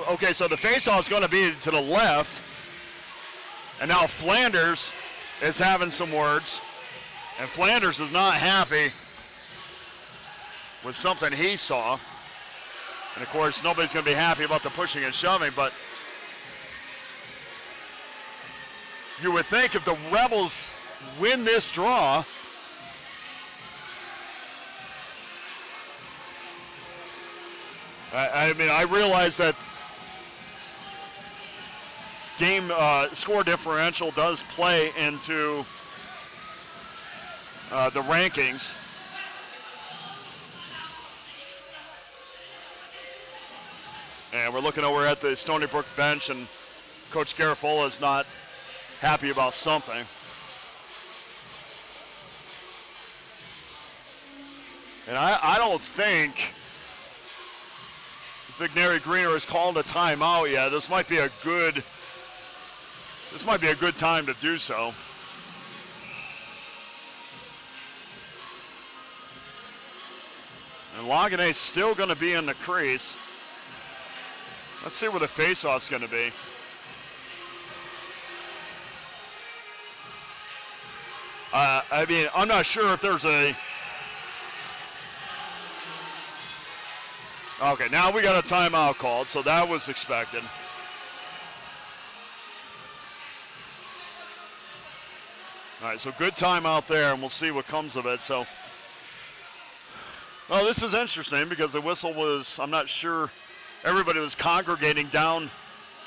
S2: Okay, so the faceoff is going to be to the left. And now Flanders is having some words. And Flanders is not happy with something he saw. And of course, nobody's going to be happy about the pushing and shoving, but you would think if the Rebels win this draw, I mean, I realize that game score differential does play into the rankings. And we're looking over at the Stony Brook bench, and Coach Garafola is not happy about something. And I don't think Vigneri Greener has called a timeout yet. This might be a good time to do so. And Laguna's still going to be in the crease. Let's see what the faceoff's going to be. I mean, I'm not sure if there's a... Okay, now we got a timeout called, so that was expected. All right, so good timeout there, and we'll see what comes of it. So, well, this is interesting because the whistle was, I'm not sure, everybody was congregating down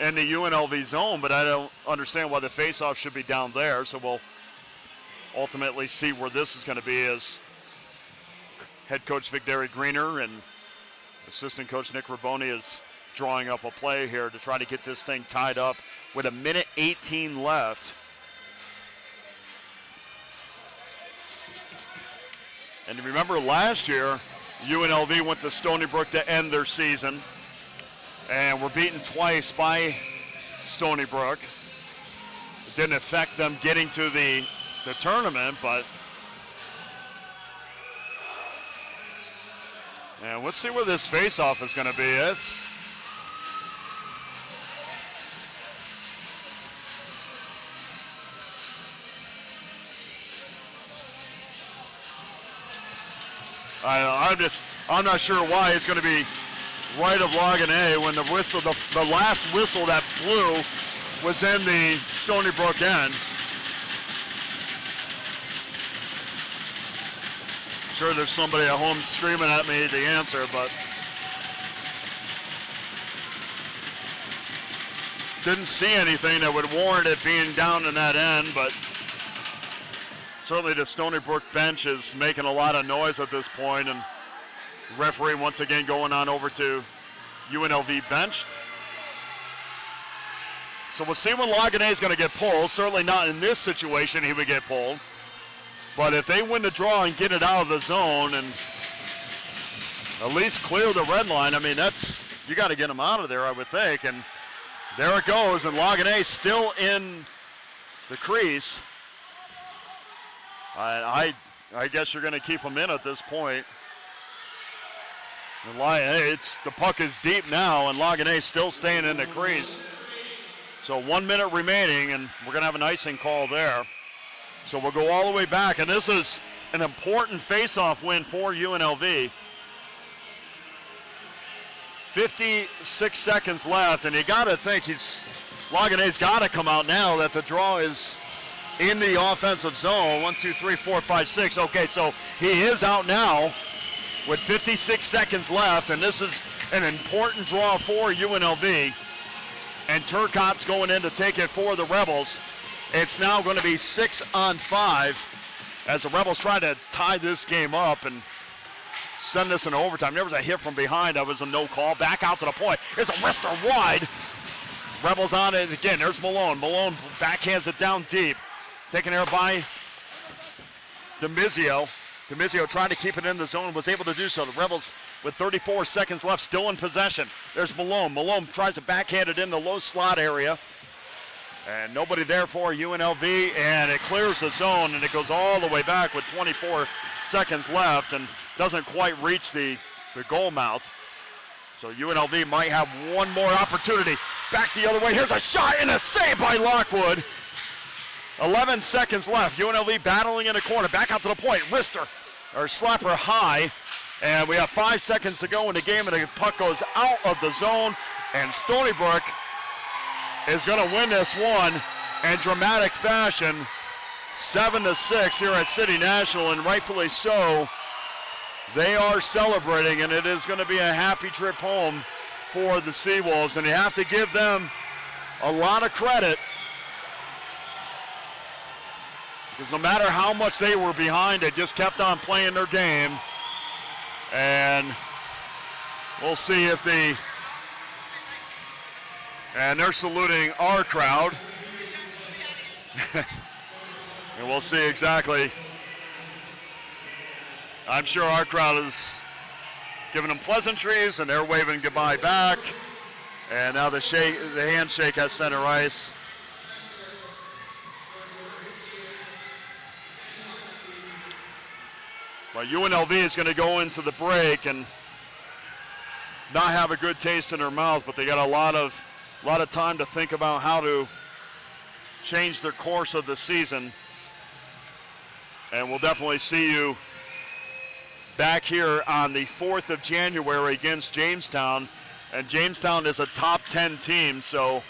S2: in the UNLV zone, but I don't understand why the faceoff should be down there. So we'll ultimately see where this is going to be as head coach Vigneri Greener and assistant coach Nick Raboni is drawing up a play here to try to get this thing tied up with 1:18 left. And remember last year, UNLV went to Stony Brook to end their season and were beaten twice by Stony Brook. It didn't affect them getting to the tournament, but and let's see where this face-off is going to be. I'm not sure why it's going to be right of Laguna when the whistle, the last whistle that blew was in the Stony Brook end. I'm sure there's somebody at home screaming at me the answer, but didn't see anything that would warrant it being down in that end, but certainly the Stony Brook bench is making a lot of noise at this point, and referee once again going on over to UNLV bench. So we'll see when Laguna is going to get pulled. Certainly not in this situation he would get pulled. But if they win the draw and get it out of the zone and at least clear the red line, I mean, you got to get them out of there, I would think. And there it goes, and Laguna still in the crease. I guess you're going to keep them in at this point. The puck is deep now, and Laguna still staying in the crease. So 1 minute remaining, and we're going to have an icing call there. So we'll go all the way back, and this is an important face-off win for UNLV. 56 seconds left, and you got to think Laguna's got to come out now that the draw is in the offensive zone. 1, 2, 3, 4, 5, 6. Okay, so he is out now with 56 seconds left, and this is an important draw for UNLV. And Turcotte's going in to take it for the Rebels. It's now going to be 6-on-5 as the Rebels try to tie this game up and send this into overtime. There was a hit from behind. That was a no call. Back out to the point. It's a wrister wide. Rebels on it again. There's Malone. Malone backhands it down deep. Taken there by DeMizio. DeMizio trying to keep it in the zone, was able to do so. The Rebels with 34 seconds left, still in possession. There's Malone. Malone tries to backhand it in the low slot area. And nobody there for UNLV, and it clears the zone, and it goes all the way back with 24 seconds left and doesn't quite reach the goal mouth. So UNLV might have one more opportunity. Back the other way. Here's a shot and a save by Lockwood. 11 seconds left. UNLV battling in the corner. Back out to the point. Wrister, or slapper high. And we have 5 seconds to go in the game, and the puck goes out of the zone. And Stony Brook is going to win this one in dramatic fashion. 7-6 here at City National, and rightfully so. They are celebrating, and it is going to be a happy trip home for the Seawolves. And you have to give them a lot of credit, because no matter how much they were behind, they just kept on playing their game. And we'll see if and they're saluting our crowd. And we'll see exactly. I'm sure our crowd is giving them pleasantries, and they're waving goodbye back. And now the handshake has center ice. Well, UNLV is going to go into the break and not have a good taste in their mouth, but they got a lot of time to think about how to change their course of the season. And we'll definitely see you back here on the 4th of January against Jamestown. And Jamestown is a top 10 team, so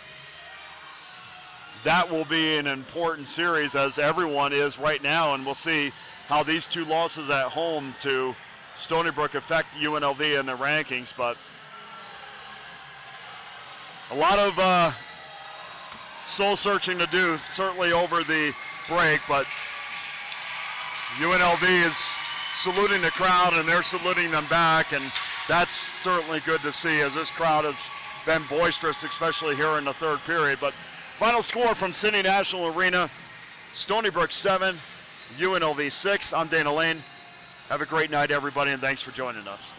S2: that will be an important series, as everyone is right now. And we'll see how these two losses at home to Stony Brook affect UNLV in the rankings. But a lot of soul searching to do, certainly over the break, but UNLV is saluting the crowd, and they're saluting them back, and that's certainly good to see, as this crowd has been boisterous, especially here in the third period. But final score from City National Arena, Stony Brook 7, UNLV 6. I'm Dana Lane. Have a great night, everybody, and thanks for joining us.